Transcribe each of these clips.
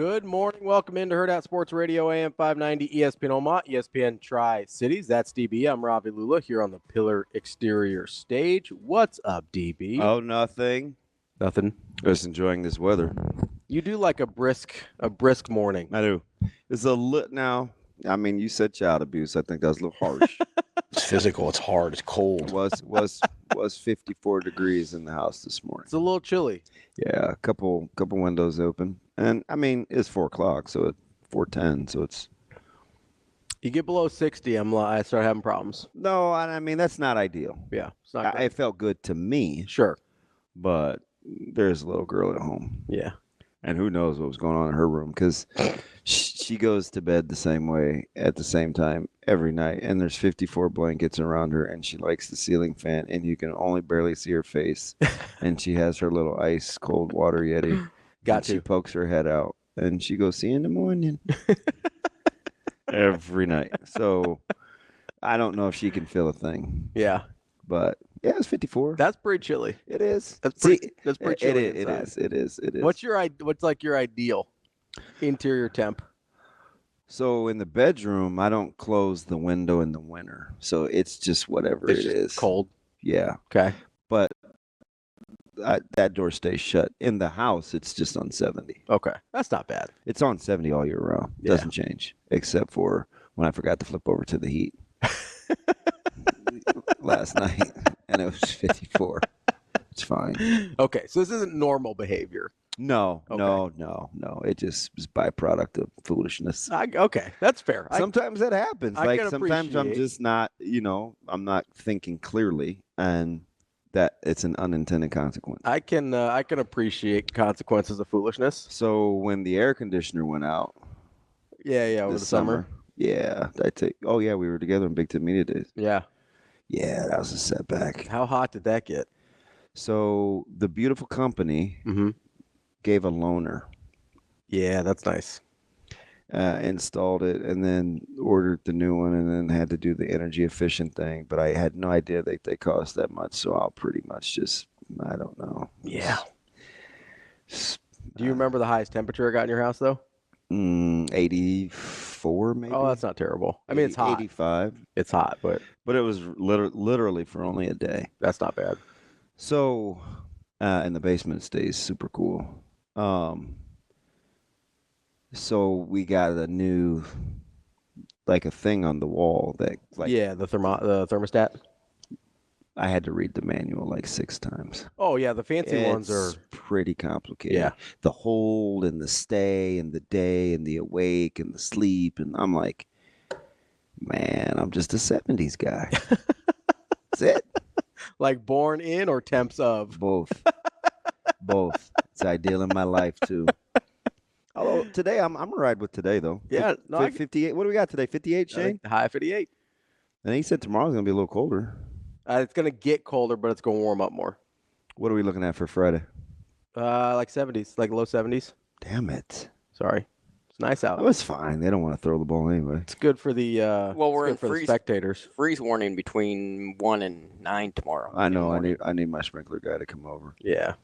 Good morning. Welcome into Hurrdat Sports Radio, AM 590, ESPN Omaha, ESPN Tri-Cities. That's DB. I'm Ravi Lulla here on the Pillar Exterior stage. What's up, DB? Oh, nothing. Nothing. Just enjoying this weather. You do like a brisk morning. I do. It's a now. I mean, you said child abuse. I think that was a little harsh. It's physical. It's hard. It's cold. Was 54 degrees in the house this morning. It's a little chilly. Yeah, a couple windows open, and I mean it's 4 o'clock, so it's 4:10, so it's. You get below 60, I start having problems. No, I mean that's not ideal. Yeah, it's not good. It felt good to me. Sure, but there's a little girl at home. Yeah, and who knows what was going on in her room because she goes to bed the same way at the same time every night, and there's 54 blankets around her, and she likes the ceiling fan, and you can only barely see her face, and she has her little ice cold water Yeti. She pokes her head out, and she goes, "See you in the morning." Every night. So I don't know if she can feel a thing. Yeah, but yeah, it's 54. That's pretty chilly. It is. That's pretty chilly. It is. What's like your ideal interior temp? So in the bedroom, I don't close the window in the winter. So it's just whatever it's it is. Cold. Yeah. Okay. But that door stays shut. In the house, it's just on 70. Okay. That's not bad. It's on 70 all year round. Yeah. Doesn't change. Except for when I forgot to flip over to the heat last night. And it was 54. It's fine. Okay. So this isn't normal behavior. No, okay. no. It just is byproduct of foolishness. Okay, that's fair. Sometimes that happens. Sometimes I'm just not, I'm not thinking clearly, and that it's an unintended consequence. I can appreciate consequences of foolishness. So when the air conditioner went out, over the summer. Yeah, we were together on Big Ten Media Days. Yeah, that was a setback. How hot did that get? So the beautiful company. Mm-hmm. Gave a loaner. Yeah, that's nice. Installed it and then ordered the new one and then had to do the energy efficient thing. But I had no idea that they cost that much. So I'll pretty much I don't know. Yeah. Do you remember the highest temperature it got in your house though? 84 maybe. Oh, that's not terrible. I mean, it's hot. 85. It's hot, but it was literally for only a day. That's not bad. So in the basement it stays super cool. So we got a new, like a thing on the wall that, the thermostat. I had to read the manual like 6 times. Oh yeah, the fancy ones are pretty complicated. Yeah, the hold and the stay and the day and the awake and the sleep, and I'm like, man, I'm just a 70s guy. That's it. Like born in or temps of? Both. It's ideal in my life too. Although today I'm gonna ride with today though. Yeah, 58. What do we got today? 58, Shane? High 58. And he said tomorrow's gonna be a little colder. It's gonna get colder, but it's gonna warm up more. What are we looking at for Friday? Like 70s, like low 70s. Damn it! Sorry, it's nice out. That was fine. They don't want to throw the ball anyway. It's good for the we're in the spectators. Freeze warning between 1 and 9 tomorrow. I know. I need my sprinkler guy to come over. Yeah.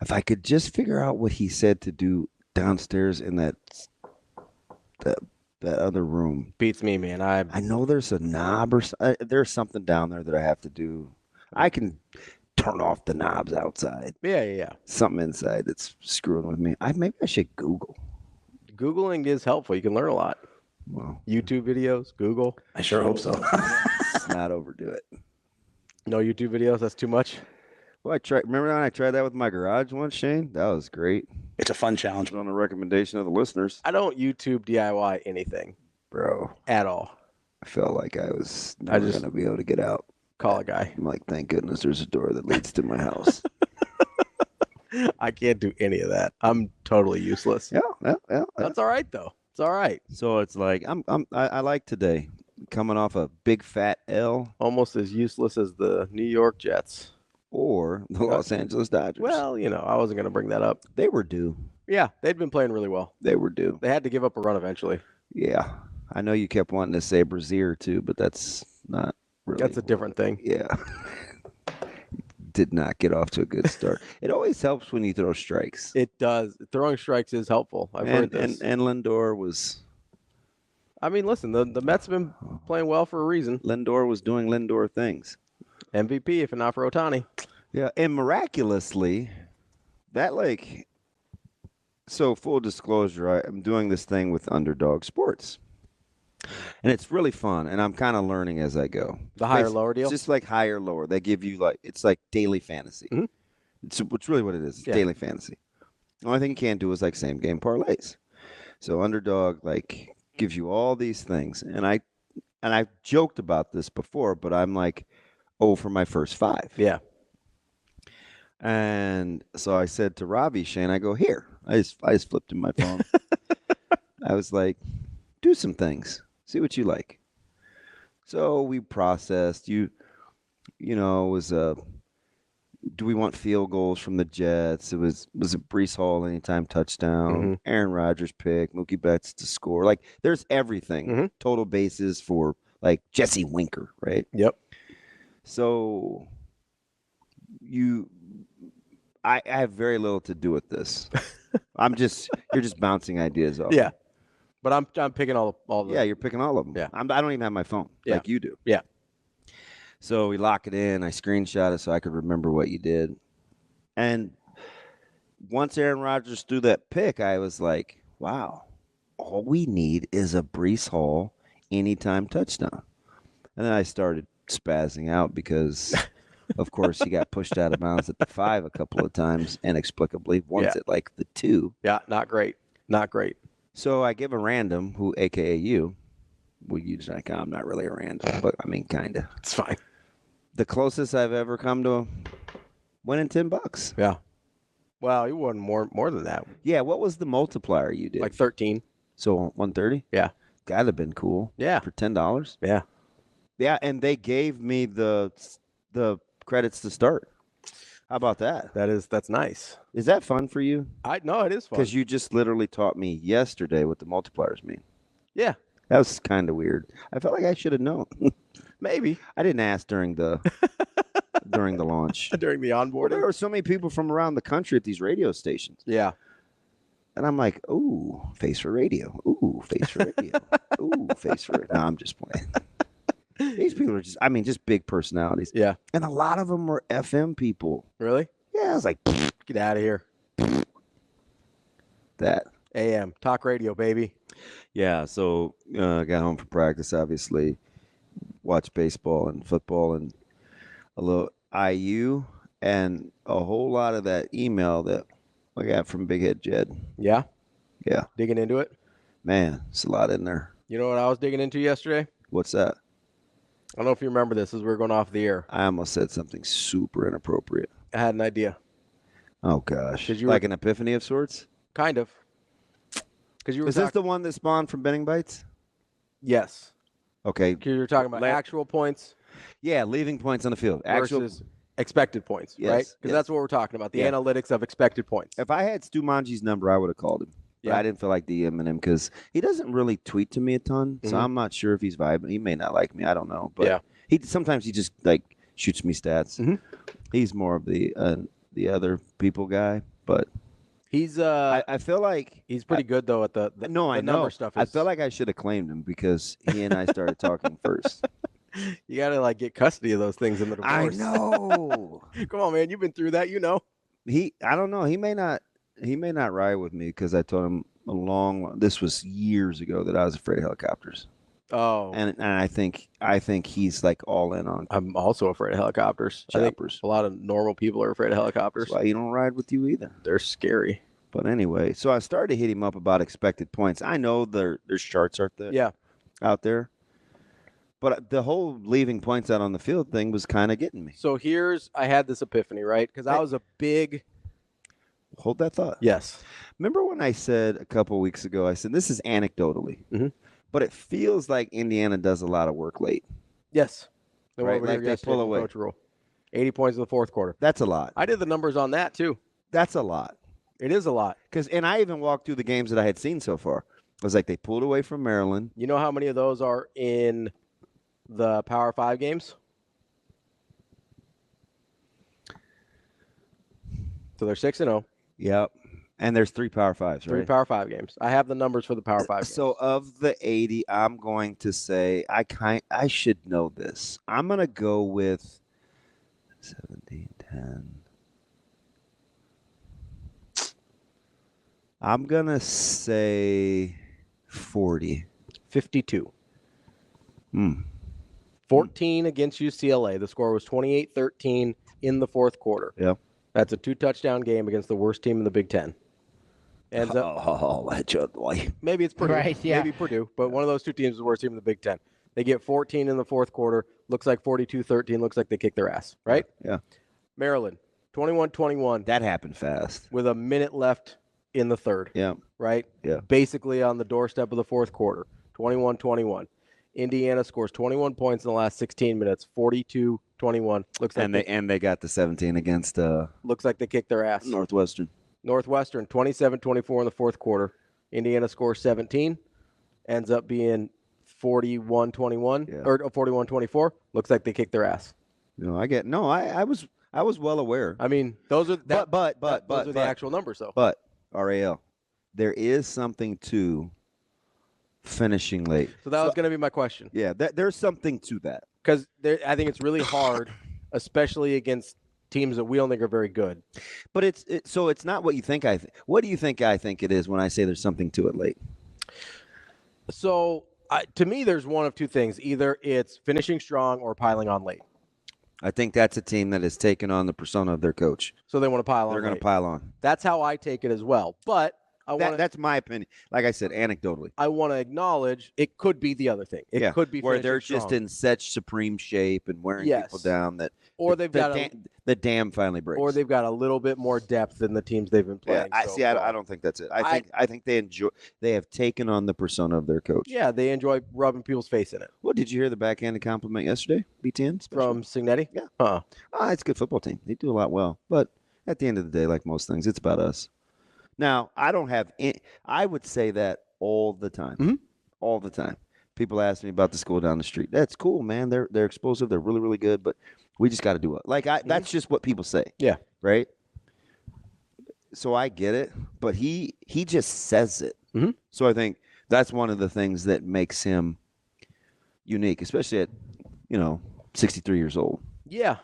If I could just figure out what he said to do downstairs in that other room. Beats me, man. I know there's a knob or there's something down there that I have to do. I can turn off the knobs outside. Yeah. Something inside that's screwing with me. Maybe I should Google. Googling is helpful. You can learn a lot. Well, YouTube videos, Google. I sure hope so. Let's not overdo it. No YouTube videos. That's too much. Well, remember when I tried that with my garage once, Shane? That was great. It's a fun challenge. On a recommendation of the listeners. I don't YouTube DIY anything. Bro. At all. I felt like I was never going to be able to get out. Call a guy. I'm like, thank goodness there's a door that leads to my house. I can't do any of that. I'm totally useless. Yeah. That's all right, though. It's all right. So it's like, I like today. Coming off a big fat L. Almost as useless as the New York Jets. Or the Los Angeles Dodgers. Well, I wasn't going to bring that up. They were due. Yeah, they'd been playing really well. They were due. They had to give up a run eventually. Yeah. I know you kept wanting to say Brazier too, but that's not really. That's a different thing. Yeah. did not get off to a good start. It always helps when you throw strikes. It does. Throwing strikes is helpful. I've heard this. And Lindor was. I mean, listen, the Mets have been playing well for a reason. Lindor was doing Lindor things. MVP, if not for Ohtani. Yeah, and miraculously, that so full disclosure, I'm doing this thing with Underdog Sports. And it's really fun, and I'm kind of learning as I go. The higher lower deal? It's just like higher lower. They give you it's like daily fantasy. Mm-hmm. It's really what it is. It's daily fantasy. The only thing you can't do is same game parlays. So Underdog gives you all these things, and I've joked about this before, but I'm for my first 5. Yeah. And so I said to Ravi, Shane, I go, here. I just flipped in my phone. I was like, do some things. See what you like. So we processed. It was do we want field goals from the Jets? It was a Breece Hall anytime touchdown, Mm-hmm. Aaron Rodgers pick, Mookie Betts to score. There's everything. Mm-hmm. Total bases for Jesse Winker, right? Yep. So I have very little to do with this. You're just bouncing ideas off. Yeah. But I'm picking all of them. Yeah, you're picking all of them. Yeah. I don't even have my phone like you do. Yeah. So we lock it in. I screenshot it so I could remember what you did. And once Aaron Rodgers threw that pick, I was like, wow, all we need is a Breece Hall anytime touchdown. And then I started spazzing out because, of course, he got pushed out of bounds at the 5 a couple of times inexplicably. Once at the 2. Yeah, not great. Not great. So I give a random, who, a.k.a. you, I'm not really a random, but I mean, kind of. It's fine. The closest I've ever come to winning $10. Yeah. Well, you won more than that. Yeah, what was the multiplier you did? 13. So 130? Yeah. That'd have been cool. Yeah. For $10? Yeah. Yeah, and they gave me the credits to start. How about that? That's nice. Is that fun for you? No, it is fun. Because you just literally taught me yesterday what the multipliers mean. Yeah. That was kind of weird. I felt like I should have known. Maybe. I didn't ask during the launch. During the Well, onboarding. there were so many people from around the country at these radio stations. Yeah. And I'm like, ooh, face for radio. Ooh, face for radio. Ooh, face for radio. No, I'm just playing. These people are just big personalities. Yeah. And a lot of them were FM people. Really? Yeah, I was like, Get out of here. that. AM. Talk radio, baby. Yeah, so I got home from practice, obviously. Watched baseball and football and a little IU and a whole lot of that email that I got from Big Head Jed. Yeah? Yeah. Digging into it? Man, it's a lot in there. You know what I was digging into yesterday? What's that? I don't know if you remember this as we were going off the air. I almost said something super inappropriate. I had an idea. Oh, gosh. 'Cause you like were- an epiphany of sorts? Kind of. Because you were Is this the one that spawned from Benning Bites? Yes. Okay. 'Cause you were talking about actual points Yeah, leaving points on the field. Actual. versus expected points, Yes, right? Because yes. that's what we're talking about, the Yeah. analytics of expected points. If I had Stu Manji's number, I would have called him. But Yeah. I didn't feel like DMing him because he doesn't really tweet to me a ton. So Mhm. I'm not sure if he's vibing. He may not like me. I don't know. But Yeah. sometimes he just shoots me stats. Mhm. He's more of the other people guy. But He's I feel like he's pretty good though at the no, I the know. number stuff. I feel like I should have claimed him because he and I started talking first. you got to get custody of those things in the divorce. I know. Come on, man, you've been through that, you know. I don't know. He may not ride with me because I told him this was years ago that I was afraid of helicopters. Oh, And I think he's all in on I'm also afraid of helicopters. I think choppers. a lot of normal people are afraid of helicopters. That's why he don't ride with you either. They're scary. But anyway, so I started to hit him up about expected points. I know there's charts out there. But the whole leaving points out on the field thing was kind of getting me. So I had this epiphany, right? Because I was a big Hold that thought. yes. Remember when I said a couple weeks ago, I said this is anecdotally, Mhm. but it feels like Indiana does a lot of work late. Yes. They Right, went over like here they yesterday pull with away. Coach Rule. 80 points in the fourth quarter. That's a lot. I did the numbers on that too. That's a lot. It is a lot. And I even walked through the games that I had seen so far. I was like, they pulled away from Maryland. You know how many of those are in the Power 5 games? So they're 6-0. Yep. And there's 3 Power 5s, right? 3 Power 5 games. I have the numbers for the Power 5 games. So of the 80, I'm going to say I should know this. I'm going to go with 17, 10. I'm going to say 40. 52. 14 against UCLA. The score was 28-13 in the fourth quarter. Yep. That's a 2-touchdown game against the worst team in the Big Ten. Ends up, maybe it's Purdue. Right, yeah. Maybe Purdue, but one of those two teams is the worst team in the Big Ten. They get 14 in the fourth quarter. Looks like 42-13. Looks like they kick their ass, right? Yeah. Maryland, 21-21. That happened fast. With a minute left in the third. Yeah. Right? Yeah. Basically on the doorstep of the fourth quarter. 21-21. Indiana scores 21 points in the last 16 minutes. 42-21. Looks like and they got the 17 against looks like they kicked their ass. Northwestern. 27-24 in the fourth quarter. Indiana scores 17. Ends up being 41-21 or 41-24. Looks like they kicked their ass. I was well aware. I mean, those are but those are the actual numbers though. But RAL, there is something to finishing late. So that was going to be my question. Yeah, there's something to that. Because I think it's really hard, especially against teams that we don't think are very good. But it's not what you think I think. What do you think I think it is when I say there's something to it late? So to me, there's one of two things. Either it's finishing strong or piling on late. I think that's a team that has taken on the persona of their coach. So they want to pile on. They're going to pile on. That's how I take it as well. But that's my opinion. Like I said, anecdotally. I want to acknowledge it could be the other thing. It could be where they're strong. just in such supreme shape and wearing people down that or they've got the dam finally breaks. Or they've got a little bit more depth than the teams they've been playing. Yeah, I don't think that's it. I think they have taken on the persona of their coach. Yeah, they enjoy rubbing people's face in it. Well, did you hear the backhanded compliment yesterday? BTN from Cignetti? Yeah. It's a good football team. They do a lot well, but at the end of the day, like most things, it's about us. Now, I would say that all the time. Mm-hmm. All the time. People ask me about the school down the street. That's cool, man. They're explosive. They're really, really good, but we just got to do it. That's just what people say. Yeah. Right? So I get it, but he just says it. Mm-hmm. So I think that's one of the things that makes him unique, especially at, 63 years old. Yeah.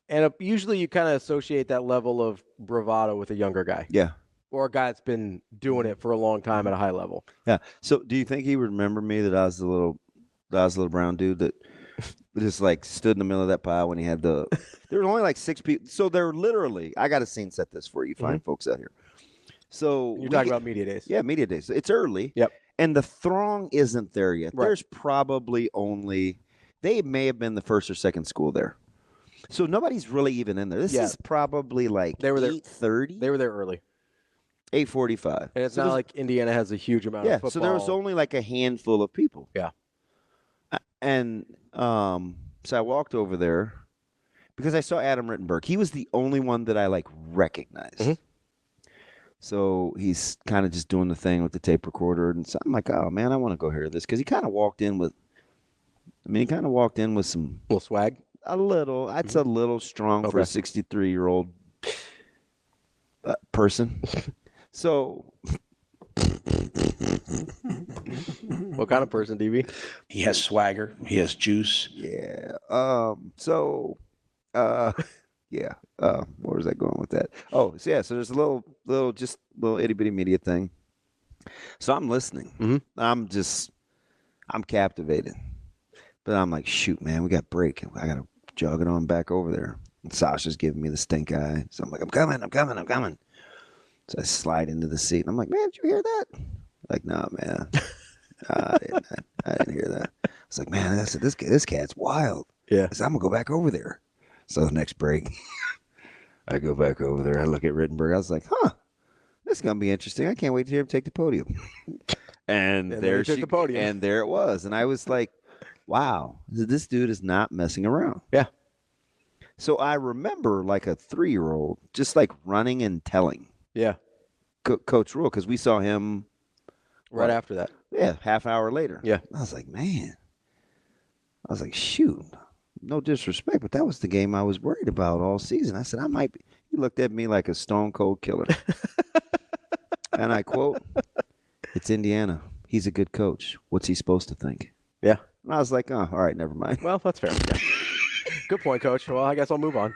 And usually you kind of associate that level of bravado with a younger guy. Yeah. Or a guy that's been doing it for a long time at a high level. Yeah. So do you think he would remember me that I was the little brown dude that just like stood in the middle of that pile when he had there were only like 6 people. So they're literally, I got a scene set this for you fine folks out here. So you're talking about media days. Yeah, media days. It's early. Yep. And the throng isn't there yet. Right. There's probably they may have been the first or second school there. So nobody's really even in there. This is probably like 8:30. They were there early. 8:45. And it's not like Indiana has a huge amount of football. So there was only like a handful of people. Yeah. And so I walked over there because I saw Adam Rittenberg. He was the only one that I recognized. Mm-hmm. So he's kind of just doing the thing with the tape recorder. And so I'm like, oh, man, I want to go hear this. Because he kind of walked in with some... little swag? A little. That's a little strong for a 63-year-old person. So, what kind of person, DB? He has swagger. He has juice. Yeah. Where was I going with that? Oh, so so there's a little itty bitty media thing. So I'm listening. Mm-hmm. I'm captivated. But I'm like, shoot, man, we got break. I got to jog it on back over there. And Sasha's giving me the stink eye. So I'm like, I'm coming. So I slide into the seat, and I'm like, man, did you hear that? Like, no, man. I didn't hear that. I was like, man, this cat's wild. Yeah. I said, I'm going to go back over there. So the next break, I go back over there. I look at Rittenberg. I was like, this is going to be interesting. I can't wait to hear him take the podium. and there she took the podium. And there it was. And I was like, wow, this dude is not messing around. Yeah. So I remember like a 3-year-old just like running and telling. Yeah. Coach Rule, because we saw him right after that. Yeah, half hour later. Yeah. I was like, man. I was like, shoot. No disrespect, but that was the game I was worried about all season. I said, I might be, He looked at me like a stone cold killer. And I quote, "It's Indiana. He's a good coach. What's he supposed to think?" Yeah. And I was like, "Oh, all right, never mind." Well, that's fair. Yeah. Good point, Coach. Well, I guess I'll move on.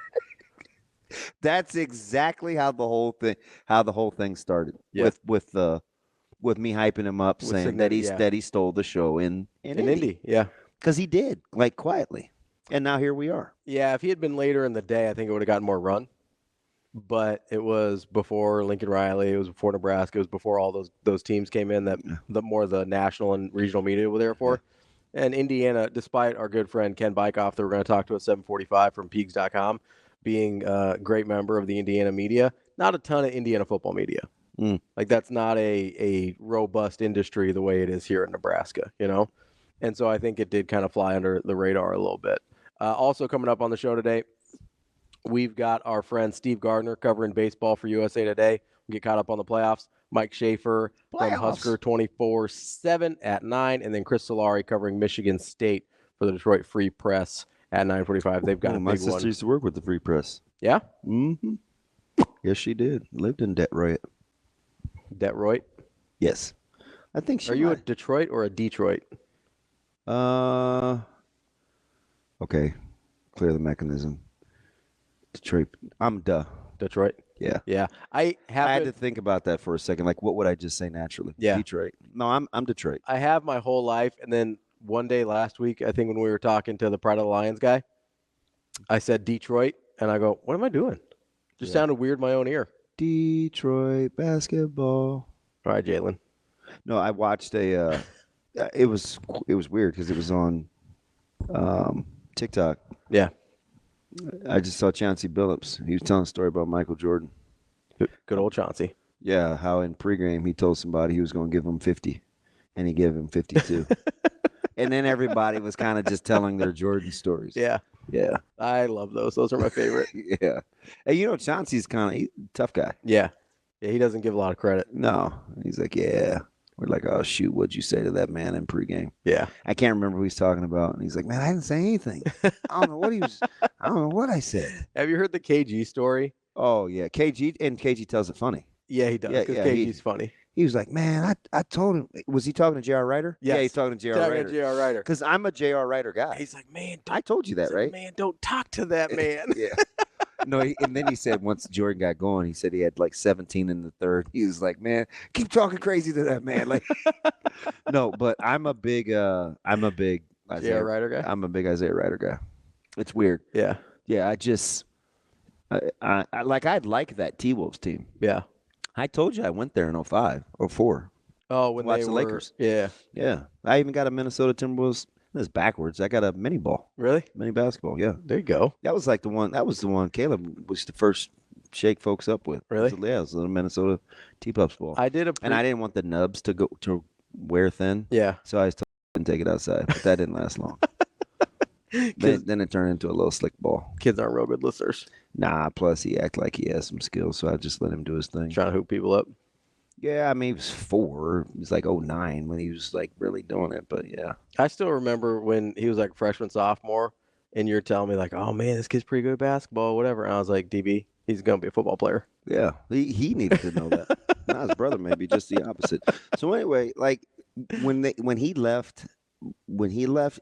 That's exactly how the whole thing started. Yeah. With me hyping him up, With saying Cignetti, that he stole the show in Indy. Yeah. Because he did, like, quietly. And now here we are. Yeah, if he had been later in the day, I think it would have gotten more run. But it was before Lincoln Riley. It was before Nebraska. It was before all those teams came in that the national and regional media were there for. Yeah. And Indiana, despite our good friend Ken Bikoff that we're going to talk to at 7:45 from Peegs.com, being a great member of the Indiana media, not a ton of Indiana football media. Like, that's not a robust industry the way it is here in Nebraska, you know? And so I think it did kind of fly under the radar a little bit. Also coming up on the show today, we've got our friend Steve Gardner covering baseball for USA Today. We get caught up on the playoffs. Mike Schaefer from Husker 24/7 at 9, and then Chris Solari covering Michigan State for the Detroit Free Press at 9:45. They've got a big my one. sister used to work with the Free Press. Yeah? Mm-hmm. Yes, she did. Lived in Detroit. Detroit? Yes. I think she Are you a Detroit or a Detroit? Okay. Clear the mechanism. Detroit. I'm Detroit? Yeah. Yeah. I had to think about that for a second. Like, what would I just say naturally? Yeah. Detroit. No, I'm Detroit. I have my whole life, and then one day last week, I think when we were talking to the Pride of the Lions guy, I said Detroit, and I go, what am I doing? Just sounded weird in my own ear. Detroit basketball. All right, Jalen. No, I watched it was weird because it was on TikTok. Yeah. I just saw Chauncey Billups. He was telling a story about Michael Jordan. Good old Chauncey. Yeah, how in pregame he told somebody he was going to give him 50, and he gave him 52. And then everybody was kind of just telling their Jordan stories. Yeah. Yeah. I love those. Those are my favorite. Yeah. Hey, you know, Chauncey's kind of a tough guy. Yeah. Yeah, he doesn't give a lot of credit. No. He's like, yeah. We're like, oh, shoot, what'd you say to that man in pregame? Yeah. I can't remember who he's talking about. And he's like, man, I didn't say anything. I don't know what I said. Have you heard the KG story? Oh, yeah. KG tells it funny. Yeah, he does. Because KG's funny. He was like, man, I told him. Was he talking to J.R. Ryder? Yes. Yeah, he's talking to J.R. Ryder. J.R. Ryder. Because I'm a J.R. Ryder guy. He's like, man. I told you that, right? Man, don't talk to that man. Yeah. No, and then he said once Jordan got going, he said he had like 17 in the third. He was like, man, keep talking crazy to that man. Like, no, but I'm a big J.R. Ryder guy. I'm a big Isaiah Ryder guy. It's weird. Yeah. Yeah, I'd like that T-Wolves team. Yeah. I told you I went there in 05, 04. Oh, when Watch they the were Lakers. Yeah. Yeah. I even got a Minnesota Timberwolves. That's backwards. I got a mini ball. Really? Mini basketball, yeah. There you go. That was the one Caleb was the first shake folks up with. Really? Yeah, it was the Minnesota T-Pups ball. And I didn't want the nubs to wear thin. Yeah. So I didn't take it outside, but that didn't last long. Then it turned into a little slick ball. Kids aren't real good listeners. Nah, plus he acted like he has some skills, so I just let him do his thing. Trying to hoop people up. Yeah, I mean, he was 4. He was like 09 when he was like really doing it, but yeah. I still remember when he was like freshman, sophomore, and you're telling me like, oh, man, this kid's pretty good at basketball, whatever. And I was like, DB, he's going to be a football player. Yeah, he needed to know that. Not his brother, maybe, just the opposite. So anyway, like when he left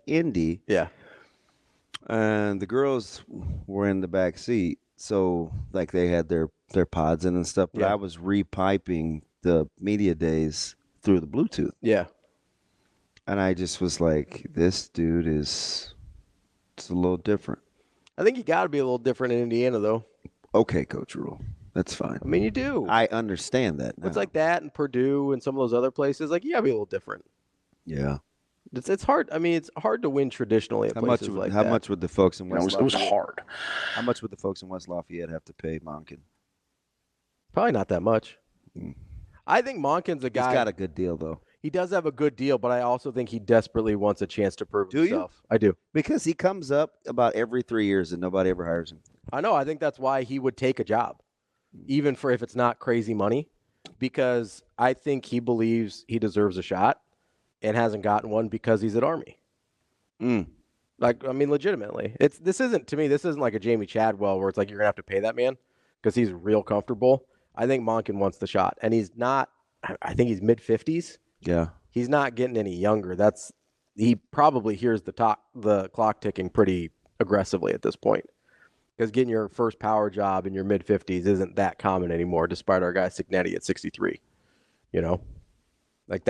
Indy, yeah, and the girls were in the back seat, so like they had their pods in and stuff, but yeah. I was repiping the media days through the Bluetooth. Yeah. And I just was like, this dude it's a little different. I think you got to be a little different in Indiana, though. Okay, Coach Rule. That's fine. I mean, you do. I understand that now. It's like that and Purdue and some of those other places. Like, you got to be a little different. Yeah. It's hard. I mean, it's hard to win traditionally at places like that. How much would the folks in West Lafayette? It was hard. How much would the folks in West Lafayette have to pay Monken? Probably not that much. I think Monken's a guy. He's got a good deal, though. He does have a good deal, but I also think he desperately wants a chance to prove himself. You? I do. Because he comes up about every 3 years and nobody ever hires him. I know. I think that's why he would take a job, even for if it's not crazy money, because I think he believes he deserves a shot and hasn't gotten one because he's at Army. Like, I mean, legitimately. This isn't like a Jamie Chadwell where it's like you're going to have to pay that man. because he's real comfortable. I think Monken wants the shot, and he's not. I think he's mid-50s. Yeah. He's not getting any younger. He probably hears the clock ticking pretty aggressively at this point, because getting your first power job in your mid-50s isn't that common anymore, despite our guy Cignetti at 63. You know, like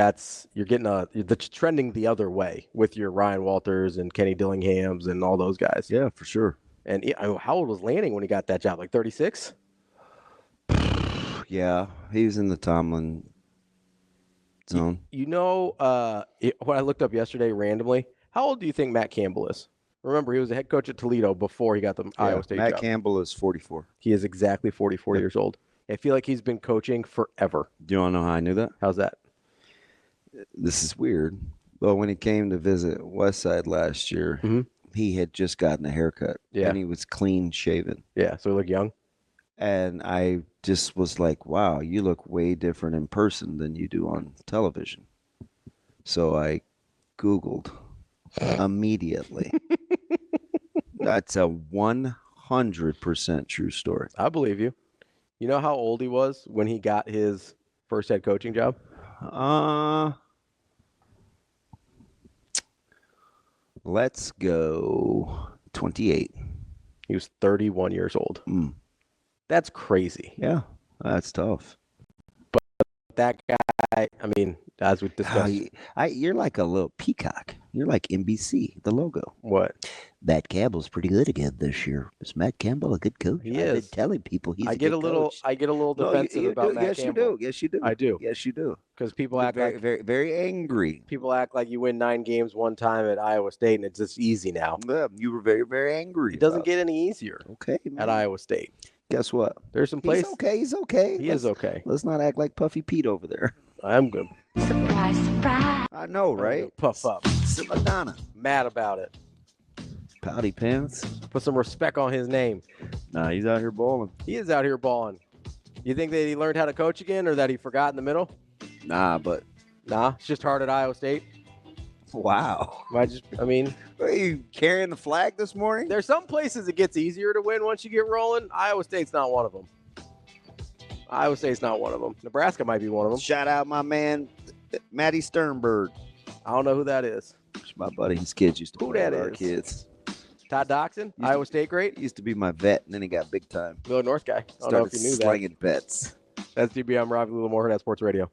you're getting the trending the other way with your Ryan Walters and Kenny Dillinghams and all those guys. Yeah, for sure. And how old was Lanning when he got that job? Like 36? Yeah, he was in the Tomlin zone. You know, what I looked up yesterday randomly, how old do you think Matt Campbell is? Remember, he was a head coach at Toledo before he got the Iowa State Matt job. Campbell is 44. He is exactly 44 years old. I feel like he's been coaching forever. Do you want to know how I knew that? How's that? This is weird. Well, when he came to visit Westside last year, he had just gotten a haircut. Yeah. And he was clean shaven. Yeah, so he looked young. And I just was like, wow, you look way different in person than you do on television. So I Googled immediately. That's a 100% true story. I believe you. You know how old he was when he got his first head coaching job? Let's go 28. He was 31 years old. That's crazy. Yeah, that's tough. But that guy, I mean, as we discussed. You're like a little peacock. You're like NBC, the logo. What? Matt Campbell's pretty good again this year. Is Matt Campbell a good coach? He I've is. been telling people he's I a get good a little coach. I get a little defensive about Matt Yes, Campbell. you do. Yes, you do. I do. Yes, you do. Because people act very, like very, very angry. people act like you win 9 games one time at Iowa State and it's just easy now. Yeah, you were very, very angry. It doesn't get any easier okay man. at Iowa State. Guess what? There's some places. He's okay. He is okay. Let's not act like Puffy Pete over there. I'm good. Surprise, surprise. I know, right? Puff up. Madonna. Mad about it. Pouty pants. Put some respect on his name. Nah, he's out here balling. He is out here balling. You think that he learned how to coach again or that he forgot in the middle? Nah, but Nah, it's just hard at Iowa State. wow. I mean, Are you carrying the flag this morning? there's some places it gets easier to win once you get rolling. Iowa State's not one of them. Iowa State's not one of them. Nebraska might be one of them. Shout out my man, Matty Sternberg. I don't know who that is. It's my buddy. His kids used to Who play that with our is? kids. Todd Doxson, to- Iowa State great. He used to be my vet, and then he got big time. Miller North guy. I don't know if Started you knew that. slinging bets. That's DB. I'm Ravi Lulla, Hurrdat Sports Radio.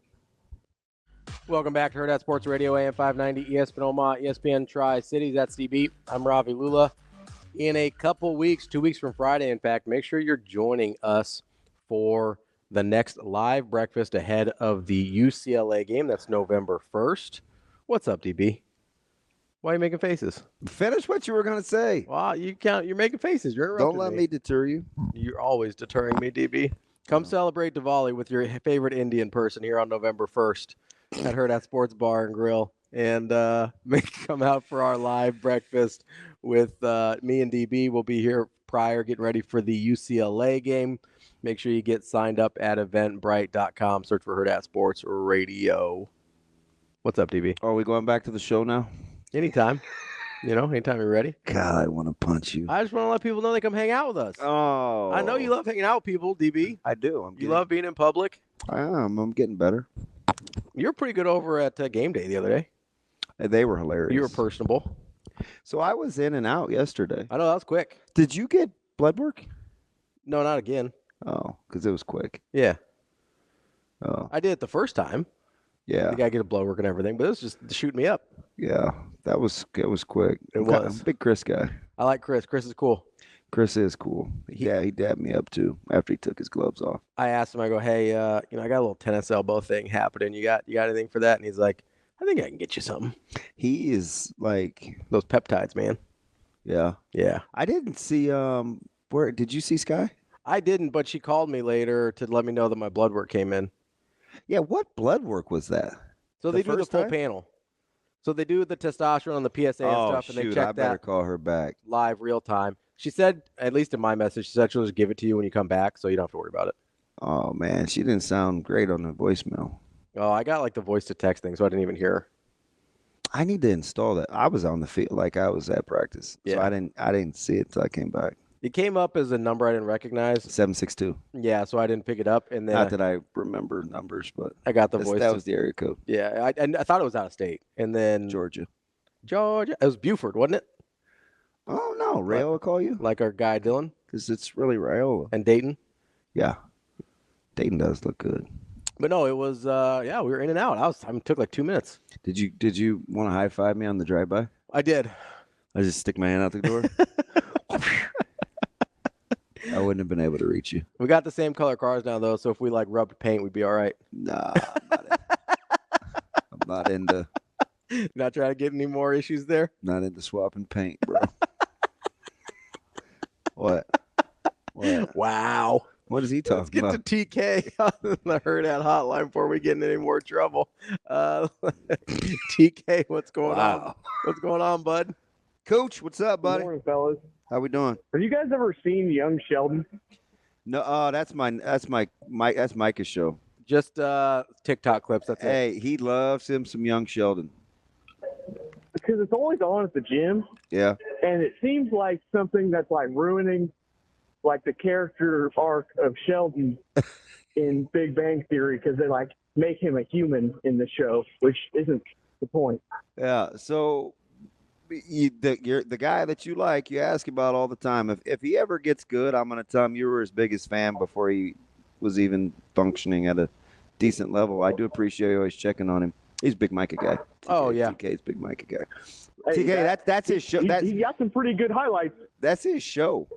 Welcome back to Hurrdat Sports Radio, AM 590, ESPN Omaha, ESPN Tri-Cities. That's DB. I'm Ravi Lulla. In a couple weeks, 2 weeks from Friday, in fact, make sure you're joining us for the next live breakfast ahead of the UCLA game. That's November 1st. What's up, DB? Why are you making faces? Finish what you were going to say. Well, you're making faces. You're interrupting Don't let me deter you. You're always deterring me, DB. Come celebrate Diwali with your favorite Indian person here on November 1st at Hurrdat Sports Bar and Grill. And come out for our live breakfast with me and DB. We'll be here prior, getting ready for the UCLA game. Make sure you get signed up at eventbrite.com. Search for Hurrdat Sports Radio. What's up, DB? Are we going back to the show now? Anytime. Anytime you're ready. God, I want to punch you. I just want to let people know they come hang out with us. Oh. I know you love hanging out with people, DB. I do. You love being in public. I am. I'm getting better. You were pretty good over at game day the other day. They were hilarious. You were personable. So I was in and out yesterday. I know, that was quick. Did you get blood work? No, not again. Oh, because it was quick. Yeah. Oh, I did it the first time. yeah. The guy get a blood work and everything, but it was just shooting me up. Yeah. It was quick. It I'm was. a big Chris guy. I like Chris. Chris is cool. Chris is cool. Yeah, he dabbed me up too after he took his gloves off. I asked him, I go, hey, I got a little tennis elbow thing happening. You got anything for that? And he's like, I think I can get you something. He is like, Those peptides, man. yeah. Yeah. I didn't see, where, did you see Sky? I didn't, but she called me later to let me know that my blood work came in. Yeah, what blood work was that? So The they do the first full time? panel. So they do the testosterone and the PSA and stuff, and they shoot, check I better that call her back. live real time. She said, at least in my message, she said she'll just give it to you when you come back, so you don't have to worry about it. Oh, man, she didn't sound great on the voicemail. Oh, I got like the voice to text thing, so I didn't even hear her. I need to install that. I was on the field, like I was at practice. So Yeah. I didn't see it till I came back. It came up as a number I didn't recognize. 762. Yeah, so I didn't pick it up, and then Not that I remember numbers, but I got the voice. that was the area code. Yeah, I thought it was out of state, and then Georgia. It was Buford, wasn't it? Oh no, Rayola call you? Like our guy Dylan Because it's really Rayola. and Dayton. Yeah, Dayton does look good. But no, it was we were in and out. I took like 2 minutes. Did you want to high five me on the drive by? I did. I just stick my hand out the door. I wouldn't have been able to reach you. We got the same color cars now though, so if we like rubbed paint, we'd be all right. Nah, I'm not into Not trying to get any more issues there. swapping paint, bro. What? Wow. What is he Let's talking get about? to TK on the Hurrdat hotline before we get in any more trouble. TK, what's going on? What's going on, bud? Coach, what's up, Good buddy? morning, fellas. How we doing? Have you guys ever seen Young Sheldon? No, that's Micah's show. Just TikTok clips. That's it. Hey, he loves him some Young Sheldon. Because it's always on at the gym, Yeah. and it seems like something that's like ruining like the character arc of Sheldon in Big Bang Theory because they like make him a human in the show, which isn't the point. Yeah. So the guy that you like, you ask about all the time. If he ever gets good, I'm going to tell him you were his biggest fan before he was even functioning at a decent level. I do appreciate you always checking on him. He's a big Micah guy. Oh, yeah. TK's big Micah guy. Hey, TK, that's his show. He got some pretty good highlights. That's his show.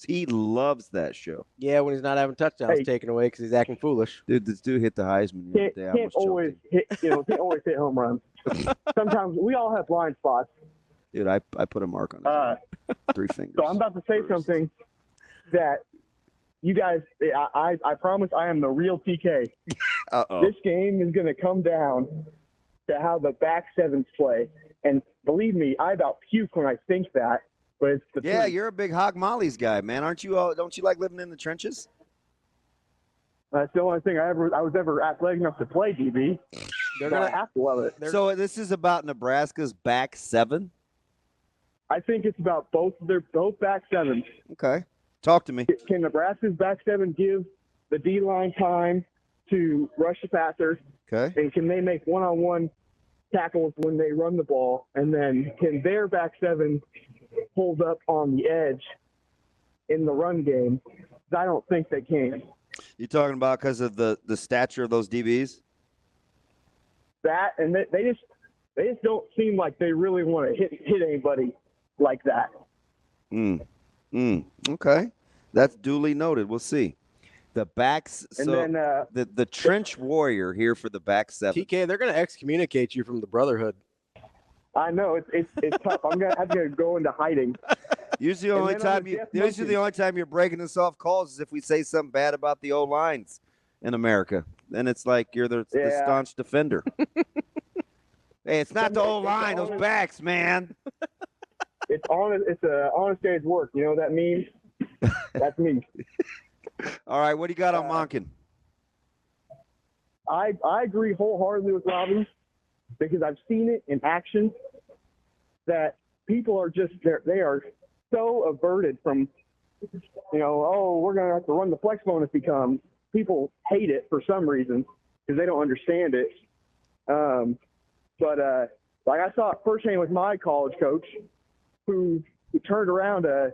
He loves that show. Yeah, when he's not having touchdowns taken away because he's acting foolish. Dude, this dude hit the Heisman the other day. I Can't almost choked him. can't always hit home runs. Sometimes we all have blind spots. Dude, I put a mark on his 3 fingers. So I'm about to say something that you guys, I promise I am the real TK. Uh-oh. This game is going to come down to how the back sevens play. And believe me, I about puke when I think that. But it's the Yeah, truth. you're a big Hog Molly's guy, man. Aren't you? Don't you like living in the trenches? That's the only thing I was ever athletic enough to play, DB. They're But I gonna have to love it. So this is about Nebraska's back seven? I think it's about both back sevens. Okay. Talk to me. Can Nebraska's back seven give the D-line time to rush the passer? Okay. And can they make one-on-one tackles when they run the ball? And then can their back seven hold up on the edge in the run game? I don't think they can. You talking about because of the stature of those DBs? That and they just don't seem like they really want to hit anybody like that. Okay. That's duly noted. We'll see. The backs. And So then the trench warrior here for the back seven. TK, they're going to excommunicate you from the Brotherhood. I know it's tough. I'm gonna have to go into hiding. Usually the And only then on time the you Jeff usually Monkey. the only time you're breaking us off calls is if we say something bad about the O lines in America. Then it's like you're the Yeah. staunch defender. Hey, it's not the O It's line, those honest. backs, man. It's honest. It's a honest day's work. You know what that means? That's me. All right, what do you got on Monken? I agree wholeheartedly with Ravi because I've seen it in action that people are just they are so averted from, we're going to have to run the flex bone if he comes. People hate it for some reason because they don't understand it. But I saw it firsthand with my college coach who turned around a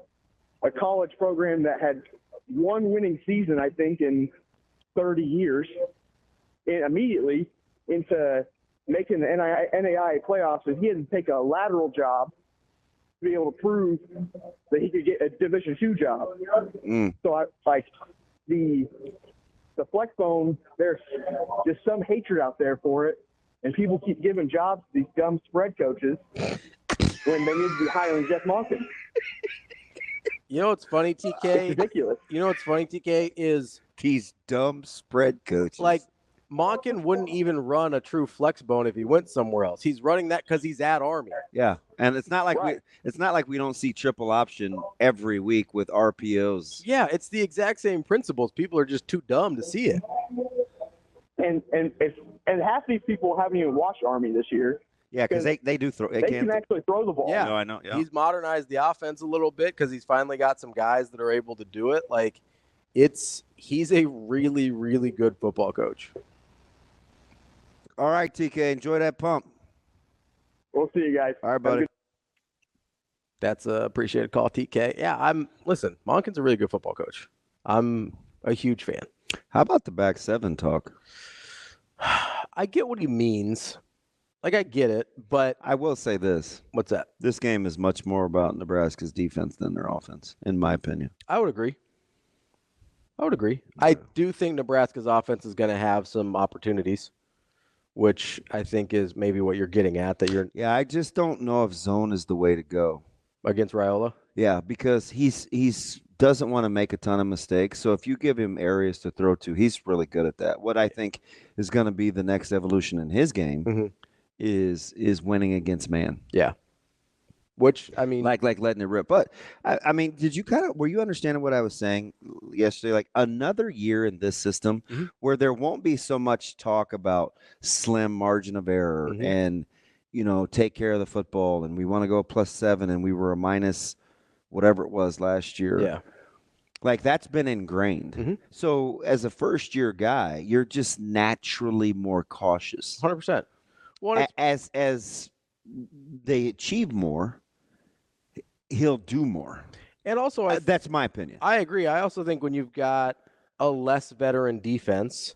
college program that had one winning season, I think, in 30 years, and immediately into making the NAIA playoffs, and he had to take a lateral job to be able to prove that he could get a Division II job. So the flex bone, there's just some hatred out there for it, and people keep giving jobs to these dumb spread coaches when they need to be hiring Jeff Monken. You know what's funny, It's TK? ridiculous. You know what's funny, TK, is These dumb spread coaches. like Monken wouldn't even run a true flex bone if he went somewhere else. He's running that because he's at Army. Yeah, and it's not like Right. we don't see triple option every week with RPOs. Yeah, it's the exact same principles. People are just too dumb to see it. And half these people haven't even watched Army this year. Yeah, because they do throw. They can actually throw the ball. Yeah. No, I know. Yeah. He's modernized the offense a little bit because he's finally got some guys that are able to do it. Like, he's a really, really good football coach. All right, TK, enjoy that pump. We'll see you guys. All right, buddy. That's a appreciated call, TK. Yeah, listen, Monken's a really good football coach. I'm a huge fan. How about the back seven talk? I get what he means. Like, I get it, but I will say this. What's that? This game is much more about Nebraska's defense than their offense, in my opinion. I would agree. I do think Nebraska's offense is going to have some opportunities, which I think is maybe what you're getting at. Yeah, I just don't know if zone is the way to go against Raiola. Yeah, because he's doesn't want to make a ton of mistakes. So if you give him areas to throw to, he's really good at that. What I think is going to be the next evolution in his game is winning against man. Yeah. Which, I mean, like letting it rip. But I mean, were you understanding what I was saying yesterday? Like another year in this system where there won't be so much talk about slim margin of error and, take care of the football. And we want to go +7 and we were a minus whatever it was last year. Yeah. Like that's been ingrained. So as a first year guy, you're just naturally more cautious. 100%. As they achieve more, he'll do more. And also, that's my opinion. I agree. I also think when you've got a less veteran defense,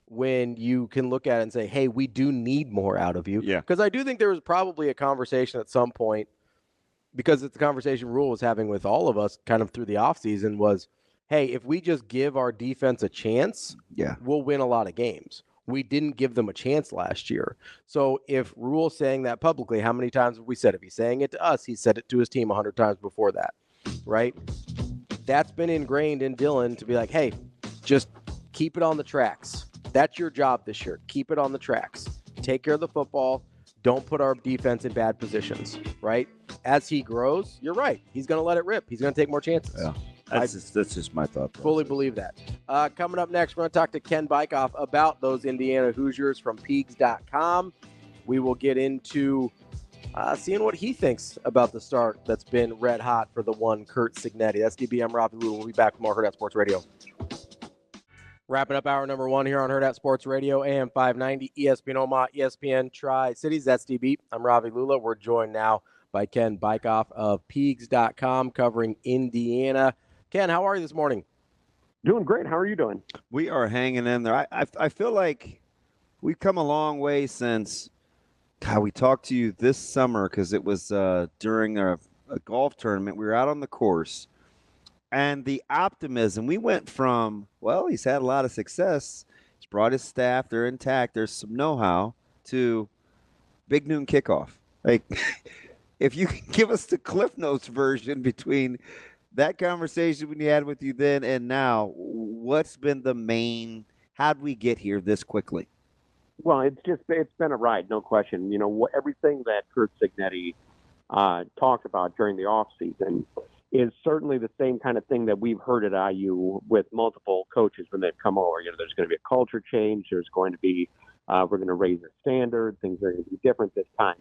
when you can look at it and say, hey, we do need more out of you. Yeah. Because I do think there was probably a conversation at some point, because it's the conversation Rule was having with all of us kind of through the offseason was, hey, if we just give our defense a chance, we'll win a lot of games. We didn't give them a chance last year. So if Rule's saying that publicly, how many times have we said it? If he's saying it to us, he said it to his team 100 times before that, right? That's been ingrained in Dylan to be like, hey, just keep it on the tracks. That's your job this year. Keep it on the tracks. Take care of the football. Don't put our defense in bad positions, right? As he grows, you're right. He's going to let it rip. He's going to take more chances. Yeah. That's just my thought process. Fully believe that. Coming up next, we're going to talk to Ken Bikoff about those Indiana Hoosiers from Peegs.com. We will get into seeing what he thinks about the start that's been red hot for the one Curt Cignetti. That's DB. I'm Ravi. We'll be back with more Hurrdat Sports Radio. Wrapping up hour number 1 here on Hurrdat Sports Radio, AM 590, ESPN Omaha, ESPN Tri-Cities. That's DB. I'm Ravi Lulla. We're joined now by Ken Bikoff of Peegs.com covering Indiana. Ken, how are you this morning? Doing great. How are you doing? We are hanging in there. I feel like we've come a long way since we talked to you this summer because it was during a golf tournament. We were out on the course. And the optimism, we went from, well, he's had a lot of success. He's brought his staff. They're intact. There's some know-how to big noon kickoff. Like, if you can give us the Cliff Notes version between that conversation when you had with you then and now, what's been the main, how'd we get here this quickly? Well, it's been a ride, no question. Everything that Curt Cignetti talked about during the offseason is certainly the same kind of thing that we've heard at IU with multiple coaches when they've come over. There's going to be a culture change. There's going to be, we're going to raise the standard. Things are going to be different this time.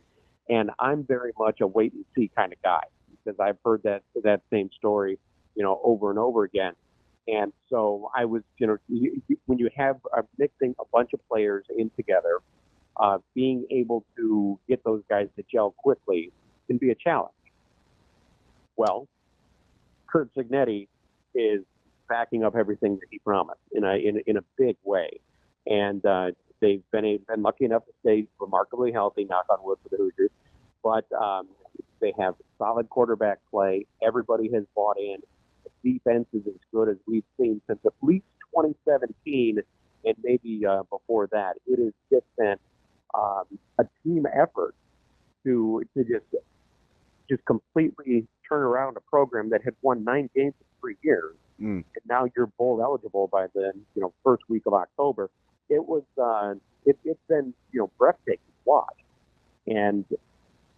And I'm very much a wait and see kind of guy because I've heard that same story, over and over again. And so I was, when you have mixing a bunch of players in together, being able to get those guys to gel quickly can be a challenge. Well, Curt Cignetti is backing up everything that he promised in a big way, and they've been lucky enough to stay remarkably healthy. Knock on wood for the Hoosiers, but they have solid quarterback play. Everybody has bought in. The defense is as good as we've seen since at least 2017, and maybe before that. It has just been a team effort to just completely turn around a program that had won 9 games in 3 years, and now you're bowl eligible by the first week of October. It was it's been breathtaking to watch, and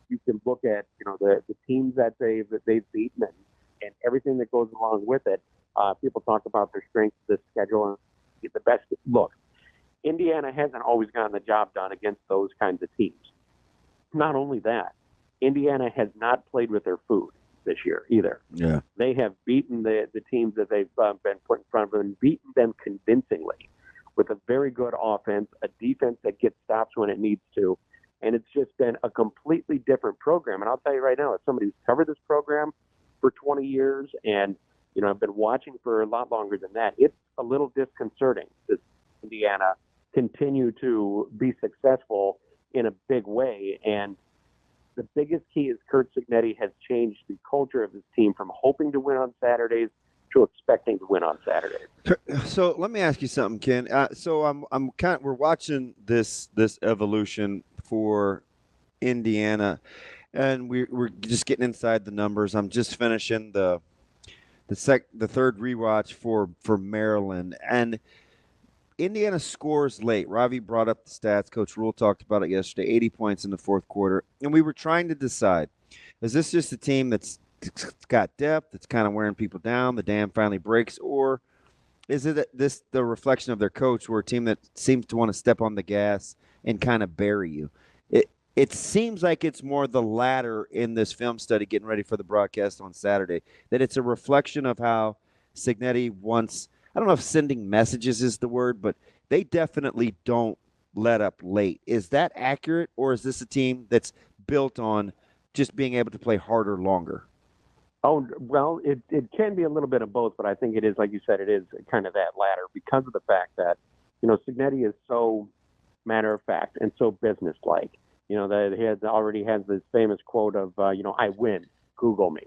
you can look at the teams that they've beaten and everything that goes along with it. People talk about their strengths of the schedule and get the best look. Indiana hasn't always gotten the job done against those kinds of teams. not only that, Indiana has not played with their food this year either. Yeah. They have beaten the teams that they've been put in front of them, and beaten them convincingly with a very good offense, a defense that gets stops when it needs to. And it's just been a completely different program. And I'll tell you right now, as somebody who's covered this program for 20 years and, I've been watching for a lot longer than that, it's a little disconcerting to Indiana continue to be successful in a big way. And the biggest key is Curt Cignetti has changed the culture of his team from hoping to win on Saturdays to expecting to win on Saturdays. So let me ask you something, Ken. We're watching this evolution for Indiana, and we're just getting inside the numbers. I'm just finishing the third rewatch for Maryland, and Indiana scores late. Ravi brought up the stats. Coach Rule talked about it yesterday. 80 points in the fourth quarter, and we were trying to decide: is this just a team that's got depth, that's kind of wearing people down, the dam finally breaks, or is it the reflection of their coach, we're a team that seems to want to step on the gas and kind of bury you? It seems like it's more the latter in this film study, getting ready for the broadcast on Saturday, that it's a reflection of how Cignetti wants, I don't know if sending messages is the word, but they definitely don't let up late. Is that accurate, or is this a team that's built on just being able to play harder longer? Oh, well, it can be a little bit of both, but I think it is, like you said, it is kind of that latter because of the fact that, Cignetti is so matter of fact and so businesslike. That he already has this famous quote of, I win, Google me.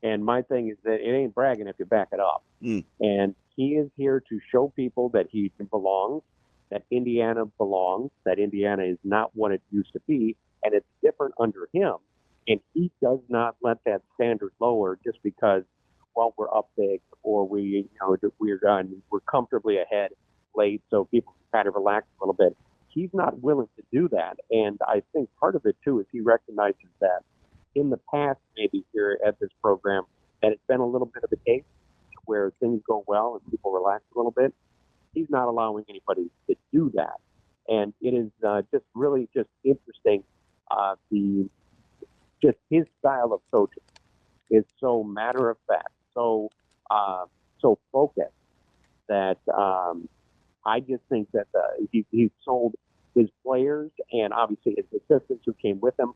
And my thing is that it ain't bragging if you back it up. And he is here to show people that he belongs, that Indiana belongs, that Indiana is not what it used to be, and it's different under him. And he does not let that standard lower just because, well, we're up big or we're comfortably ahead late, so people can kind of relax a little bit. He's not willing to do that. And I think part of it, too, is he recognizes that in the past, maybe here at this program, that it's been a little bit of a case where things go well and people relax a little bit. He's not allowing anybody to do that. And it is just really just interesting. Just his style of coaching is so matter of fact, so focused that I just think that he's sold his players and obviously his assistants who came with him.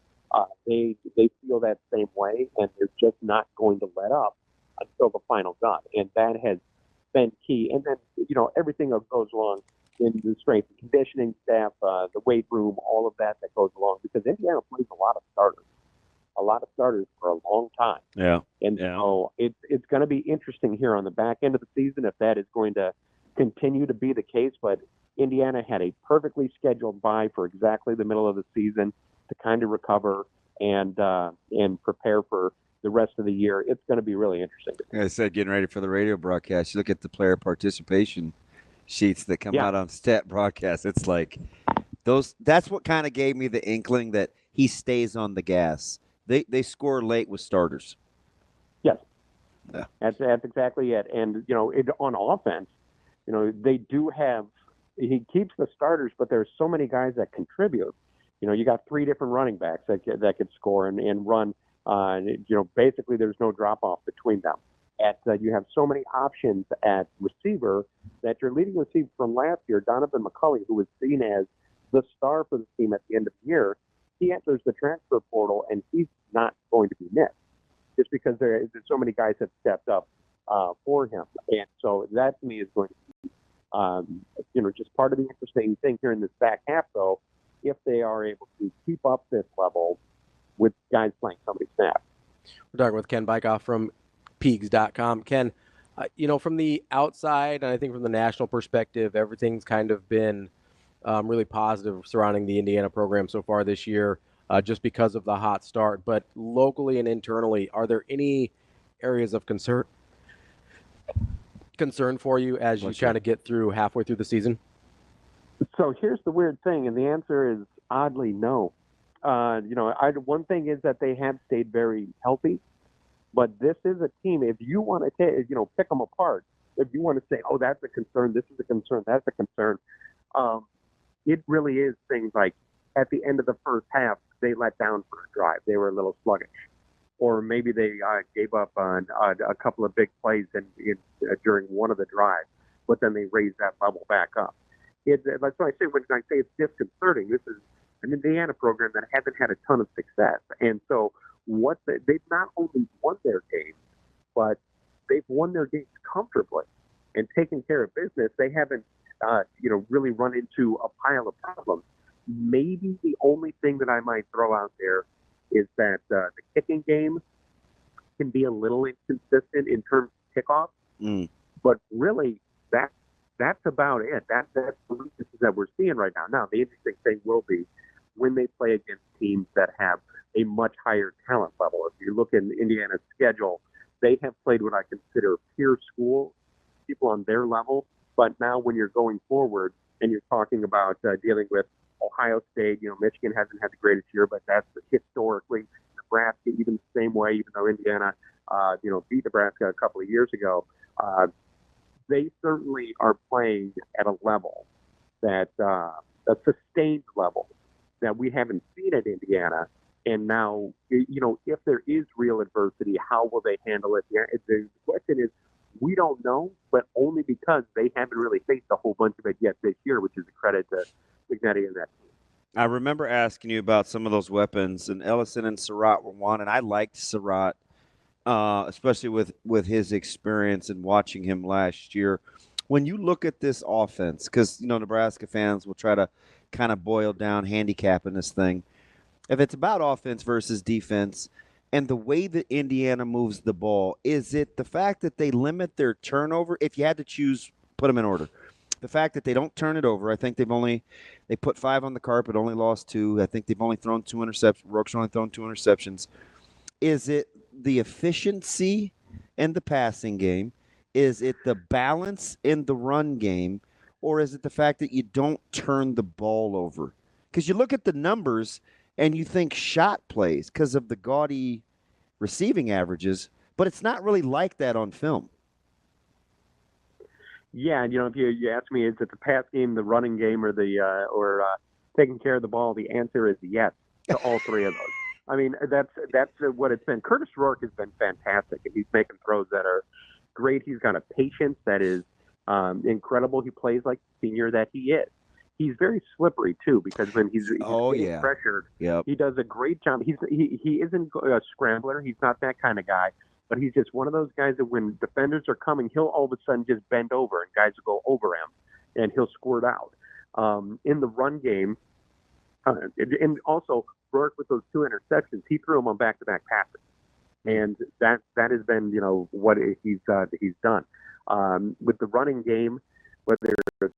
They feel that same way, and they're just not going to let up until the final gun. And that has been key. And then, everything that goes along in the strength and conditioning staff, the weight room, all of that goes along, because Indiana plays a lot of starters for a long time. Yeah. And so it's going to be interesting here on the back end of the season if that is going to continue to be the case. But Indiana had a perfectly scheduled bye for exactly the middle of the season to kind of recover and prepare for the rest of the year. It's going to be really interesting. Like I said, getting ready for the radio broadcast, you look at the player participation sheets that come out on stat broadcast. It's like that's what kind of gave me the inkling that he stays on the gas. They score late with starters. Yes. Yeah. That's exactly it. And, on offense, they do have – he keeps the starters, but there's so many guys that contribute. You got three different running backs that could score and run. Basically there's no drop-off between them. You have so many options at receiver that your leading receiver from last year, Donovan McCulley, who was seen as the star for the team at the end of the year, he enters the transfer portal, and he's not going to be missed just because there's so many guys have stepped up for him. And so that, to me, is going to be, just part of the interesting thing here in this back half, though, if they are able to keep up this level with guys playing so many snaps. We're talking with Ken Bikoff from Peegs.com. Ken, from the outside, and I think from the national perspective, everything's kind of been really positive surrounding the Indiana program so far this year, just because of the hot start. But locally and internally, are there any areas of concern for you as you kind of get through halfway through the season? So here's the weird thing, and the answer is oddly no. One thing is that they have stayed very healthy, but this is a team. If you want to pick them apart, if you want to say, oh, that's a concern, this is a concern, that's a concern, it really is things like at the end of the first half, they let down for a drive. They were a little sluggish. Or maybe they gave up on a couple of big plays during one of the drives, but then they raised that level back up. That's why I say when I say it's disconcerting, this is an Indiana program that hasn't had a ton of success. And so they've not only won their games, but they've won their games comfortably and taken care of business. They haven't, really run into a pile of problems. Maybe the only thing that I might throw out there is that the kicking game can be a little inconsistent in terms of kickoff, but really that's about it. That's the weaknesses that we're seeing right now. Now, the interesting thing will be when they play against teams that have a much higher talent level. If you look in Indiana's schedule, they have played what I consider peer school, people on their level. But now when you're going forward and you're talking about dealing with Ohio State, Michigan hasn't had the greatest year, but that's historically Nebraska, even the same way, even though Indiana, beat Nebraska a couple of years ago. They certainly are playing at a level that a sustained level that we haven't seen at Indiana. And now, if there is real adversity, how will they handle it? The question is, we don't know, but only because they haven't really faced a whole bunch of it yet this year, which is a credit to Cignetti and that team. I remember asking you about some of those weapons, and Ellison and Surratt were one, and I liked Surratt, especially with his experience and watching him last year. When you look at this offense, because, Nebraska fans will try to kind of boil down handicapping this thing. If it's about offense versus defense and the way that Indiana moves the ball, is it the fact that they limit their turnover? If you had to choose, put them in order. The fact that they don't turn it over. I think they put 5 on the carpet, only lost 2. I think they've only thrown 2 interceptions. Rourke's only thrown 2 interceptions. Is it the efficiency in the passing game? Is it the balance in the run game? Or is it the fact that you don't turn the ball over? Because you look at the numbers and you think shot plays because of the gaudy receiving averages, but it's not really like that on film. Yeah, and if you ask me, is it the pass game, the running game, or taking care of the ball? The answer is yes to all three of those. I mean, that's what it's been. Curtis Rourke has been fantastic, and he's making throws that are great. He's got a patience that is incredible. He plays like the senior that he is. He's very slippery too, because when he's getting pressured, he does a great job. He isn't a scrambler. He's not that kind of guy. But he's just one of those guys that when defenders are coming, he'll all of a sudden just bend over and guys will go over him, and he'll squirt out. In the run game, and also Rourke with those 2 interceptions, he threw them on back-to-back passes, and that has been what he's done. With the running game, whether it's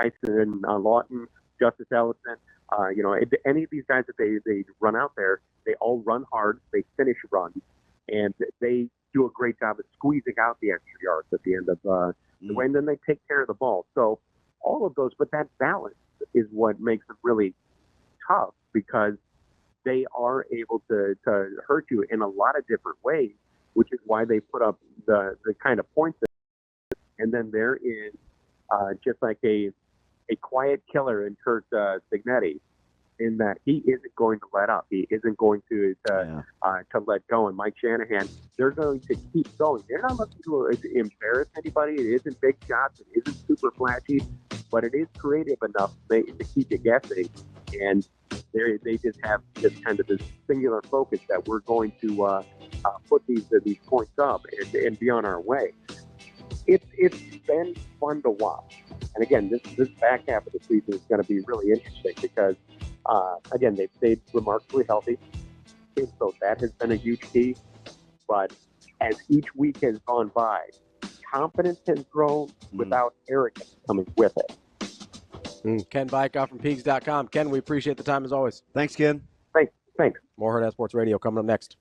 Tyson, Lawton, Justice Ellison, any of these guys that they run out there, they all run hard, they finish runs. And they do a great job of squeezing out the extra yards at the end of the way, and then they take care of the ball. So all of those, but that balance is what makes it really tough, because they are able to hurt you in a lot of different ways, which is why they put up the kind of points. And then there is just like a quiet killer in Kurt Cignetti, in that he isn't going to let up. He isn't going to let go. And Mike Shanahan, they're going to keep going. They're not looking to embarrass anybody. It isn't big shots. It isn't super flashy, but it is creative enough to keep you guessing. And they just have just kind of this singular focus that we're going to put these points up and be on our way. It's been fun to watch. And again, this back half of the season is going to be really interesting because again, they've stayed remarkably healthy, and so that has been a huge key. But as each week has gone by, confidence has grown without arrogance coming with it. Ken Bikoff from Peegs.com. Ken, we appreciate the time as always. Thanks, Ken. Thanks. More Hurrdat Sports Radio coming up next.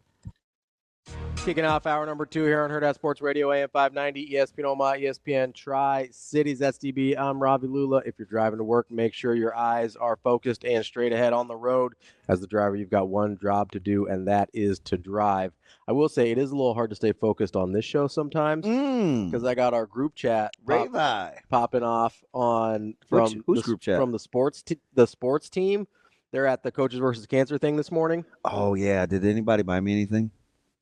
Kicking off hour number 2 here on Hurrdat Sports Radio, AM 590, ESPN Omaha, ESPN Tri-Cities, SDB. I'm Ravi, Lulla. If you're driving to work, make sure your eyes are focused and straight ahead on the road. As the driver, you've got one job to do, and that is to drive. I will say it is a little hard to stay focused on this show sometimes because I got our group chat popping off on whose group chat? From the sports team. They're at the Coaches versus Cancer thing this morning. Oh yeah. Did anybody buy me anything?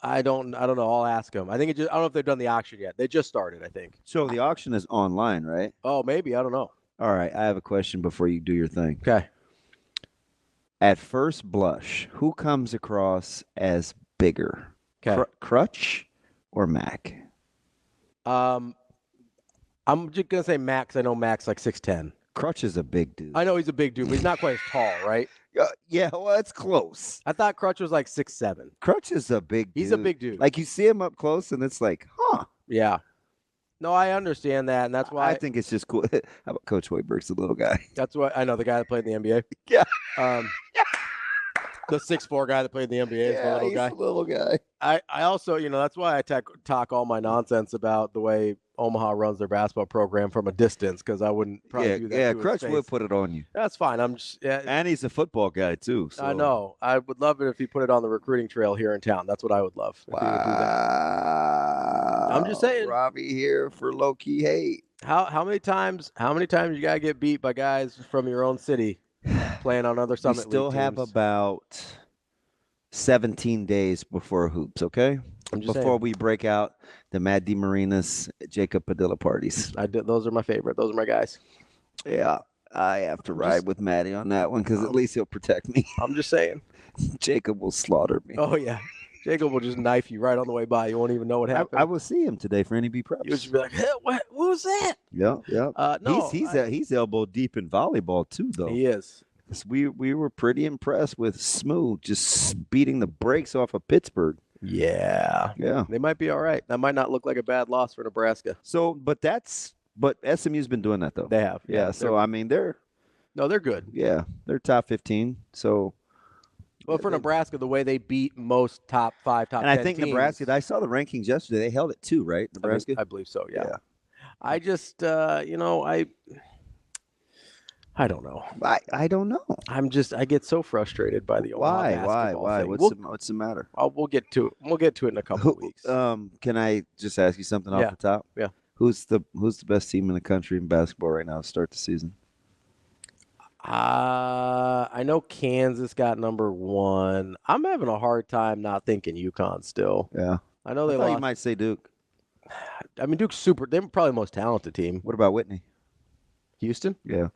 I don't know. I'll ask them. I don't know if they've done the auction yet. They just started, I think. So the auction is online, right? Oh, maybe. I don't know. All right. I have a question before you do your thing. Okay. At first blush, who comes across as bigger? Okay. Crutch or Mac? I'm just gonna say Max. I know Max like 6'10". Crutch is a big dude. I know he's a big dude, but he's not quite as tall, right? Yeah, well, it's close. I thought Crutch was like 6'7". Crutch is a big dude. He's a big dude. Like, you see him up close, and it's like, huh. Yeah. No, I understand that, and that's why I think it's just cool. How about Coach Hoiberg's the little guy? That's what I know. The guy that played in the NBA. Yeah. The 6'4" guy that played in the NBA is the little guy. The little guy. I also, that's why I talk all my nonsense about the way Omaha runs their basketball program from a distance, because I wouldn't probably do that. Yeah, to his Crutch face. would put it on you. That's fine. I'm just And he's a football guy, too. So. I know. I would love it if he put it on the recruiting trail here in town. That's what I would love. If he would do that. I'm just saying. Ravi here for low-key hate. How many times you gotta get beat by guys from your own city playing on other Summit We still League have teams? about 17 days before hoops, okay? Before saying. we break out the Matt DeMarinis, Jacob Padilla parties. Those are my favorite. Those are my guys. Yeah, I have to ride with Matty on that one because at least he'll protect me. I'm just saying. Jacob will slaughter me. Oh yeah, Jacob will just knife you right on the way by. You won't even know what happened. I will see him today for NEB preps. You'll just be like, hey, what was that? Yeah. No, he's elbow deep in volleyball too, though. He is. We were pretty impressed with Smooth just beating the brakes off of Pittsburgh. Yeah. They might be all right. That might not look like a bad loss for Nebraska. So, but SMU's been doing that though. They have. Yeah. So I mean, they're good. Yeah, they're top 15. So. Well, for Nebraska, the way they beat most top 5, top 10 And I think teams, Nebraska, I saw the rankings yesterday. They held it too, right? Nebraska? I believe so, yeah. Yeah. I just, I don't know. I don't know. I get so frustrated by the Omaha basketball Why? thing. What's the matter? We'll get to it. We'll get to it in a couple of weeks. Can I just ask you something off the top? Yeah. Who's the best team in the country in basketball right now to start the season? I know Kansas got number 1. I'm having a hard time not thinking UConn still. Yeah. I know they thought lost. you might say Duke. I mean, Duke's super. They're probably the most talented team. What about Whitney? Houston? Yeah.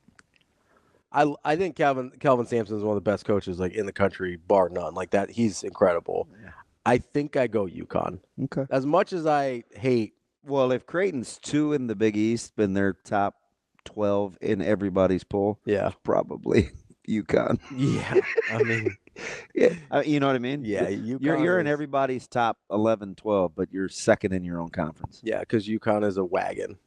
I think Kelvin Sampson is one of the best coaches in the country, bar none. Like that, he's incredible. Yeah. I think I go UConn. Okay. As much as I hate. Well, if Creighton's 2 in the Big East, then they're top 12 in everybody's poll. Yeah. Probably UConn. Yeah. I mean. Yeah. You know what I mean? Yeah. You're in everybody's top 11, 12, but you're second in your own conference. Yeah, because UConn is a wagon.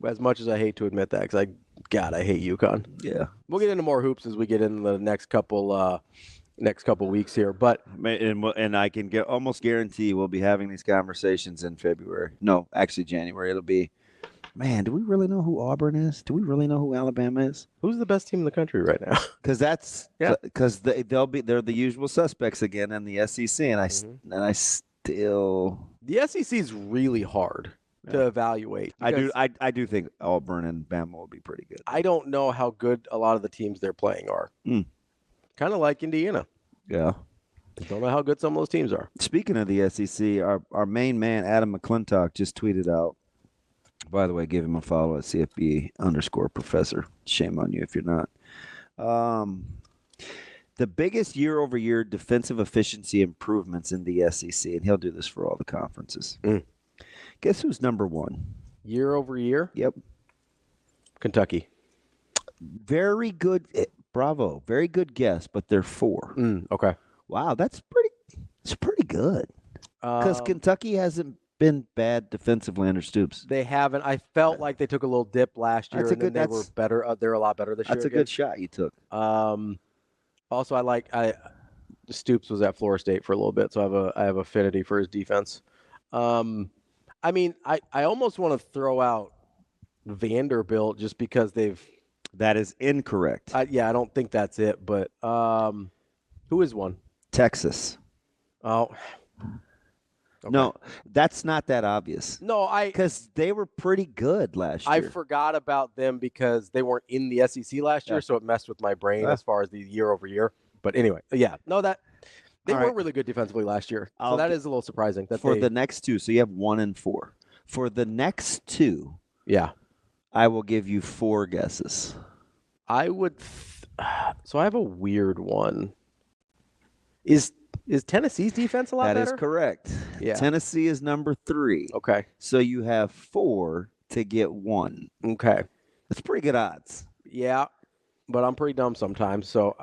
As much as I hate to admit that, because I hate UConn. Yeah. We'll get into more hoops as we get into the next couple weeks here. But and I can almost guarantee we'll be having these conversations in February. No, actually January. It'll be, man, do we really know who Auburn is? Do we really know who Alabama is? Who's the best team in the country right now? Because they're the usual suspects again in the SEC, and I still the SEC is really hard to evaluate. I do think Auburn and Bama will be pretty good. I don't know how good a lot of the teams they're playing are. Kind of like Indiana. Yeah. Don't know how good some of those teams are. Speaking of the SEC, our main man, Adam McClintock, just tweeted out, by the way, give him a follow at CFB_professor. Shame on you if you're not. The biggest year-over-year defensive efficiency improvements in the SEC, and he'll do this for all the conferences. Guess who's number 1? Year over year? Yep. Kentucky. Very good. Bravo. Very good guess, but they're 4. Okay. Wow, that's pretty good. Because Kentucky hasn't been bad defensively under Stoops. They haven't. I felt like they took a little dip last year, and then they were better. They're a lot better this year. That's a good shot you took. Also, Stoops was at Florida State for a little bit, so I have affinity for his defense. I mean, I almost want to throw out Vanderbilt just because they've. That is incorrect. I don't think that's it. But who is one? Texas. Oh. Okay. No, that's not that obvious. No, because they were pretty good last year. I forgot about them because they weren't in the SEC last year, so it messed with my brain as far as the year over year. But anyway, yeah, no, that they All were right. really good defensively last year. So I'll that g- is a little surprising. That For they, the next two, so you have 1 and 4. For the next two, yeah, I will give you 4 guesses. I would. So I have a weird one. Is Tennessee's defense a lot That is better? correct. Yeah. Tennessee is number 3. Okay. So you have 4 to get 1. Okay. That's pretty good odds. Yeah, but I'm pretty dumb sometimes. So,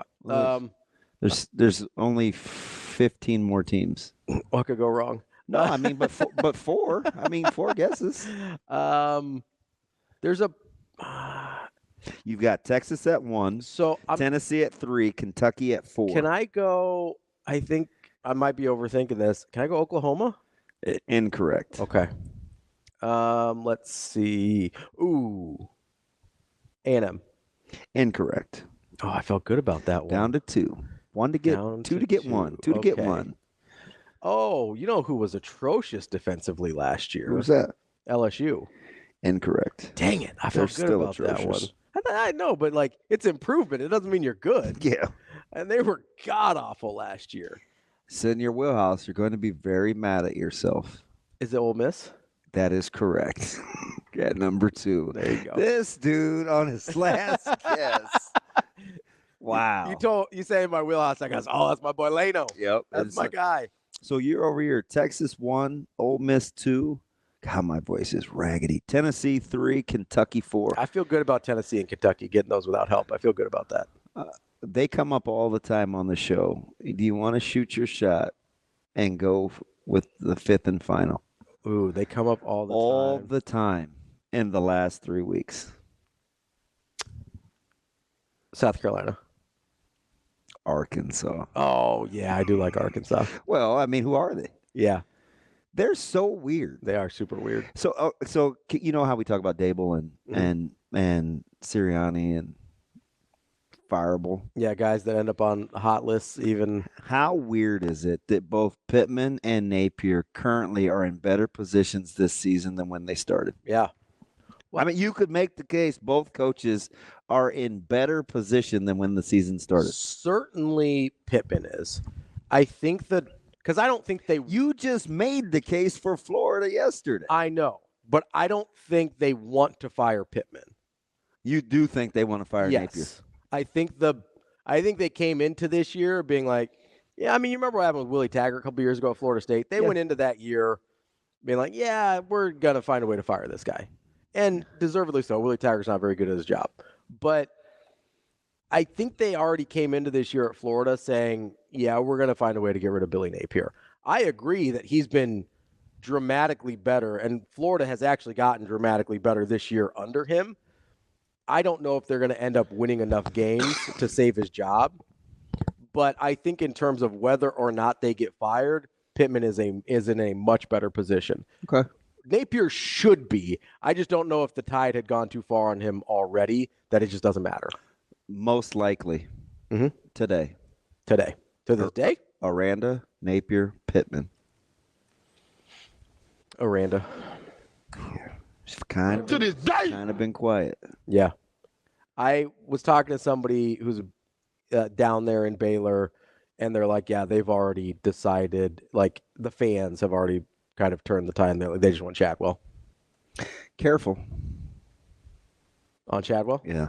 There's only 15 more teams. what could go wrong? No, I mean, but 4. I mean, 4 guesses. There's a. You've got Texas at 1, So Tennessee at 3, Kentucky at 4. Can I go? I think I might be overthinking this. Can I go Oklahoma? Incorrect. Okay. Let's see. Ooh. A&M. Incorrect. Oh, I felt good about that one. Down to 2. 1 to get Down 2 to to get 2. 1. 2 to get Okay. 1. Oh, you know who was atrocious defensively last year? Who's that? LSU. Incorrect. Dang it. I They're felt good still about that one. atrocious. I know, but like it's improvement. It doesn't mean you're good. Yeah. And they were god awful last year. Sit in your wheelhouse. You're going to be very mad at yourself. Is it Ole Miss? That is correct. At number 2. There you go. This dude on his last guess. Wow. You say in my wheelhouse, I goes, oh, that's my boy Leno. Yep. That's my guy. So you're over here. Texas 1, Ole Miss 2. God, my voice is raggedy. Tennessee 3, Kentucky 4. I feel good about Tennessee and Kentucky getting those without help. I feel good about that. They come up all the time on the show. Do you want to shoot your shot and go with the 5th and final? Ooh, they come up all the All time. the time in the last 3 weeks. South Carolina. Arkansas. Oh, yeah, I do like Arkansas. Well, I mean, who are they? Yeah, They're so weird. they are super weird. So you know how we talk about Dable and Sirianni and Fireable. Yeah, guys that end up on hot lists even. How weird is it that both Pittman and Napier currently are in better positions this season than when they started? Yeah. I mean, you could make the case both coaches are in better position than when the season started. Certainly Pittman is. I think that because I don't think they. You just made the case for Florida yesterday. I know, but I don't think they want to fire Pittman. You do think they want to fire Yes. Napier? I think they came into this year being like, yeah, I mean, you remember what happened with Willie Taggart a couple years ago at Florida State? They went into that year being like, yeah, we're going to find a way to fire this guy. And deservedly so. Willie Taggart's not very good at his job. But I think they already came into this year at Florida saying, yeah, we're going to find a way to get rid of Billy Napier. I agree that he's been dramatically better, and Florida has actually gotten dramatically better this year under him. I don't know if they're going to end up winning enough games to save his job. But I think in terms of whether or not they get fired, Pittman is in a much better position. Okay. Napier should be. I just don't know if the tide had gone too far on him already, that it just doesn't matter. Most likely today. To this day? Aranda, Napier, Pittman. Aranda. It's kind of been quiet. Yeah. I was talking to somebody who's down there in Baylor, and they're like, yeah, they've already decided, like the fans have already kind of turned the tide. They just want Chadwell. Careful. On Chadwell? Yeah.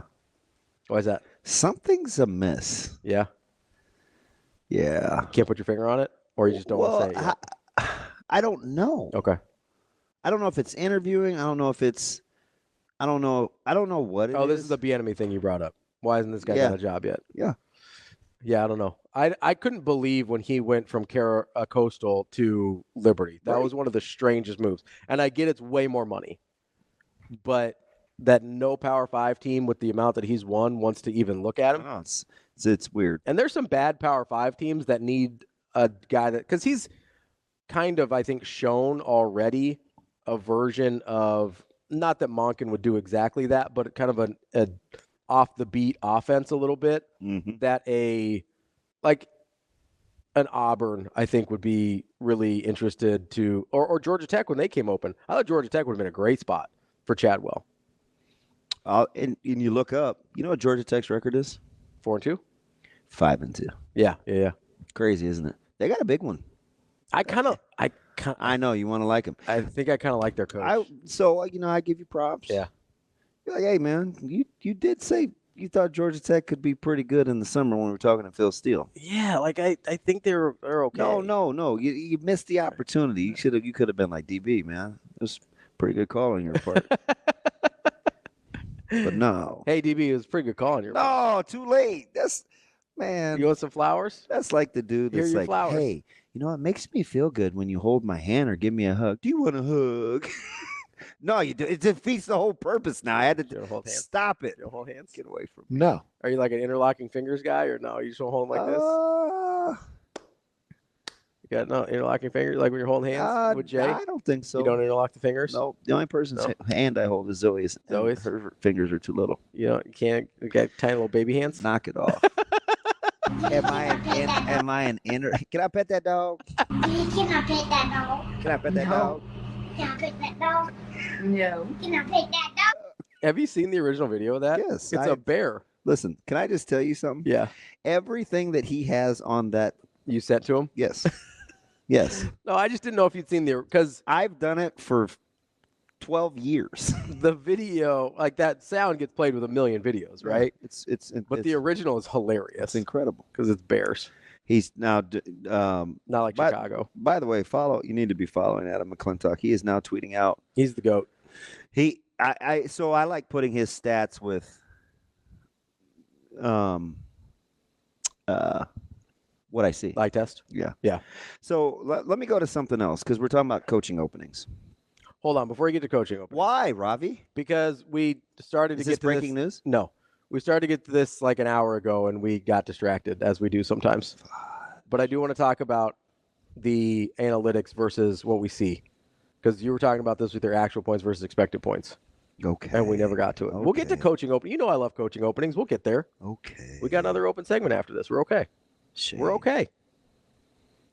Why is that? Something's amiss. Yeah. Yeah. Can't put your finger on it? Or you just don't want to say it yet? I don't know. Okay. I don't know if it's interviewing. I don't know what it is. Oh, this is the Bieniemy thing you brought up. Why hasn't this guy got a job yet? Yeah. Yeah, I don't know. I couldn't believe when he went from Coastal to Liberty. That was one of the strangest moves. And I get it's way more money. But that no Power 5 team with the amount that he's won wants to even look at him. Oh, it's weird. And there's some bad Power 5 teams that need a guy that – because he's kind of, I think, shown already a version of – not that Monken would do exactly that, but kind of an off-the-beat offense a little bit that an Auburn, I think, would be really interested to – or Georgia Tech when they came open. I thought Georgia Tech would have been a great spot for Chadwell. And you look up, you know what Georgia Tech's record is? 4-2? 5-2. Yeah. Crazy, isn't it? They got a big one. I know you want to like them. I think I kind of like their coach. I give you props. Yeah. You're like, hey man, you did say you thought Georgia Tech could be pretty good in the summer when we were talking to Phil Steele. Yeah, like I think they're okay. No. You missed the opportunity. You could have been like DB, man. It was a pretty good call on your part. But no. Hey DB, it was a pretty good call on your part. No, too late. Man. You want some flowers? That's like the dude that's like, flowers. Hey, it makes me feel good when you hold my hand or give me a hug. Do you want a hug? No, you do. It defeats the whole purpose now. I had to stop it. You don't hold hands? Get away from me. No. Are you like an interlocking fingers guy or no? You just don't hold them like this? You got no interlocking fingers like when you're holding hands with Jay? I don't think so. You don't interlock the fingers? No. The only person's hand I hold is Zoe's. Zoe's? Her fingers are too little. You can't get tiny little baby hands? Knock it off. Am I an inner? Can I pet that dog? Can I pet that dog? Can I pet that dog? Can I pet that dog? No. Can I pet that dog? Have you seen the original video of that? Yes. It's a bear. Listen, can I just tell you something? Yeah. Everything that he has on that. You sent to him? Yes. Yes. No, I just didn't know if you'd seen because I've done it for 12 years. The video, like that sound gets played with a million videos, right? But the original is hilarious. It's incredible because it's bears. He's now not like Chicago. By the way, you need to be following Adam McClintock. He is now tweeting out. He's the GOAT. So I like putting his stats with what I see. Eye test? Yeah. So let me go to something else because we're talking about coaching openings. Hold on, before you get to coaching openings. Why, Ravi? Because we started to get to breaking news? No. We started to get to this like an hour ago and we got distracted, as we do sometimes. But I do want to talk about the analytics versus what we see. Because you were talking about this with your actual points versus expected points. Okay. And we never got to it. Okay. We'll get to coaching opening. You know I love coaching openings. We'll get there. Okay. We got another open segment after this. We're okay. Shame. We're okay.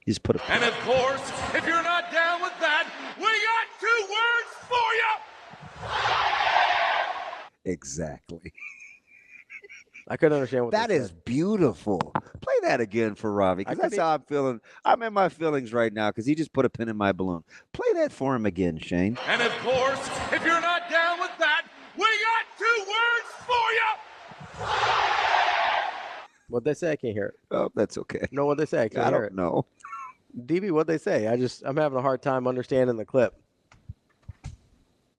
He's put a... And of course, if you're not down with that, we got 2 words for you. Exactly. I couldn't understand what that is said. Beautiful. Play that again for Ravi, because that's how I'm feeling. I'm in my feelings right now because he just put a pin in my balloon. Play that for him again, Shane. And of course, if you're not down with that, we got 2 words for you. What'd they say? I can't hear it. Oh, that's okay. No, what'd they say? I can't hear it. No. DB, what'd they say? I'm having a hard time understanding the clip.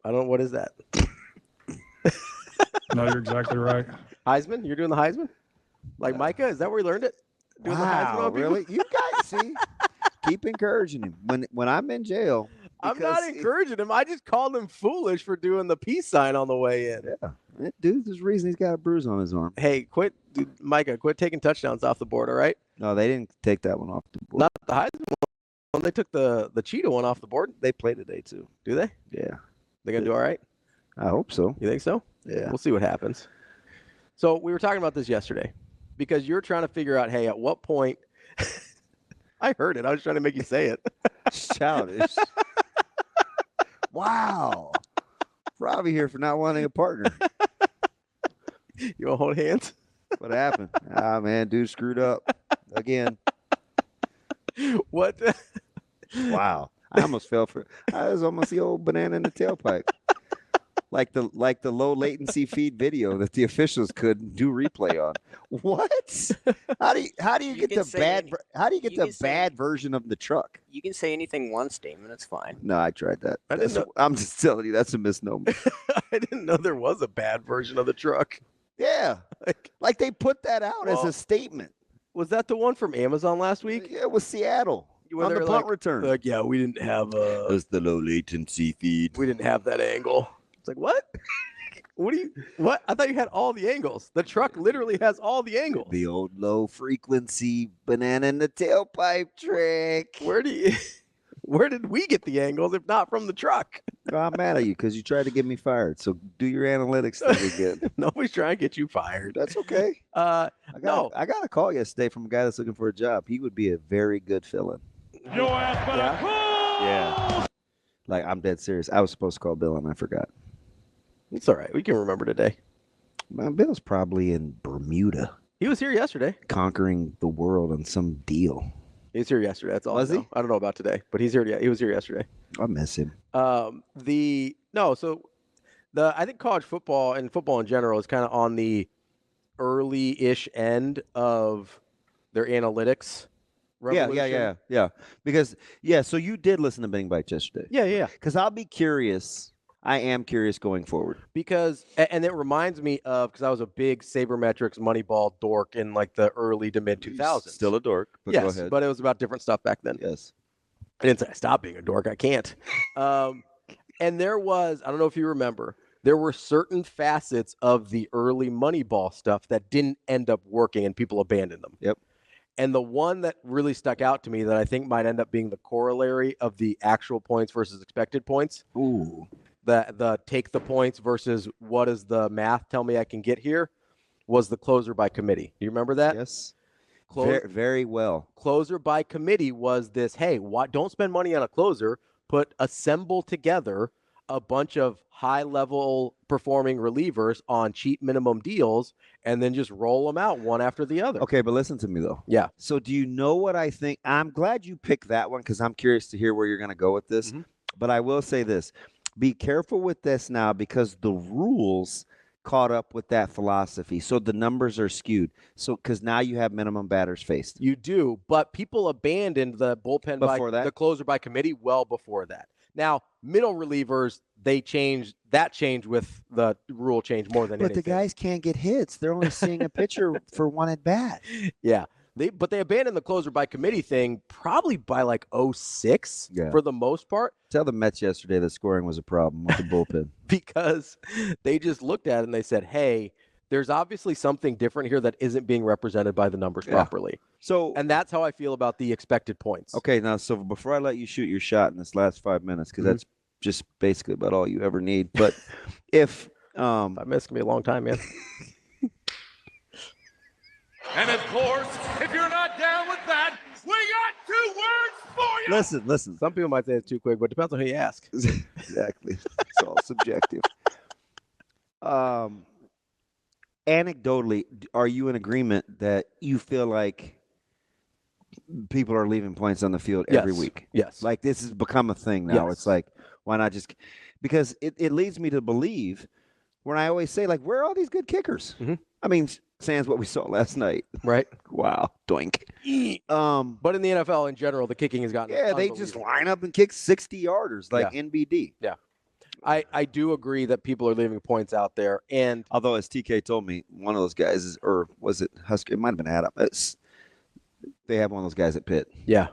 What is that? No, you're exactly right. Heisman? You're doing the Heisman? Like Micah? Is that where he learned it? Doing the Heisman on people? Really? You guys see? Keep encouraging him. When I'm in jail. I'm not encouraging him. I just called him foolish for doing the peace sign on the way in. Yeah. Dude, there's a reason he's got a bruise on his arm. Hey, Micah, quit taking touchdowns off the board, all right? No, they didn't take that one off the board. Not the Heisman one. They took the Cheetah one off the board. They play today, too. Do they? Yeah. They going to do all right? I hope so. You think so? Yeah. We'll see what happens. So we were talking about this yesterday because you're trying to figure out, hey, at what point – I heard it. I was trying to make you say it. Childish. Wow. Ravi here for not wanting a partner. You want to hold hands? What happened? Man, dude screwed up again. What? Wow. I was almost the old banana in the tailpipe. Like the low latency feed video that the officials could do replay on. What? How do you get the bad version of the truck? You can say anything once, Damon. It's fine. No, I tried that. I'm just telling you, that's a misnomer. I didn't know there was a bad version of the truck. Yeah, like they put that out as a statement. Was that the one from Amazon last week? Yeah, it was Seattle. On the punt return. Like, yeah, we didn't have it was the low latency feed. We didn't have that angle. It's like, what? What? I thought you had all the angles. The truck literally has all the angles. The old low frequency banana in the tailpipe trick. Where did we get the angles if not from the truck? Well, I'm mad at you because you tried to get me fired. So do your analytics thing again. Nobody's trying to get you fired. That's okay. I got a call yesterday from a guy that's looking for a job. He would be a very good fill-in. Your ass better call! Yeah. Like, I'm dead serious. I was supposed to call Bill and I forgot. It's all right. We can remember today. My Bill's probably in Bermuda. He was here yesterday. conquering the world on some deal. He was here yesterday. That's all Was I know. he? I don't know about today, but he's here. Yeah, he was here yesterday. I miss him. I think college football and football in general is kind of on the early-ish end of their analytics revolution. Yeah. Because so you did listen to Betting Bites yesterday. Yeah. Because I'll be curious. I am curious going forward. Because and it reminds me of because I was a big sabermetrics Moneyball dork in like the early to mid 2000s. Still a dork. But yes, go ahead. but it was about different stuff back then. Yes. I didn't say I stopped being a dork. I can't. And there was, I don't know if you remember, there were certain facets of the early Moneyball stuff that didn't end up working and people abandoned them. Yep. And the one that really stuck out to me that I think might end up being the corollary of the actual points versus expected points. Ooh. The take the points versus what does the math tell me I can get here was the closer by committee. Do you remember that? Yes. Very well. Closer by committee was this, hey, don't spend money on a closer, assemble together a bunch of high-level performing relievers on cheap minimum deals and then just roll them out one after the other. Okay, but listen to me, though. Yeah. So do you know what I think? I'm glad you picked that one because I'm curious to hear where you're going to go with this. Mm-hmm. But I will say this. Be careful with this now because the rules caught up with that philosophy. So the numbers are skewed. So because now you have minimum batters faced. You do, but people abandoned the bullpen the closer by committee well before that. Now, middle relievers, changed with the rule change more than anything. But the guys can't get hits. They're only seeing a pitcher for one at bat. Yeah. They abandoned the closer by committee thing probably by like 06 for the most part. Tell the Mets yesterday that scoring was a problem with the bullpen. Because they just looked at it and they said, hey, there's obviously something different here that isn't being represented by the numbers properly. And that's how I feel about the expected points. Okay, now, so before I let you shoot your shot in this last 5 minutes, because that's just basically about all you ever need. But if 5 minutes can be a long time, man. And of course, if you're not down with that, we got 2 words for you. Listen. Some people might say it's too quick, but it depends on who you ask. Exactly. It's all subjective. Anecdotally, are you in agreement that you feel like people are leaving points on the field every week? Yes. Like this has become a thing now. Yes. It's like, why not just – because it leads me to believe when I always say, like, where are all these good kickers? Mm-hmm. I mean, sans what we saw last night. Right. Wow. Doink. But in the NFL in general, the kicking has gotten they just line up and kick 60-yarders like NBD. Yeah. I do agree that people are leaving points out there. And although, as TK told me, one of those guys is, or was it Husker? It might have been Adam. They have one of those guys at Pitt. Yeah.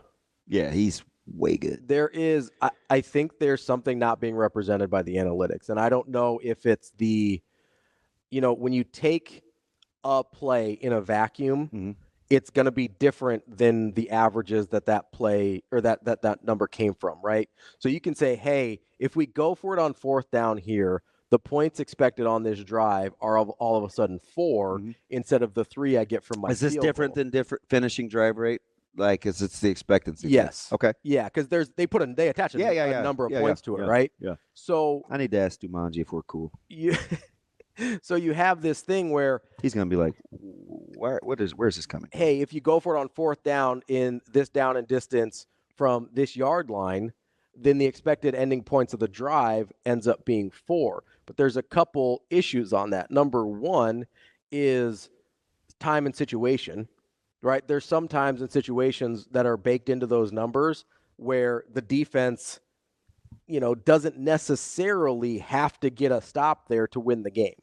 Yeah, he's way good. There is, I think there's something not being represented by the analytics. And I don't know if it's when you take a play in a vacuum, it's going to be different than the averages that play or that number came from, right? So you can say, hey, if we go for it on 4th down here, the points expected on this drive are all of a sudden 4 instead of the 3 I get from my Is this field different goal. than different finishing drive rate? Like, it's the expectancy? Yes. Okay. Yeah, because they attach a number of points to it, right? Yeah. So I need to ask Dumanji if we're cool. So you have this thing where he's going to be like, where's this coming? Hey, if you go for it on 4th down in this down and distance from this yard line, then the expected ending points of the drive ends up being 4. But there's a couple issues on that. Number one is time and situation, right? There's some times in situations that are baked into those numbers where the defense, doesn't necessarily have to get a stop there to win the game.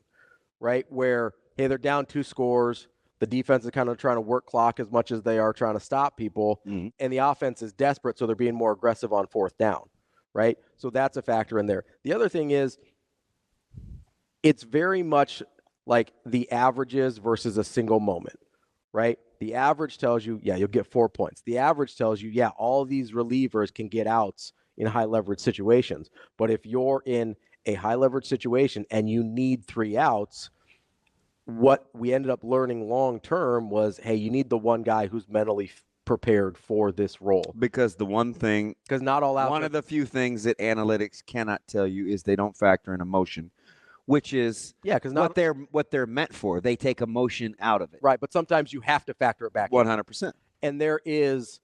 Right, where, hey, they're down 2 scores. The defense is kind of trying to work clock as much as they are trying to stop people. And the offense is desperate, so they're being more aggressive on 4th down, right? So that's a factor in there. The other thing is it's very much like the averages versus a single moment, right? The average tells you, you'll get 4 points. The average tells you, all these relievers can get outs in high leverage situations. But if you're in a high leverage situation and you need 3 outs, what we ended up learning long term was, hey, you need the one guy who's mentally prepared for this role. Because not all outs. One of the few things that analytics cannot tell you is they don't factor in emotion, which is because what they're meant for. They take emotion out of it. Right, but sometimes you have to factor it back in. 100%. And there is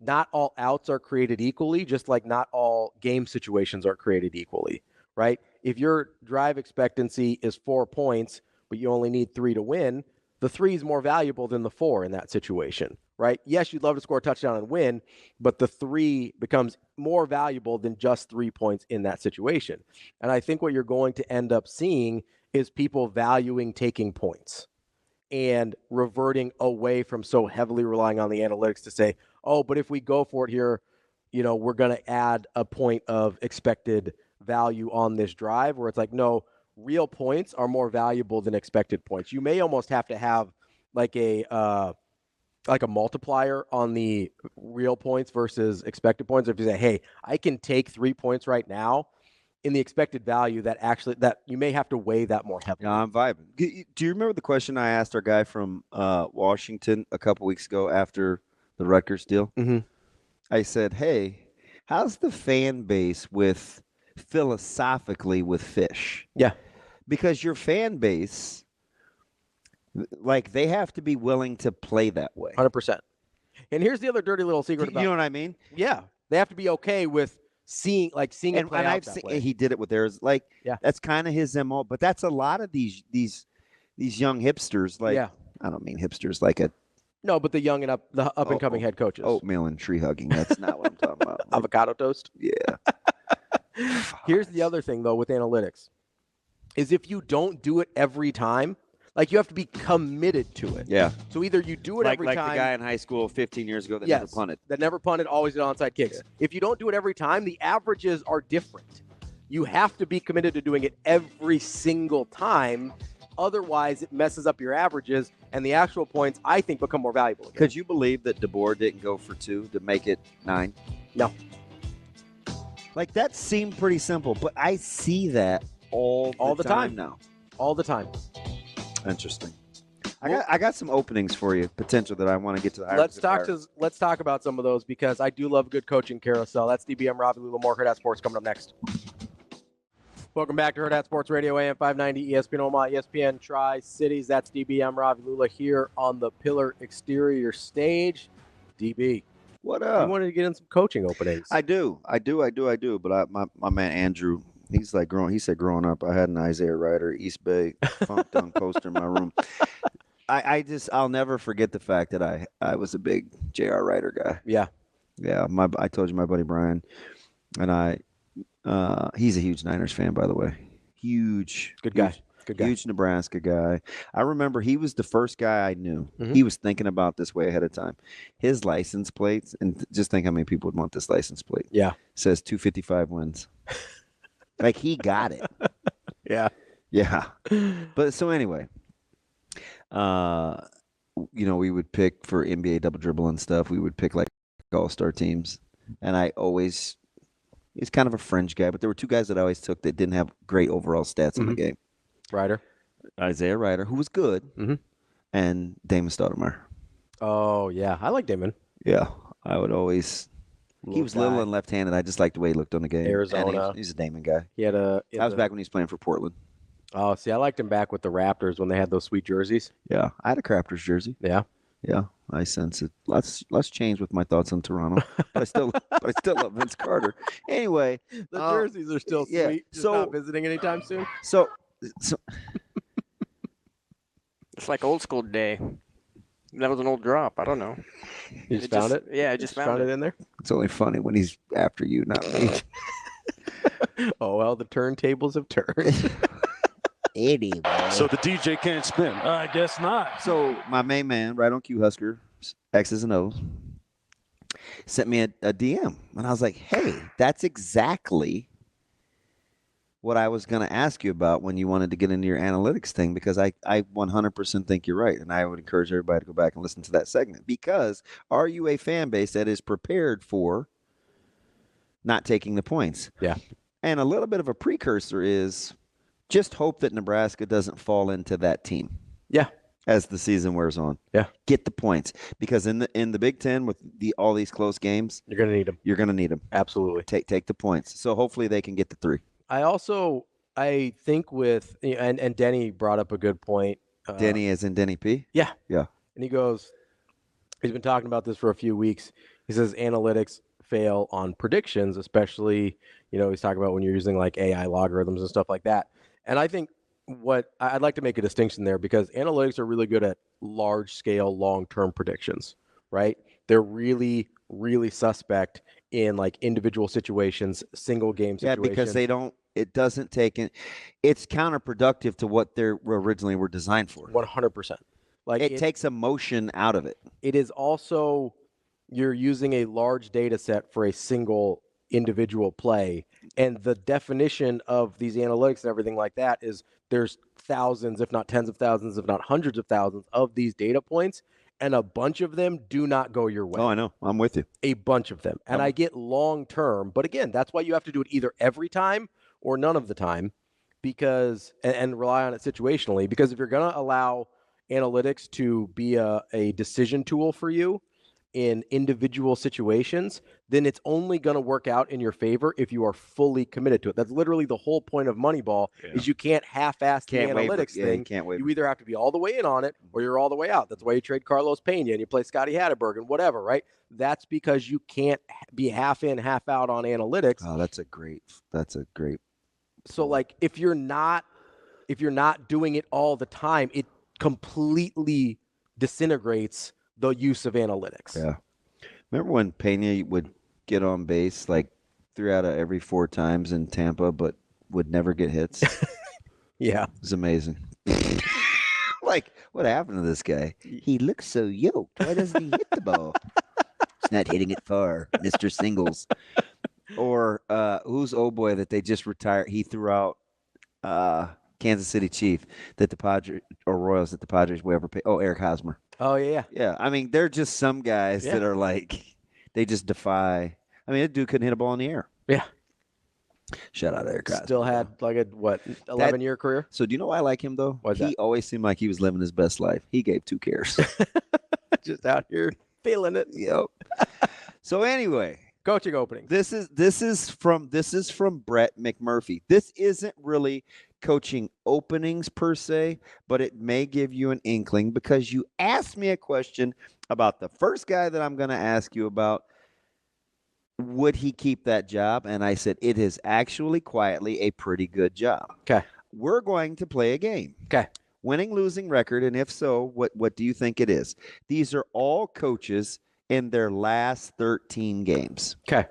not all outs are created equally, just like not all game situations are created equally, right? If your drive expectancy is 4 points, but you only need 3 to win, the 3 is more valuable than the 4 in that situation, right? Yes, you'd love to score a touchdown and win, but the 3 becomes more valuable than just 3 points in that situation. And I think what you're going to end up seeing is people valuing taking points and reverting away from so heavily relying on the analytics to say, oh, but if we go for it here, we're going to add a point of expected value on this drive, where it's like, no, real points are more valuable than expected points. You may almost have to have like a multiplier on the real points versus expected points. If you say, hey, I can take 3 points right now, in the expected value, that you may have to weigh that more heavily. Yeah, I'm vibing. Do you remember the question I asked our guy from Washington a couple weeks ago after the Rutgers deal? Mm-hmm. I said, hey, how's the fan base philosophically with Fish? Yeah. Because your fan base, like, they have to be willing to play that way. 100%. And here's the other dirty little secret about it. You know what I mean? Yeah. They have to be okay with seeing it play out that way. He did it with theirs. Like, that's kind of his MO. But that's a lot of these young hipsters. Like, I don't mean hipsters like a. No, but the young and up and coming head coaches. Oatmeal and tree hugging. That's not what I'm talking about. Avocado toast. Yeah. Here's the other thing though with analytics, is if you don't do it every time, like you have to be committed to it. Yeah. So either you do it every time. Like the guy in high school 15 years ago that never punted. That never punted, always did onside kicks. Yeah. If you don't do it every time, the averages are different. You have to be committed to doing it every single time. Otherwise, it messes up your averages, and the actual points, I think, become more valuable. Could you believe that DeBoer didn't go for 2 to make it 9? No. Like, that seemed pretty simple, but I see that all the time now. All the time. Interesting. I got some openings for you, potential that I want to get to. Let's talk about some of those, because I do love good coaching carousel. That's DBM Ravi, Lulla, more Hurrdat Sports coming up next. Welcome back to Hurrdat Sports Radio, AM 590, ESPN Omaha, ESPN Tri-Cities. That's DBM Ravi, Lulla here on the Pillar Exterior stage. DB, what up? I wanted to get in some coaching openings. I do. But my man Andrew, he's like he said growing up, I had an Isaiah Ryder East Bay Funk Dunk poster in my room. I'll never forget the fact that I was a big J.R. Ryder guy. Yeah. Yeah. I told you my buddy Brian, and he's a huge Niners fan, by the way. Huge. Good guy. Huge Nebraska guy. I remember he was the first guy I knew. Mm-hmm. He was thinking about this way ahead of time. His license plates, and just think how many people would want this license plate. Yeah. Says 255 wins. Like, he got it. Yeah. Yeah. But so anyway, we would pick for NBA double dribble and stuff. We would pick like all-star teams. And he's kind of a fringe guy, but there were 2 guys that I always took that didn't have great overall stats in the game. Isaiah Ryder, who was good, and Damon Stoudemire. Oh, yeah. I like Damon. Yeah. I would always... He was little and left-handed. I just liked the way he looked on the game. Arizona. He's a Damon guy. That was back when he was playing for Portland. Oh, see, I liked him back with the Raptors when they had those sweet jerseys. Yeah. I had a Raptors jersey. Yeah. Yeah. I sense it. Let's change with my thoughts on Toronto. But I still love Vince Carter. Anyway. The jerseys are still sweet. Yeah. Just not visiting anytime soon. So it's like old school day. That was an old drop. I don't know. You just found it? Yeah, I just found it in there. It's only funny when he's after you, not me. Oh, well, the turntables have turned. Anyway. So the DJ can't spin. I guess not. So my main man, right on Q Husker, X's and O's, sent me a DM. And I was like, hey, that's exactly what I was going to ask you about when you wanted to get into your analytics thing, because I 100% think you're right. And I would encourage everybody to go back and listen to that segment, because are you a fan base that is prepared for not taking the points? Yeah. And a little bit of a precursor is just hope that Nebraska doesn't fall into that team. Yeah. As the season wears on. Yeah. Get the points, because in the Big Ten with all these close games, you're going to need them. You're going to need them. Absolutely. Take the points. So hopefully they can get the 3. I also I think with and Denny brought up a good point. Denny as in Denny P? Yeah. Yeah. And he goes, he's been talking about this for a few weeks. He says analytics fail on predictions, especially, he's talking about when you're using like AI logarithms and stuff like that. And I think I'd like to make a distinction there because analytics are really good at large scale, long-term predictions, right? They're really, really suspect in like individual situations, single game situations. Yeah, because it doesn't take in, it's counterproductive to what they originally were designed for. 100%. Like it takes emotion out of it. It is also, you're using a large data set for a single individual play. And the definition of these analytics and everything like that is there's thousands, if not tens of thousands, if not hundreds of thousands of these data points. And a bunch of them do not go your way. Oh, I know. I'm with you. A bunch of them. And I get long term. But again, that's why you have to do it either every time or none of the time, because and rely on it situationally. Because if you're going to allow analytics to be a decision tool for you in individual situations, then it's only going to work out in your favor if you are fully committed to it. That's literally the whole point of Moneyball, is you can't half-ass the analytics thing. You can't waver. You either have to be all the way in on it or you're all the way out. That's why you trade Carlos Pena and you play Scotty Hatteberg and whatever, right? That's because you can't be half in, half out on analytics. Oh, that's a great. So like if you're not doing it all the time, it completely disintegrates the use of analytics. Yeah. Remember when Pena would get on base like 3 out of every 4 times in Tampa, but would never get hits? Yeah. It was amazing. Like, what happened to this guy? He looks so yoked. Why doesn't he hit the ball? He's not hitting it far, Mr. Singles. Or who's old boy that they just retired? He threw out Kansas City Chief that the Padres or Royals that the Padres will ever pay. Oh, Eric Hosmer. Oh, yeah. Yeah. I mean, they're just some guys that are like, they just defy. I mean, that dude couldn't hit a ball in the air. Yeah. Shout out Eric Hosmer. Still had like a, 11-year career? So do you know why I like him, though? Why's he that? always seemed like he was living his best life. He gave 2 cares. Just out here feeling it. Yep. So anyway. Coaching opening. This is from Brett McMurphy. This isn't really coaching openings per se, but it may give you an inkling because you asked me a question about the first guy that I'm going to ask you about. Would he keep that job? And I said it is actually quietly a pretty good job. Okay. We're going to play a game. Okay. Winning, losing record, and if so, what do you think it is? These are all coaches in their last 13 games. Okay.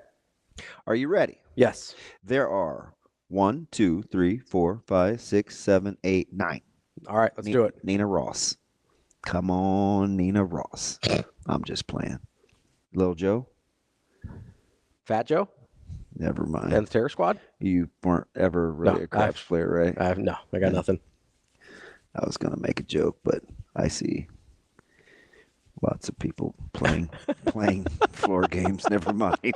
Are you ready? Yes. There are 1, 2, 3, 4, 5, 6, 7, 8, 9. All right, let's do it. Nina Ross. Come on, Nina Ross. I'm just playing. Little Joe? Fat Joe? Never mind. 10th Terror Squad? You weren't ever really a craps player, right? I got nothing. I was going to make a joke, but I see lots of people playing floor games. Never mind.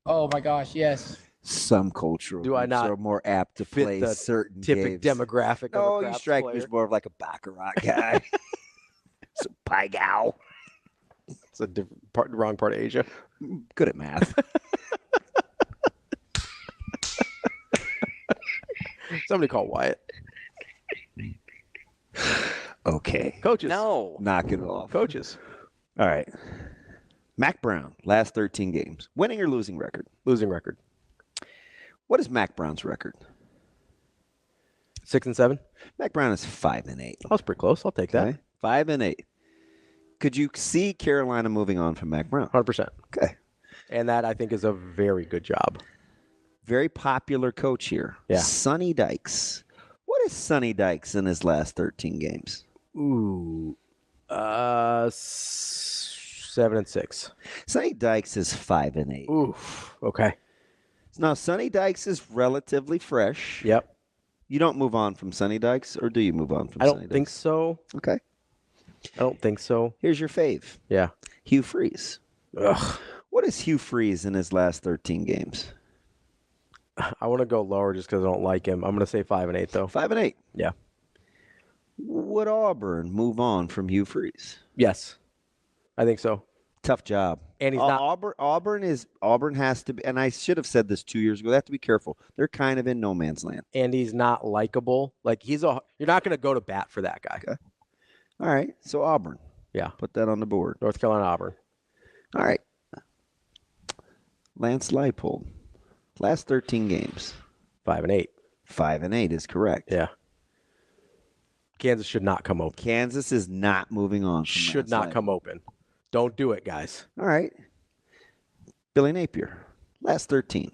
Oh my gosh, yes. Some cultural Do I groups not are more apt to fit play the certain typical games. demographic No, of a you craps strike me player? as more of like a baccarat guy. It's a pie gal. It's a wrong part of Asia. Good at math. Somebody call Wyatt. Okay. Coaches. No. Knock it off. Coaches. All right. Mac Brown, last 13 games. Winning or losing record? Losing record. What is Mac Brown's record? 6-7. Mac Brown is 5-8. That was pretty close. I'll take that. 5-8. Could you see Carolina moving on from Mac Brown? 100%. Okay. And that, I think, is a very good job. Very popular coach here. Yeah. Sonny Dykes. What is Sonny Dykes in his last 13 games? Ooh. 7-6. Sonny Dykes is 5-8. Oof. Okay. Now, Sonny Dykes is relatively fresh. Yep. You don't move on from Sonny Dykes, or do you move on from I Sonny don't Dykes? think so. Okay. I don't think so. Here's your fave. Yeah. Hugh Freeze. Ugh. What is Hugh Freeze in his last 13 games? I want to go lower just because I don't like him. I'm going to say 5-8, though. 5-8. Yeah. Would Auburn move on from Hugh Freeze? Yes. I think so. Tough job. And he's not. Auburn has to be, and I should have said this 2 years ago. They have to be careful. They're kind of in no man's land. And he's not likable. Like you're not going to go to bat for that guy. Okay. All right. So Auburn. Yeah. Put that on the board. North Carolina, Auburn. All right. Lance Leipold. Last 13 games. 5-8. 5-8 is correct. Yeah. Kansas should not come open. Kansas is not moving on. Should not come open. Don't do it, guys. All right. Billy Napier. Last 13.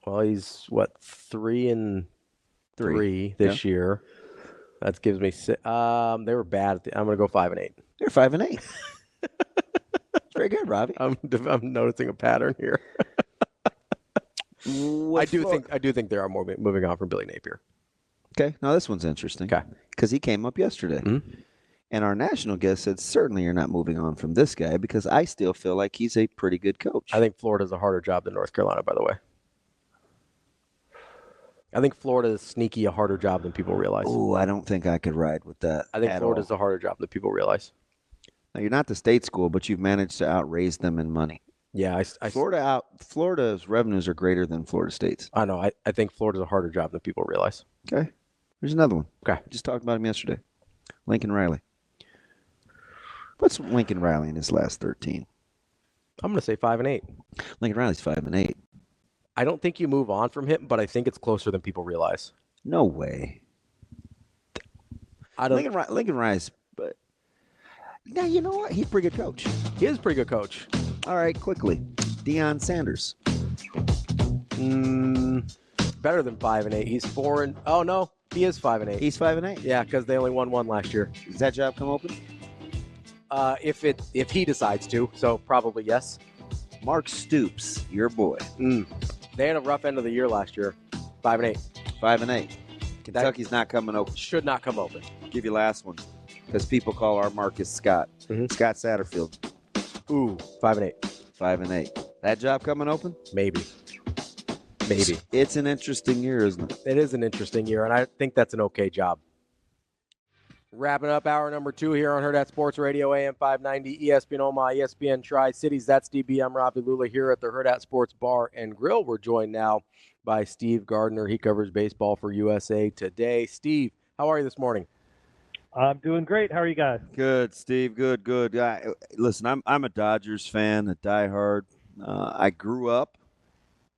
Well, he's 3-3 this year. That gives me they were bad. I'm going to go 5-8. They're 5-8. Very good, Ravi. I'm noticing a pattern here. I do think there are more moving on from Billy Napier. Okay. Now this one's interesting. Okay. Because he came up yesterday. Mm-hmm. And our national guest said, certainly you're not moving on from this guy because I still feel like he's a pretty good coach. I think Florida's a harder job than North Carolina, by the way. I think Florida is sneaky a harder job than people realize. Oh, I don't think I could ride with that. I think Florida's a harder job than people realize. Now, you're not the state school, but you've managed to outraise them in money. Yeah. Florida's revenues are greater than Florida State's. I know. I think Florida's a harder job than people realize. Okay. Here's another one. Okay. Just talked about him yesterday. Lincoln Riley. What's Lincoln Riley in his last 13? I'm going to say 5-8. Lincoln Riley's 5-8. I don't think you move on from him, but I think it's closer than people realize. No way. Lincoln Riley's, but now you know what? He's a pretty good coach. He is a pretty good coach. All right, quickly. Deion Sanders. Better than 5-8. He's 4 and. Oh no, he is 5-8. He's 5-8. Yeah, because they only won one last year. Does that job come open? If he decides to, so probably yes. Mark Stoops, your boy. They had a rough end of the year last year. 5-8. 5-8. Kentucky's not coming open. Should not come open. Give you last one, because people call our Marcus Scott. Scott Satterfield. Ooh, 5-8. 5-8. That job coming open? Maybe. It's an interesting year, isn't it? It is an interesting year, and I think that's an okay job. Wrapping up hour number 2 here on Hurrdat Sports Radio, AM 590, ESPN Omaha, ESPN Tri-Cities. That's DB. I'm Ravi Lulla here at the Hurrdat Sports Bar and Grill. We're joined now by Steve Gardner. He covers baseball for USA Today. Steve, how are you this morning? I'm doing great. How are you guys? Good, Steve. Good. Listen, I'm a Dodgers fan, a diehard. I grew up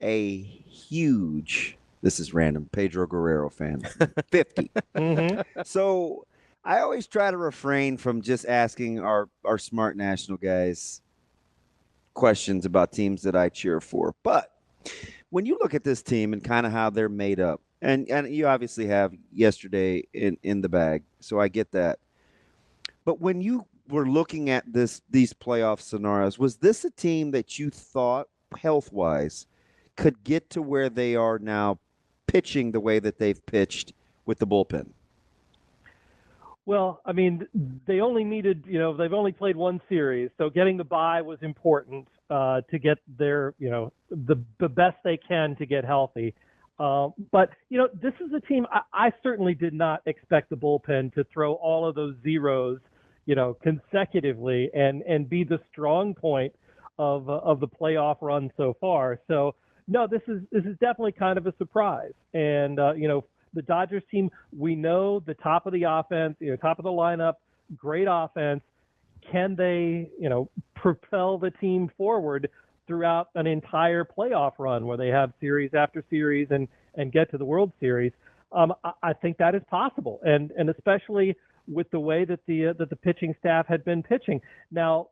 a huge, this is random, Pedro Guerrero fan, 50. So I always try to refrain from just asking our smart national guys questions about teams that I cheer for. But when you look at this team and kind of how they're made up, and you obviously have yesterday in the bag, so I get that. But when you were looking at these playoff scenarios, was this a team that you thought health-wise could get to where they are now pitching the way that they've pitched with the bullpen? Well, I mean, they only needed, they've only played one series, so getting the bye was important to get their, the best they can to get healthy. But, this is a team, I certainly did not expect the bullpen to throw all of those zeros, consecutively and be the strong point of the playoff run so far. So, no, this is definitely kind of a surprise. And, the Dodgers team, we know the top of the offense, top of the lineup, great offense. Can they, propel the team forward throughout an entire playoff run where they have series after series and get to the World Series? I think that is possible. And especially with the way that the pitching staff had been pitching. Now,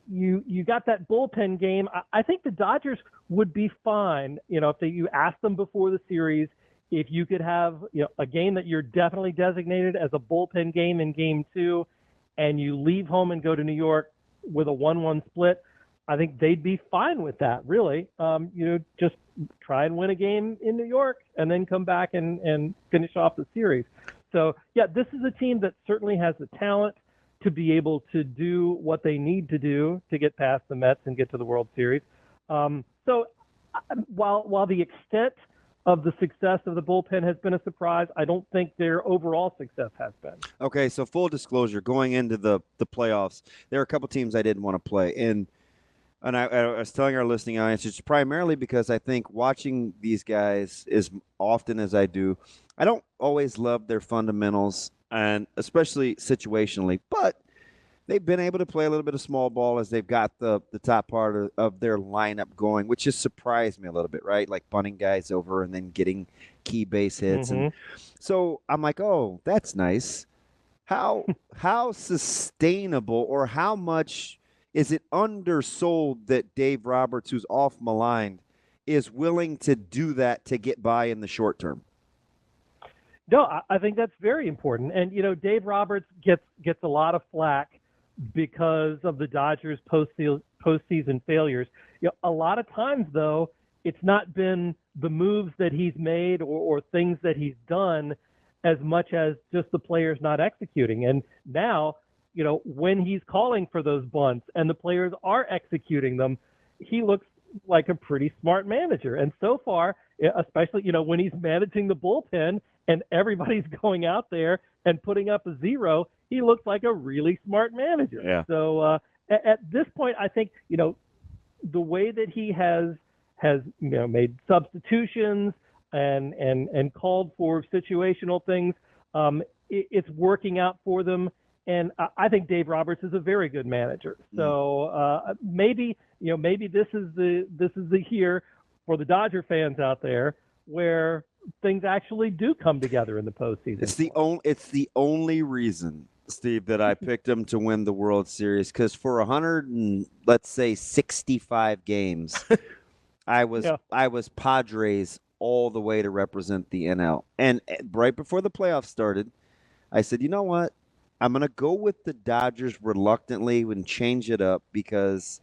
you got that bullpen game. I think the Dodgers would be fine, if you asked them before the series, if you could have a game that you're definitely designated as a bullpen game in Game 2, and you leave home and go to New York with a 1-1 split, I think they'd be fine with that, really. Just try and win a game in New York and then come back and finish off the series. So, yeah, this is a team that certainly has the talent to be able to do what they need to do to get past the Mets and get to the World Series. So while the extent of the success of the bullpen has been a surprise, I don't think their overall success has been. Okay, so full disclosure, going into the playoffs, there are a couple teams I didn't want to play. And And I was telling our listening audience, it's primarily because I think watching these guys as often as I do, I don't always love their fundamentals, and especially situationally, but they've been able to play a little bit of small ball as they've got the top part of their lineup going, which has surprised me a little bit, right? Like bunting guys over and then getting key base hits. And so I'm like, oh, that's nice. How sustainable, or how much is it undersold that Dave Roberts, who's off maligned, is willing to do that to get by in the short term? No, I think that's very important. And, Dave Roberts gets a lot of flack because of the Dodgers' postseason failures. A lot of times, though, it's not been the moves that he's made or things that he's done as much as just the players not executing. And now, when he's calling for those bunts and the players are executing them, he looks like a pretty smart manager. And so far, especially, when he's managing the bullpen and everybody's going out there and putting up a 0, he looks like a really smart manager. Yeah. So at this point, I think, the way that he has made substitutions and called for situational things, it's working out for them. And I think Dave Roberts is a very good manager. So maybe this is the year for the Dodger fans out there where things actually do come together in the postseason. It's the only reason, Steve, that I picked them to win the World Series, because for 65 games, I was Padres all the way to represent the NL. And right before the playoffs started, I said, you know what? I'm going to go with the Dodgers reluctantly and change it up because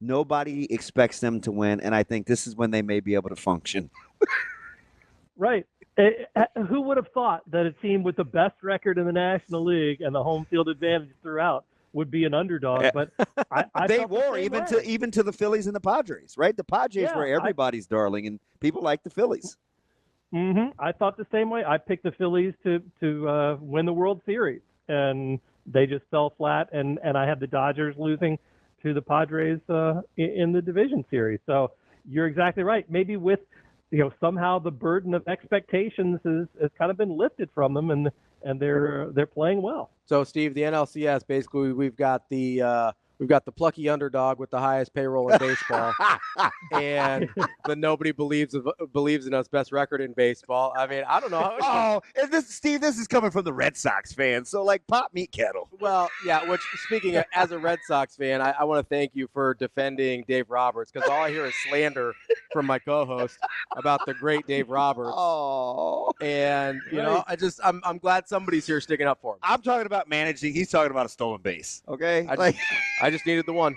nobody expects them to win, and I think this is when they may be able to function. Right. Who would have thought that a team with the best record in the National League and the home field advantage throughout would be an underdog? But they were even to the Phillies and the Padres, right? The Padres were everybody's darling, and people like the Phillies. I thought the same way. I picked the Phillies to win the World Series, and they just fell flat. And I had the Dodgers losing to the Padres in the division series. So you're exactly right. Maybe with somehow the burden of expectations has kind of been lifted from them, and they're playing well. So, Steve, the NLCS, basically we've got the plucky underdog with the highest payroll in baseball, and the nobody believes in us best record in baseball. I mean, I don't know. Steve, this is coming from the Red Sox fan, so like pop meat kettle. Well, yeah. Which, speaking as a Red Sox fan, I want to thank you for defending Dave Roberts, because all I hear is slander from my co-host about the great Dave Roberts. Oh, and I'm glad somebody's here sticking up for him. I'm talking about managing. He's talking about a stolen base. Okay, I just needed the one.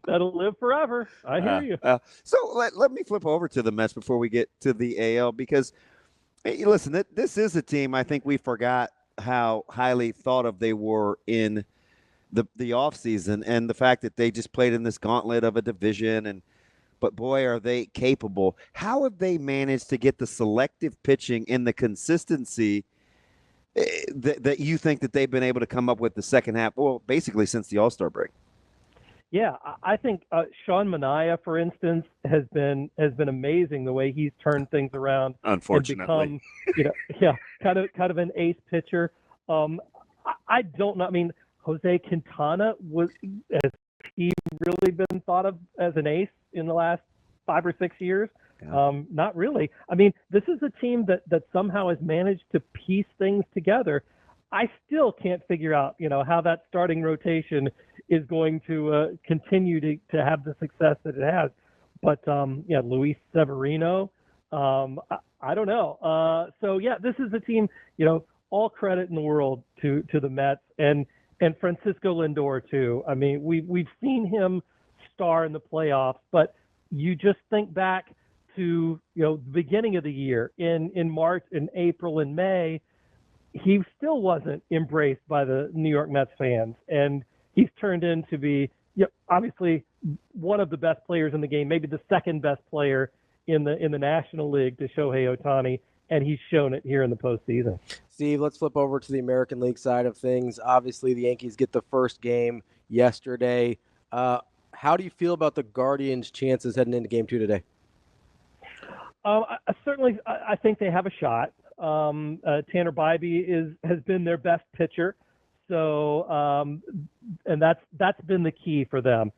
That'll live forever. I hear you. So let me flip over to the Mets before we get to the AL, because, hey, listen, this is a team I think we forgot how highly thought of they were in the offseason, and the fact that they just played in this gauntlet of a division. But boy, are they capable. How have they managed to get the selective pitching and the consistency that you think that they've been able to come up with the second half, well, basically since the All-Star break? Yeah, I think Sean Manaea, for instance, has been amazing the way he's turned things around. Unfortunately, and become, kind of an ace pitcher. I don't know. I mean, Jose Quintana has he really been thought of as an ace in the last 5 or 6 years? Yeah. Not really. I mean, this is a team that somehow has managed to piece things together. I still can't figure out, how that starting rotation is going to continue to have the success that it has. But Luis Severino, I don't know. This is a team. All credit in the world to the Mets and Francisco Lindor too. I mean, we've seen him star in the playoffs, but you just think back to the beginning of the year in March and April and May, he still wasn't embraced by the New York Mets fans, and he's turned into be obviously one of the best players in the game, maybe the second best player in the National League to Shohei Ohtani, and he's shown it here in the postseason. Steve, let's flip over to the American League side of things. Obviously, the Yankees get the first game yesterday. How do you feel about the Guardians' chances heading into Game 2 today? I think they have a shot. Tanner Bybee has been their best pitcher, so and that's been the key for them.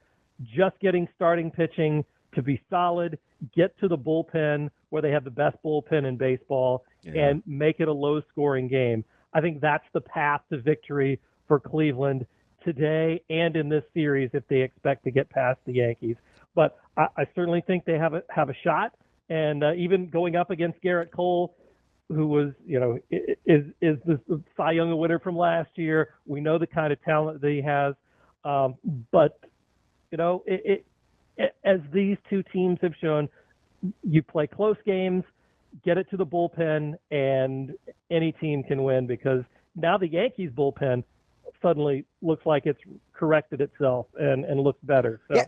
Just getting starting pitching to be solid, get to the bullpen where they have the best bullpen in baseball, and make it a low-scoring game. I think that's the path to victory for Cleveland today and in this series if they expect to get past the Yankees. But I certainly think they have a shot. And even going up against Garrett Cole, who was, is the Cy Young winner from last year. We know the kind of talent that he has. But, as these two teams have shown, you play close games, get it to the bullpen, and any team can win because now the Yankees bullpen suddenly looks like it's corrected itself and looks better. So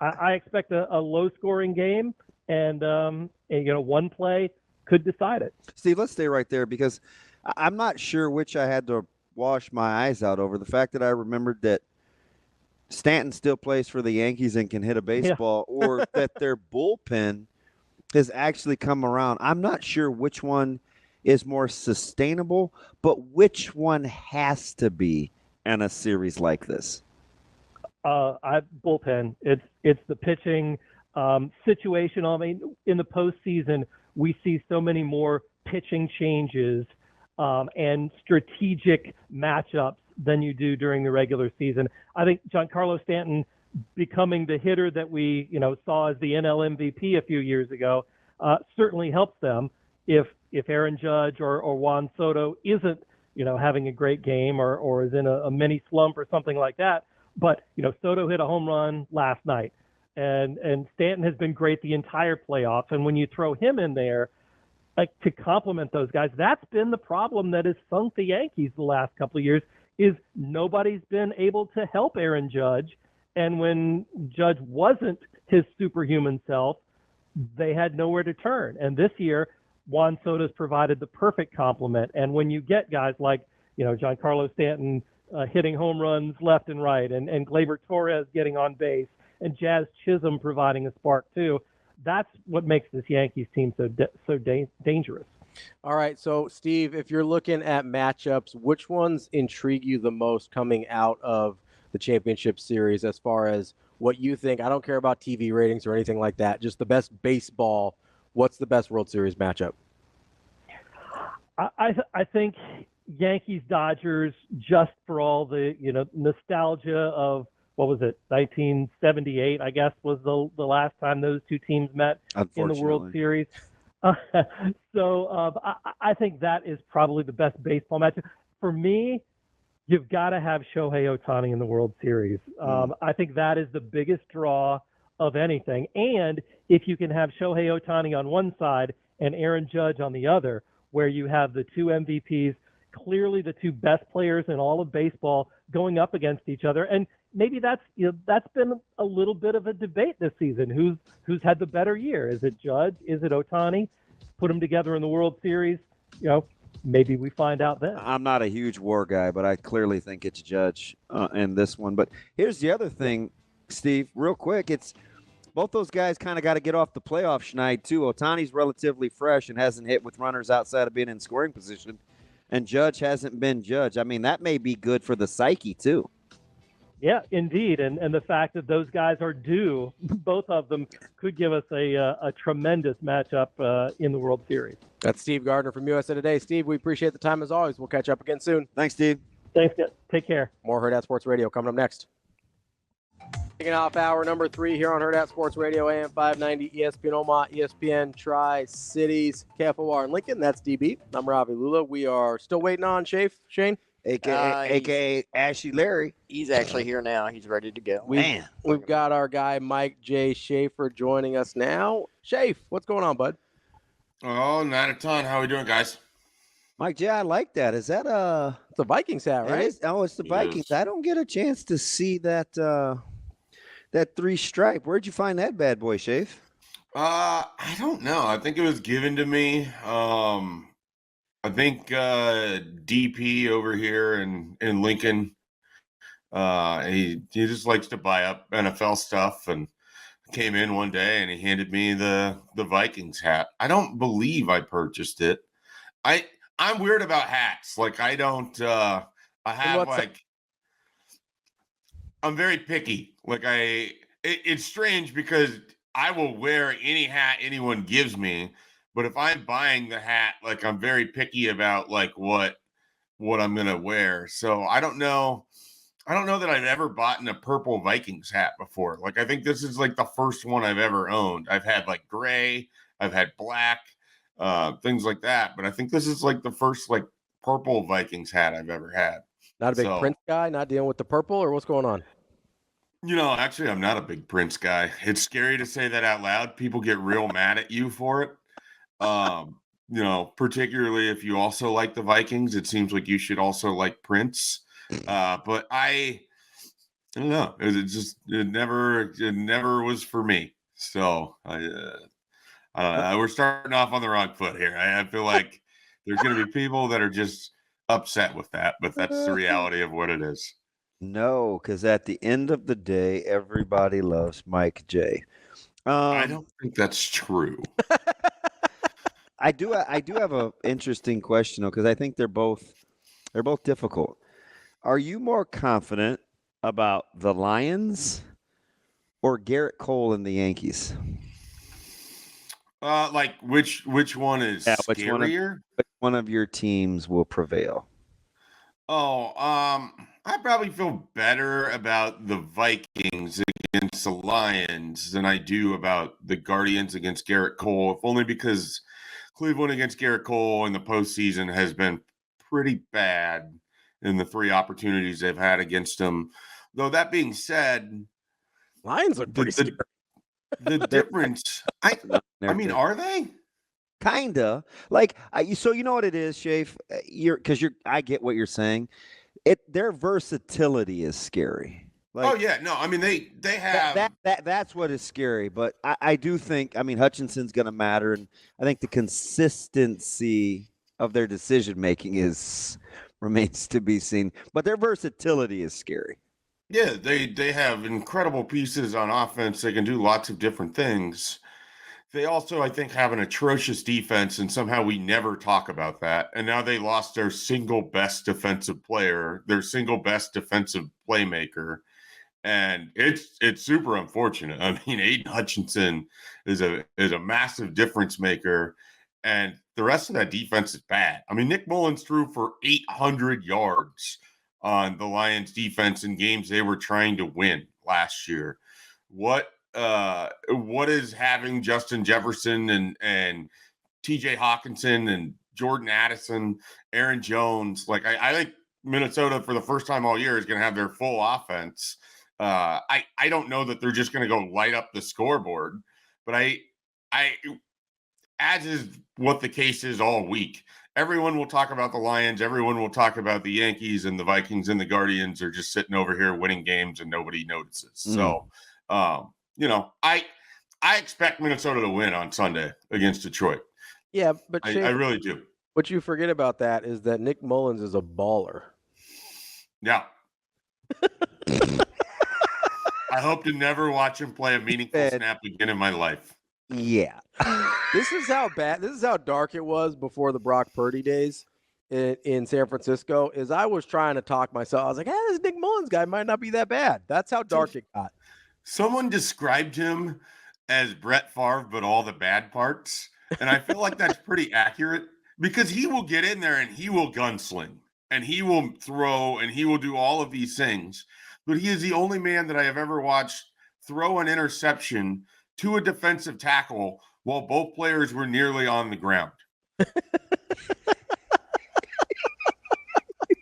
I expect a low-scoring game. And, one play could decide it. Steve, let's stay right there because I'm not sure which I had to wash my eyes out over. The fact that I remembered that Stanton still plays for the Yankees and can hit a baseball or that their bullpen has actually come around. I'm not sure which one is more sustainable, but which one has to be in a series like this? Bullpen. It's the pitching. Situational. I mean, in the postseason, we see so many more pitching changes and strategic matchups than you do during the regular season. I think Giancarlo Stanton becoming the hitter that we, saw as the NL MVP a few years ago certainly helps them. If Aaron Judge or Juan Soto isn't, having a great game or is in a mini slump or something like that, but Soto hit a home run last night. And Stanton has been great the entire playoffs. And when you throw him in there, to complement those guys, that's been the problem that has sunk the Yankees the last couple of years is nobody's been able to help Aaron Judge. And when Judge wasn't his superhuman self, they had nowhere to turn. And this year, Juan Soto's provided the perfect complement. And when you get guys like, Giancarlo Stanton hitting home runs left and right and Gleyber Torres getting on base, and Jazz Chisholm providing a spark too. That's what makes this Yankees team so dangerous. All right, so Steve, if you're looking at matchups, which ones intrigue you the most coming out of the championship series as far as what you think? I don't care about TV ratings or anything like that. Just the best baseball. What's the best World Series matchup? I think Yankees-Dodgers, just for all the nostalgia of, what was it, 1978, I guess, was the last time those two teams met in the World Series. So I think that is probably the best baseball matchup. For me, you've got to have Shohei Ohtani in the World Series. I think that is the biggest draw of anything. And if you can have Shohei Ohtani on one side and Aaron Judge on the other, where you have the two MVPs, clearly the two best players in all of baseball going up against each other. And maybe that's been a little bit of a debate this season. Who's had the better year? Is it Judge? Is it Ohtani? Put them together in the World Series. Maybe we find out then. I'm not a huge war guy, but I clearly think it's Judge in this one. But here's the other thing, Steve, real quick. It's both those guys kind of got to get off the playoff schneid too. Ohtani's relatively fresh and hasn't hit with runners outside of being in scoring position. And Judge hasn't been Judge. I mean, that may be good for the psyche too. Yeah, indeed. And the fact that those guys are due, both of them, could give us a tremendous matchup in the World Series. That's Steve Gardner from USA Today. Steve, we appreciate the time as always. We'll catch up again soon. Thanks, Steve. Thanks, guys. Take care. More Hurrdat Sports Radio coming up next. Kicking off hour number 3 here on Hurrdat Sports Radio, AM 590, ESPN Omaha, ESPN Tri-Cities, KFOR in Lincoln. That's DB. I'm Ravi Lulla. We are still waiting on Shane. AKA Ashy Larry. He's actually here now. He's ready to go. We've got our guy Mike J. Schaefer joining us now. Schaefer, what's going on, bud? Oh, not a ton. How are we doing, guys? Mike J., I like that. Is that it's a Vikings hat, right? It's the Vikings. Yes. I don't get a chance to see that that 3-stripe. Where'd you find that bad boy, Schaefer? I don't know. I think it was given to me. I think DP over here in Lincoln He just likes to buy up NFL stuff, and came in one day and he handed me the Vikings hat. I don't believe I purchased it. I'm weird about hats. Like I don't. I have like. I'm very picky. Like it's strange because I will wear any hat anyone gives me, but if I'm buying the hat, like I'm very picky about like what I'm gonna wear. So I don't know that I've ever bought a purple Vikings hat before. Like I think this is like the first one I've ever owned. I've had like gray, I've had black, things like that, but I think this is like the first like purple Vikings hat I've ever had. Not a big Prince guy, not dealing with the purple, or what's going on? Actually, I'm not a big Prince guy. It's scary to say that out loud. People get real mad at you for it. Particularly if you also like the Vikings, it seems like you should also like Prince. But I don't know. It never was for me. So I don't know. We're starting off on the wrong foot here. I feel like there's going to be people that are just upset with that, but that's the reality of what it is. No, because at the end of the day, everybody loves Mike J. I don't think that's true. I do have an interesting question though, because I think they're both difficult. Are you more confident about the Lions or Garrett Cole and the Yankees? Like which one is scarier? Which one of your teams will prevail? Oh, I probably feel better about the Vikings against the Lions than I do about the Guardians against Garrett Cole, if only because Cleveland against Garrett Cole in the postseason has been pretty bad in the 3 opportunities they've had against him. Though that being said, Lions look pretty scary. The difference, I mean, are they? Kinda. Like so you know what it is, Schaefer? I get what you're saying. Their versatility is scary. Like, oh yeah, no, I mean they have that's what is scary. But I do think Hutchinson's going to matter, and I think the consistency of their decision making remains to be seen. But their versatility is scary. Yeah, they have incredible pieces on offense. They can do lots of different things. They also, I think, have an atrocious defense, and somehow we never talk about that. And now they lost their single best defensive player, their single best defensive playmaker, and it's super unfortunate. I mean, Aiden Hutchinson is a massive difference maker, and the rest of that defense is bad. I mean, Nick Mullins threw for 800 yards on the Lions defense in games they were trying to win last year. What is having Justin Jefferson and TJ Hawkinson and Jordan Addison, Aaron Jones? Like I think Minnesota for the first time all year is going to have their full offense. I don't know that they're just going to go light up the scoreboard, but I as is what the case is all week. Everyone will talk about the Lions. Everyone will talk about the Yankees, and the Vikings and the Guardians are just sitting over here winning games and nobody notices. So, I expect Minnesota to win on Sunday against Detroit. Yeah, but I really do. What you forget about that is that Nick Mullins is a baller. Yeah. I hope to never watch him play a meaningful snap again in my life. Yeah. This is how dark it was before the Brock Purdy days in San Francisco. Is I was trying to talk myself. I was like, this Nick Mullins guy might not be that bad. That's how dark it got. Someone described him as Brett Favre, but all the bad parts. And I feel like that's pretty accurate because he will get in there and he will gunsling and he will throw and he will do all of these things. But he is the only man that I have ever watched throw an interception to a defensive tackle while both players were nearly on the ground.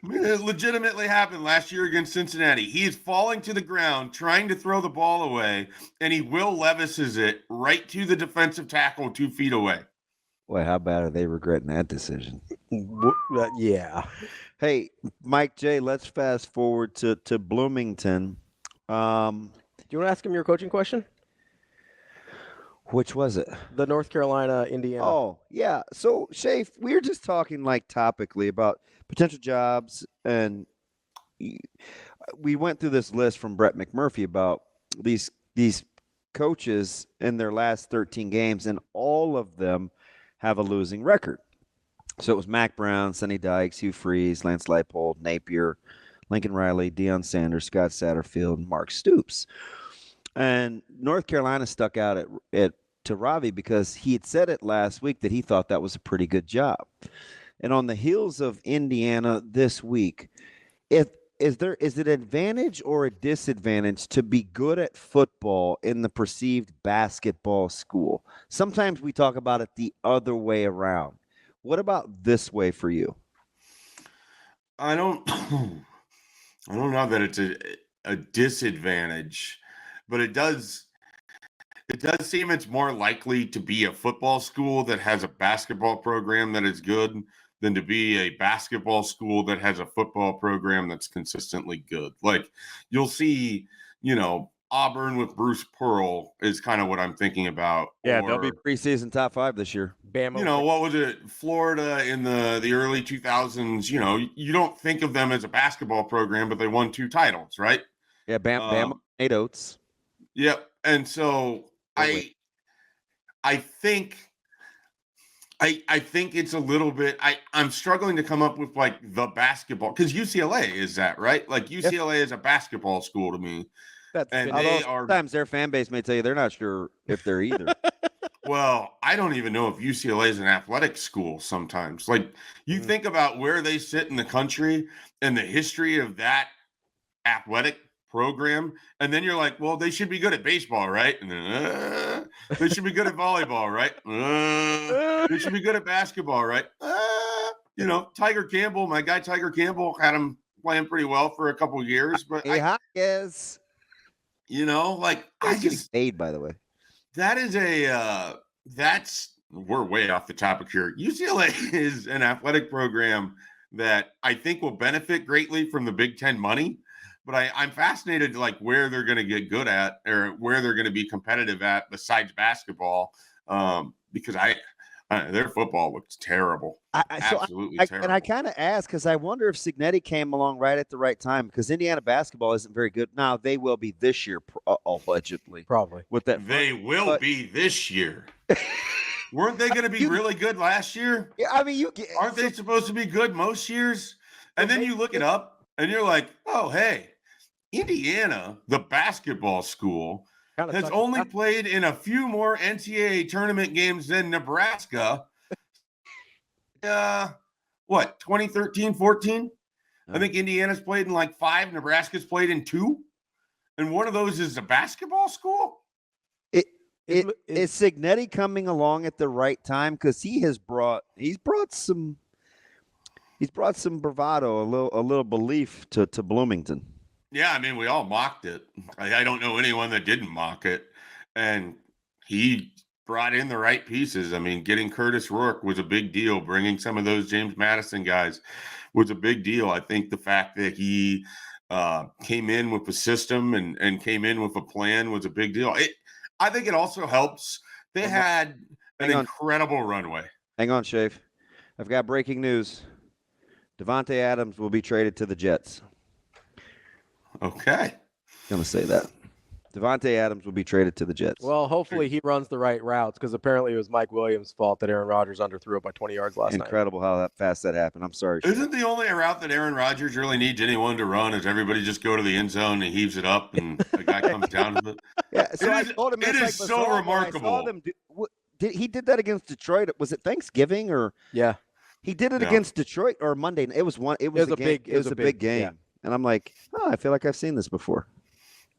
It legitimately happened last year against Cincinnati. He is falling to the ground, trying to throw the ball away, and he Will Levises it right to the defensive tackle 2 feet away. Boy, how bad are they regretting that decision? Yeah. Hey, Mike J., let's fast forward to Bloomington. Do you want to ask him your coaching question? Which was it? The North Carolina, Indiana. Oh, yeah. So, Schaefer, we were just talking like topically about potential jobs, and we went through this list from Brett McMurphy about these coaches in their last 13 games, and all of them have a losing record. So it was Mac Brown, Sonny Dykes, Hugh Freeze, Lance Leipold, Napier, Lincoln Riley, Deion Sanders, Scott Satterfield, and Mark Stoops. And North Carolina stuck out to Ravi because he had said it last week that he thought that was a pretty good job. And on the heels of Indiana this week, is it an advantage or a disadvantage to be good at football in the perceived basketball school? Sometimes we talk about it the other way around. What about this way for you? I don't know that it's a disadvantage, but it does seem it's more likely to be a football school that has a basketball program that is good than to be a basketball school that has a football program that's consistently good. Like you'll see, Auburn with Bruce Pearl is kind of what I'm thinking about. Yeah, they'll be preseason top 5 this year. Bama. What was it? Florida in the early 2000s, you don't think of them as a basketball program, but they won 2 titles, right? Yeah, Bama, Nate Oates. Yep. And so I think it's a little bit I'm struggling to come up with like the basketball, because UCLA is that, right? Like UCLA is a basketball school to me. Sometimes their fan base may tell you they're not sure if they're either. Well, I don't even know if UCLA is an athletic school sometimes. Like you think about where they sit in the country and the history of that athletic program, and then you're like, well, they should be good at baseball, right? And then they should be good at volleyball, right? They should be good at basketball, right? Tiger Campbell, my guy Tiger Campbell, had him playing pretty well for a couple of years, but I just paid, by the way. That is we're way off the topic here. UCLA is an athletic program that I think will benefit greatly from the Big Ten money. But I'm fascinated like where they're going to get good at or where they're going to be competitive at besides basketball, because their football looks terrible. Absolutely terrible. And I kind of asked because I wonder if Cignetti came along right at the right time, because Indiana basketball isn't very good. Now, they will be this year, allegedly. Probably. With that, they will be this year. Weren't they going to be really good last year? Yeah, I mean, aren't they supposed to be good most years? And then you look it up and you're like, oh, hey. Indiana, the basketball school, has only played in a few more NCAA tournament games than Nebraska. 2013, 14? I think Indiana's played in like 5. Nebraska's played in 2. And one of those is a basketball school? Is Cignetti coming along at the right time? Because he's brought some bravado, a little belief to Bloomington. Yeah, I mean, we all mocked it. I don't know anyone that didn't mock it. And he brought in the right pieces. I mean, getting Curtis Rourke was a big deal. Bringing some of those James Madison guys was a big deal. I think the fact that he came in with a system and came in with a plan was a big deal. I think it also helps. They had an incredible runway. Hang on, Schaefer. I've got breaking news. Davante Adams will be traded to the Jets. Okay. Going to say that. Davante Adams will be traded to the Jets. Well, hopefully he runs the right routes, because apparently it was Mike Williams' fault that Aaron Rodgers underthrew it by 20 yards last night. Incredible how fast that happened. I'm sorry. Isn't the only route that Aaron Rodgers really needs anyone to run is everybody just go to the end zone and heaves it up and the guy comes down with it? Yeah, so I told him it is so remarkable. He did that against Detroit. Was it Thanksgiving or? Yeah. He did it against Detroit or Monday. It was a big game. Yeah. And I'm like, I feel like I've seen this before.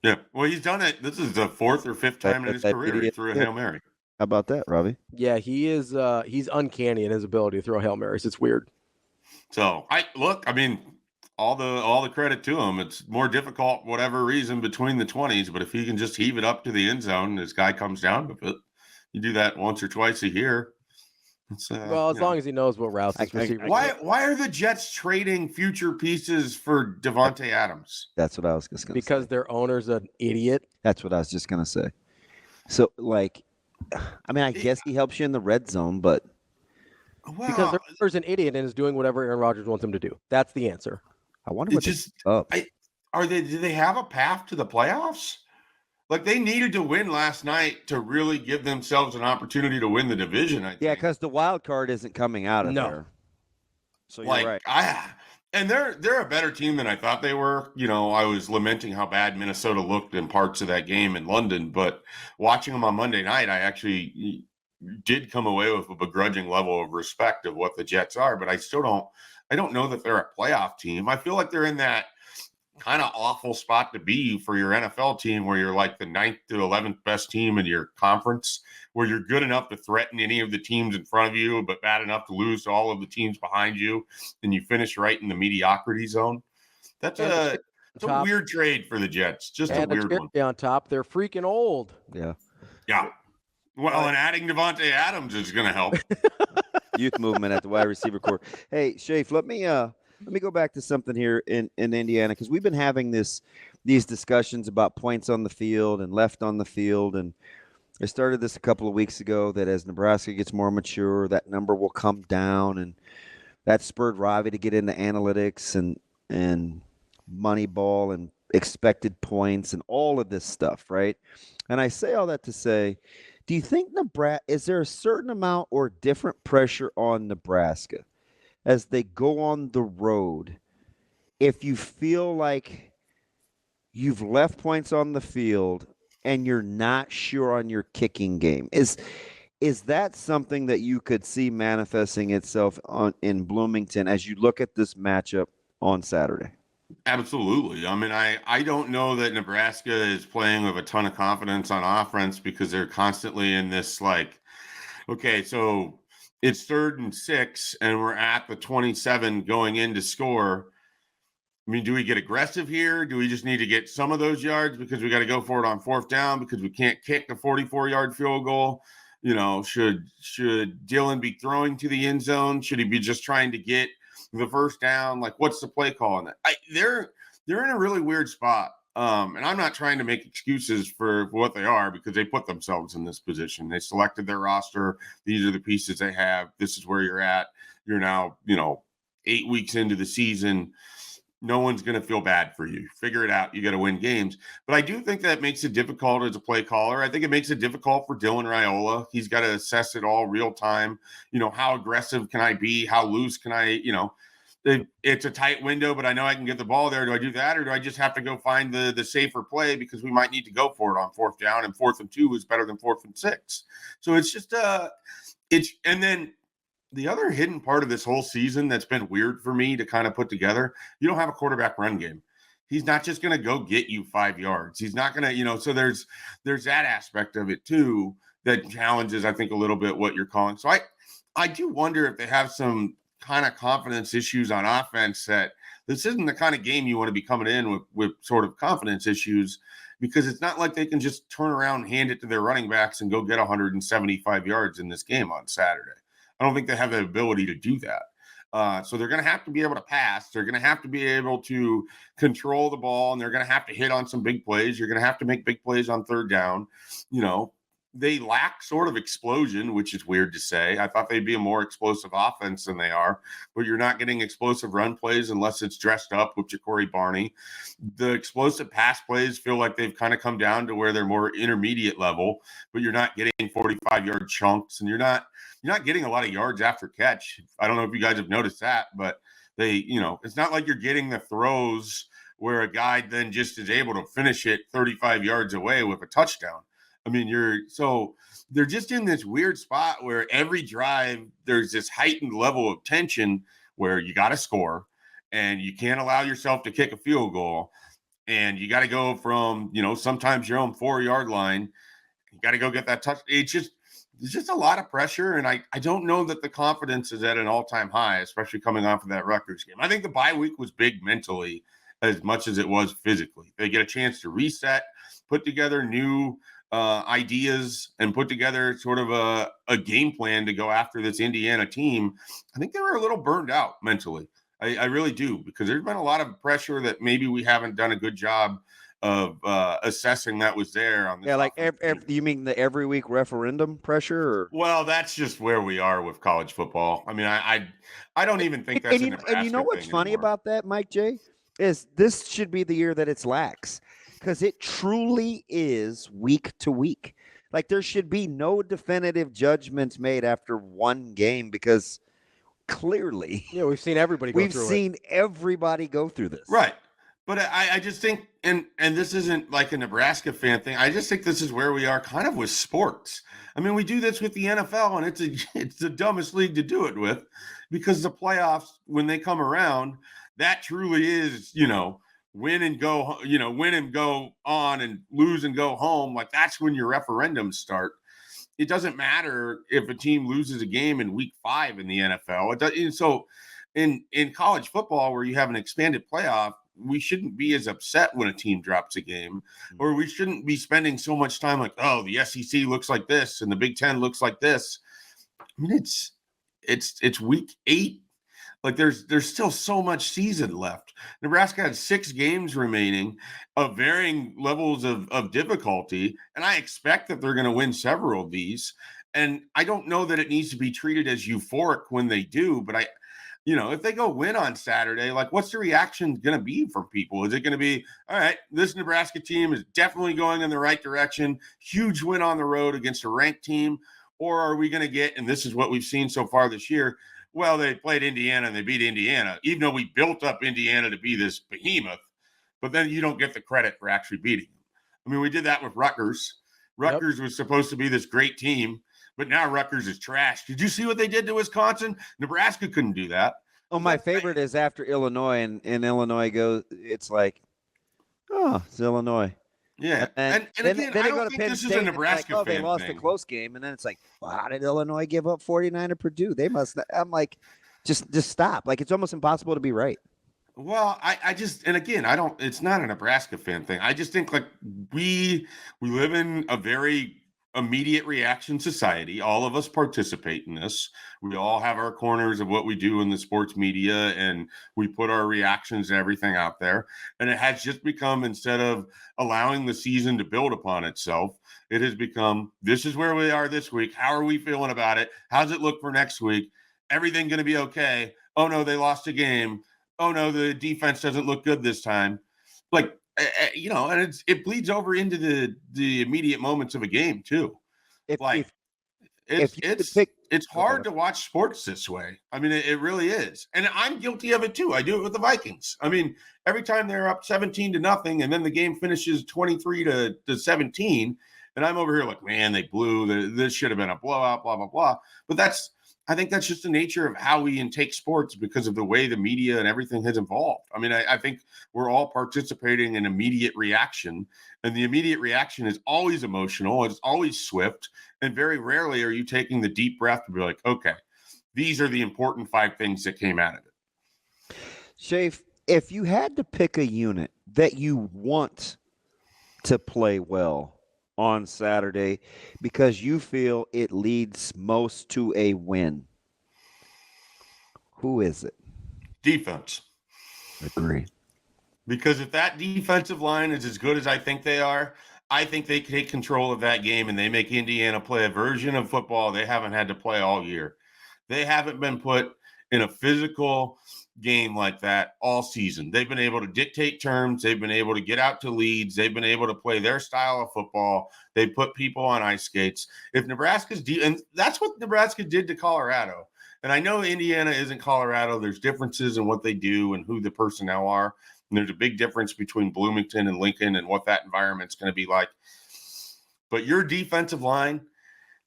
Yeah. Well, he's done it. This is the 4th or 5th time in his career he threw a Hail Mary. How about that, Ravi? Yeah, he is. He's uncanny in his ability to throw Hail Marys. It's weird. So I mean, all the credit to him. It's more difficult, whatever reason, between the 20s. But if he can just heave it up to the end zone, this guy comes down with it. You do that once or twice a year. As long as he knows what routes his receiver. Why are the Jets trading future pieces for Davante Adams? That's what I was just going to say. Because their owner's an idiot. That's what I was just going to say. So, I guess he helps you in the red zone, but because their owner's an idiot and is doing whatever Aaron Rodgers wants him to do. That's the answer. I wonder what up. do they have a path to the playoffs? Like, they needed to win last night to really give themselves an opportunity to win the division, I think. Yeah, because the wild card isn't coming out of there. So you're right. And they're a better team than I thought they were. You know, I was lamenting how bad Minnesota looked in parts of that game in London, but watching them on Monday night, I actually did come away with a begrudging level of respect of what the Jets are, but I don't know that they're a playoff team. I feel like they're in that kind of awful spot to be for your NFL team where you're like the 9th to 11th best team in your conference, where you're good enough to threaten any of the teams in front of you, but bad enough to lose to all of the teams behind you, and you finish right in the mediocrity zone. It's a weird trade for the Jets. Just a weird one. On top, they're freaking old. Yeah. Yeah. Well, and adding Davante Adams is going to help. Youth movement at the wide receiver core. Hey, Schaefer, let me go back to something here in Indiana, because we've been having these discussions about points on the field and left on the field, and I started this a couple of weeks ago that as Nebraska gets more mature, that number will come down, and that spurred Ravi to get into analytics and Moneyball and expected points and all of this stuff, right? And I say all that to say, do you think is there a certain amount or different pressure on Nebraska as they go on the road, if you feel like you've left points on the field and you're not sure on your kicking game? Is that something that you could see manifesting itself in Bloomington as you look at this matchup on Saturday? Absolutely. I mean, I don't know that Nebraska is playing with a ton of confidence on offense because they're constantly in this like, okay, so it's 3rd and 6 and we're at the 27 going in to score. I mean, do we get aggressive here? Do we just need to get some of those yards because we got to go for it on 4th down because we can't kick the 44-yard field goal? You know, should Dylan be throwing to the end zone? Should he be just trying to get the 1st down? Like, what's the play call on that? They're in a really weird spot. And I'm not trying to make excuses for what they are because they put themselves in this position. They selected their roster. These are the pieces they have. This is where you're at. You're now, 8 weeks into the season. No one's going to feel bad for you. Figure it out. You got to win games. But I do think that makes it difficult as a play caller. I think it makes it difficult for Dylan Raiola. He's got to assess it all real time. How aggressive can I be? How loose can I, it's a tight window, but I know I can get the ball there. Do I do that? Or do I just have to go find the safer play because we might need to go for it on 4th down, and 4th and 2 is better than 4th and 6. So it's just, and then the other hidden part of this whole season that's been weird for me to kind of put together, you don't have a quarterback run game. He's not just going to go get you 5 yards. He's not going to, so there's that aspect of it too that challenges, I think, a little bit what you're calling. So I do wonder if they have some kind of confidence issues on offense, that this isn't the kind of game you want to be coming in with sort of confidence issues, because it's not like they can just turn around and hand it to their running backs and go get 175 yards in this game on Saturday. I don't think they have the ability to do that. So they're going to have to be able to pass. They're going to have to be able to control the ball, and they're going to have to hit on some big plays. You're going to have to make big plays on 3rd down. They lack sort of explosion, which is weird to say. I thought they'd be a more explosive offense than they are, but you're not getting explosive run plays unless it's dressed up with Ja'Cory Barney. The explosive pass plays feel like they've kind of come down to where they're more intermediate level, but you're not getting 45-yard chunks, and you're not getting a lot of yards after catch. I don't know if you guys have noticed that, but it's not like you're getting the throws where a guy then just is able to finish it 35 yards away with a touchdown. I mean, they're just in this weird spot where every drive there's this heightened level of tension where you got to score and you can't allow yourself to kick a field goal, and you got to go from, sometimes your own 4-yard line. You got to go get that touch. It's just a lot of pressure, and I don't know that the confidence is at an all-time high, especially coming off of that Rutgers game. I think the bye week was big mentally as much as it was physically. They get a chance to reset, put together new ideas, and put together sort of a game plan to go after this Indiana team. I think they were a little burned out mentally. I really do, because there's been a lot of pressure that maybe we haven't done a good job of assessing that was there on this. Yeah, like you mean the every week referendum pressure? Or? Well, that's just where we are with college football. I mean, I don't even think that's and you know what's funny about that, Mike J? is this should be the year that it's lax, because it truly is week to week. Like, there should be no definitive judgments made after one game, because clearly, Yeah, we've seen everybody go through it. everybody go through this. Right. But I just think, and this isn't like a Nebraska fan thing. I just think this is where we are kind of with sports. I mean, we do this with the NFL, and it's the dumbest league to do it with, because the playoffs, when they come around, that truly is, win and go on and lose and go home. Like, that's when your referendums start. It doesn't matter if a team loses a game in week 5 in the NFL. It does, and so in college football, where you have an expanded playoff, we shouldn't be as upset when a team drops a game, or we shouldn't be spending so much time like, oh, the SEC looks like this and the Big Ten looks like this. I mean, it's week 8. Like, there's still so much season left. Nebraska had 6 games remaining of varying levels of difficulty, and I expect that they're going to win several of these. And I don't know that it needs to be treated as euphoric when they do, but if they go win on Saturday, like, what's the reaction going to be from people? Is it going to be, all right, this Nebraska team is definitely going in the right direction, huge win on the road against a ranked team? Or are we going to get, and this is what we've seen so far this year, well, they played Indiana and they beat Indiana, even though we built up Indiana to be this behemoth, but then you don't get the credit for actually beating them. I mean, we did that with Rutgers. Rutgers was supposed to be this great team, but now Rutgers is trash. Did you see what they did to Wisconsin? Nebraska couldn't do that. Oh, my favorite is after Illinois, and Illinois goes, it's like, oh, it's Illinois. Yeah. And again, then I they go don't to think Penn this State, is a and it's Nebraska like, oh, they fan lost thing. a close game, and then it's like, well, how did Illinois give up 49 to Purdue? They must not. I'm like, just stop. Like, it's almost impossible to be right. Well, I just, and again, it's not a Nebraska fan thing. I just think, like, we live in a very immediate reaction society. All of us participate in this. We all have our corners of what we do in the sports media, and we put our reactions and everything out there. And it has just become, instead of allowing the season to build upon itself, it has become, this is where we are this week. How are we feeling about it? How's it look for next week? Everything going to be okay? Oh no, they lost a game. Oh no, the defense doesn't look good this time. Like, and it bleeds over into the immediate moments of a game too. It's hard to watch sports this way. I mean, it really is. And I'm guilty of it too. I do it with the Vikings. I mean, every time they're up 17-0 and then the game finishes 23-17, and I'm over here like, man, they blew. This should have been a blowout, blah, blah, blah. But I think that's just the nature of how we intake sports because of the way the media and everything has evolved. I mean, I think we're all participating in immediate reaction, and the immediate reaction is always emotional. It's always swift. And very rarely are you taking the deep breath to be like, okay, these are the important 5 things that came out of it. Schaefer, if you had to pick a unit that you want to play well on Saturday because you feel it leads most to a win, who is it? Defense. Agree. Because if that defensive line is as good as I think they are, I think they take control of that game and they make Indiana play a version of football they haven't had to play all year. They haven't been put in a physical game like that all season. They've been able to dictate terms. They've been able to get out to leads. They've been able to play their style of football. They put people on ice skates. If Nebraska's and that's what Nebraska did to Colorado. And I know Indiana isn't Colorado. There's differences in what they do and who the personnel are. And there's a big difference between Bloomington and Lincoln and what that environment's going to be like. But your defensive line,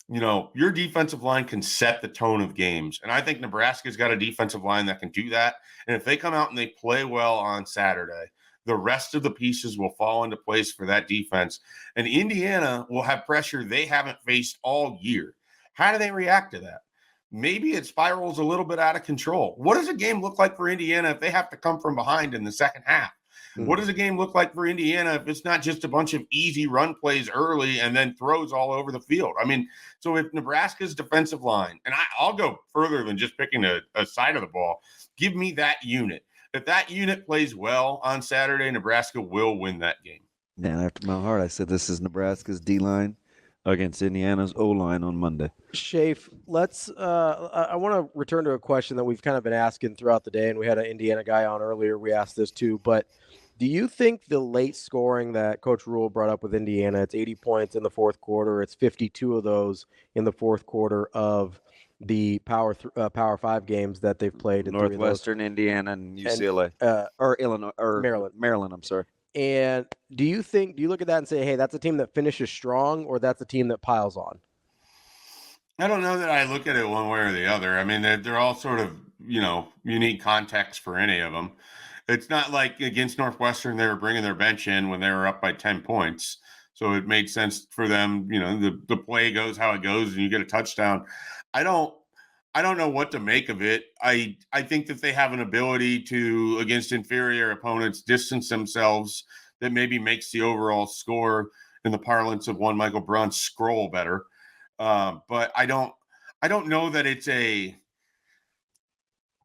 your defensive line can set the tone of games. And I think Nebraska's got a defensive line that can do that. And if they come out and they play well on Saturday, the rest of the pieces will fall into place for that defense. And Indiana will have pressure they haven't faced all year. How do they react to that? Maybe it spirals a little bit out of control. What does a game look like for Indiana if they have to come from behind in the second half? What does a game look like for Indiana if it's not just a bunch of easy run plays early and then throws all over the field? I mean, so if Nebraska's defensive line, and I'll go further than just picking a side of the ball, give me that unit. If that unit plays well on Saturday, Nebraska will win that game. Man, after my heart, I said this is Nebraska's D-line. against Indiana's O-line on Monday. Schaefer, let's. I want to return to a question that we've kind of been asking throughout the day, and we had an Indiana guy on earlier. We asked this too, but do you think the late scoring that Coach Rule brought up with Indiana, it's 80 points in the fourth quarter, it's 52 of those in the fourth quarter of the Power 5 games that they've played in Northwestern, Indiana, and UCLA, or Illinois, or Maryland. I'm sorry. And do you look at that and say, hey, that's a team that finishes strong, or that's a team that piles on? I don't know that I look at it one way or the other. I mean, they're all sort of, unique context for any of them. It's not like against Northwestern, they were bringing their bench in when they were up by 10 points. So it made sense for them. The play goes how it goes and you get a touchdown. I don't know what to make of it. I think that they have an ability to, against inferior opponents, distance themselves that maybe makes the overall score, in the parlance of one Michael Bruns, scroll better. But I don't know that it's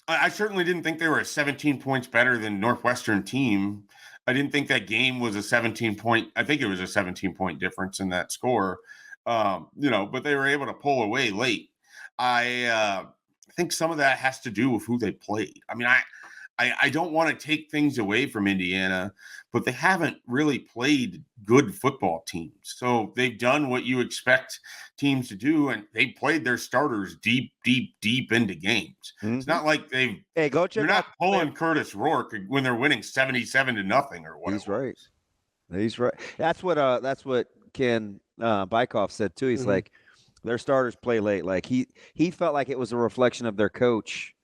I certainly didn't think they were 17 points better than Northwestern team. I didn't think that game was a 17-point. I think it was a 17-point difference in that score. But they were able to pull away late. I think some of that has to do with who they played. I mean, I don't want to take things away from Indiana, but they haven't really played good football teams. So they've done what you expect teams to do, and they played their starters deep into games. Mm-hmm. It's not like they're not pulling Curtis Rourke when they're winning 77-0 or whatever. He's right. That's what Ken Bikoff said too. He's like, their starters play late. Like he felt like it was a reflection of their coach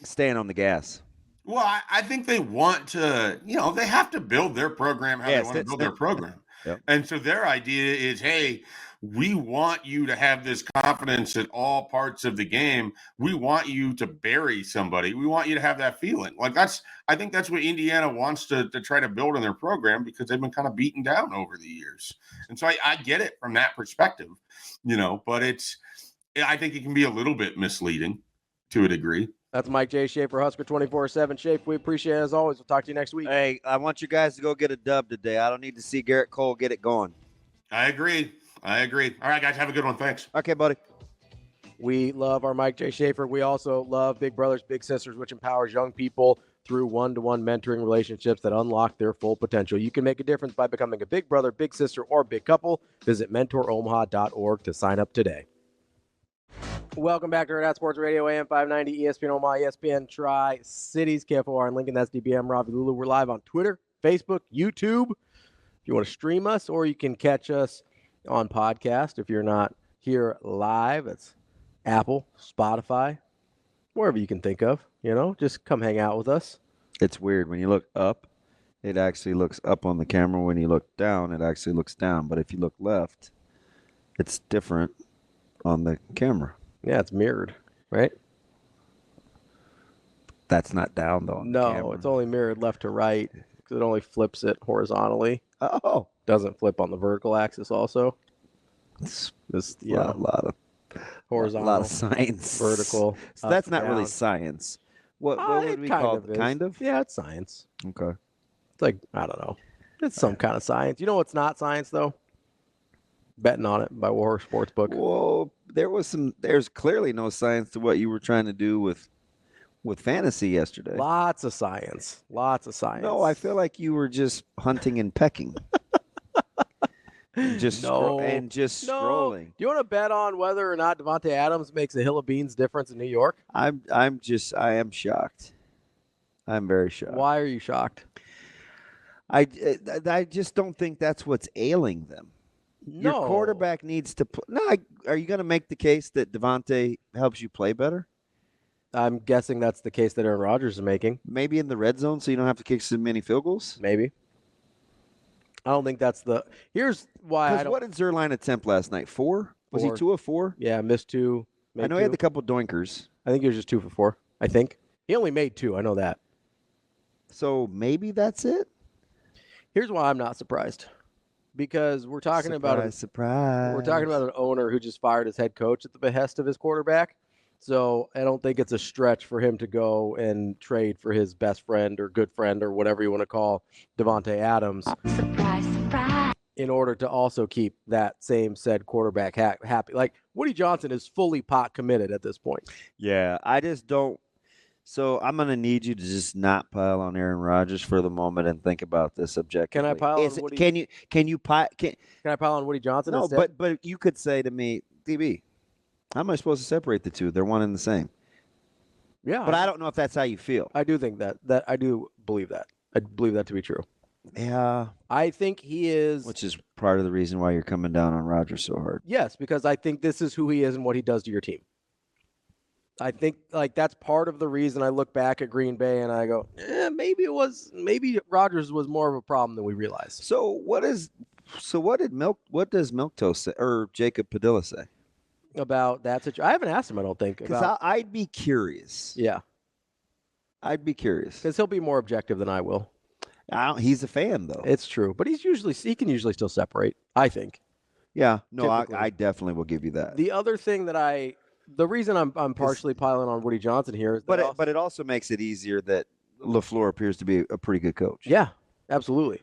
staying on the gas. Well, I think they want to, they have to build their program how they want to build their program. Yep. And so their idea is, hey, we want you to have this confidence at all parts of the game. We want you to bury somebody. We want you to have that feeling. Like I think that's what Indiana wants to try to build in their program, because they've been kind of beaten down over the years. And so I get it from that perspective, but I think it can be a little bit misleading to a degree. That's Mike J. Schaefer, Husker 24/7. Schaefer, we appreciate it as always. We'll talk to you next week. Hey, I want you guys to go get a dub today. I don't need to see Garrett Cole get it going. I agree. All right, guys, have a good one. Thanks. Okay, buddy. We love our Mike J. Schaefer. We also love Big Brothers Big Sisters, which empowers young people through one-to-one mentoring relationships that unlock their full potential. You can make a difference by becoming a big brother, big sister, or big couple. Visit mentoromaha.org to sign up today. Welcome back to Hurrdat Sports Radio, AM 590, ESPN Omaha, ESPN Tri-Cities, KFOR in Lincoln. That's DBM, Ravi, Lulla. We're live on Twitter, Facebook, YouTube. If you want to stream us, or you can catch us on podcast. If you're not here live, it's Apple, Spotify, wherever you can think of. Just come hang out with us. It's weird. When you look up, it actually looks up on the camera. When you look down, it actually looks down. But if you look left, it's different on the camera. Yeah, it's mirrored, right? That's not down, though. No, it's only mirrored left to right, because it only flips it horizontally. Oh. Doesn't flip on the vertical axis also. It's a lot of horizontal. A lot of science. Vertical. So that's not really science. What would we call it? Kind of? Yeah, it's science. Okay. It's like, I don't know. It's some kind of science. You know what's not science, though? Betting on it by War Sportsbook. Well, there's clearly no science to what you were trying to do with fantasy yesterday. Lots of science. No, I feel like you were just hunting and pecking. Just scrolling. Do you want to bet on whether or not Davante Adams makes a hill of beans difference in New York? I am shocked. I'm very shocked. Why are you shocked? I just don't think that's what's ailing them. No. Your quarterback needs to play. No, are you going to make the case that Davante helps you play better? I'm guessing that's the case that Aaron Rodgers is making. Maybe in the red zone, so you don't have to kick so many field goals? Maybe. I don't think that's the – here's why I don't – what did Zerline attempt last night? 4? Was he 2 of 4? Yeah, missed 2. I know he had a couple doinkers. I think he was just 2 for 4, I think. He only made 2. I know that. So maybe that's it? Here's why I'm not surprised. Because we're talking about an owner who just fired his head coach at the behest of his quarterback. So I don't think it's a stretch for him to go and trade for his best friend or good friend or whatever you want to call Davante Adams. Surprise, surprise. in order to also keep that same said quarterback happy. Like Woody Johnson is fully pot committed at this point. Yeah, I just don't. So I'm going to need you to just not pile on Aaron Rodgers for the moment and think about this objectively. Can I pile on Woody? Can I pile on Woody Johnson No, instead? but you could say to me, DB, how am I supposed to separate the two? They're one and the same. Yeah. But I don't know if that's how you feel. I do think that I do believe that. I believe that to be true. Yeah. I think he is. Which is part of the reason why you're coming down on Rodgers so hard. Yes, because I think this is who he is and what he does to your team. I think that's part of the reason I look back at Green Bay and I go, maybe Rodgers was more of a problem than we realized. So what does Milk Toast say, or Jacob Padilla say about that situation? I haven't asked him. I don't think, because I'd be curious. Yeah, I'd be curious because he'll be more objective than I will. He's a fan though. It's true, but he can usually still separate. I think. Yeah, no, I definitely will give you that. The other thing that the reason I'm partially piling on Woody Johnson here is but it also makes it easier that LaFleur appears to be a pretty good coach. Yeah, absolutely.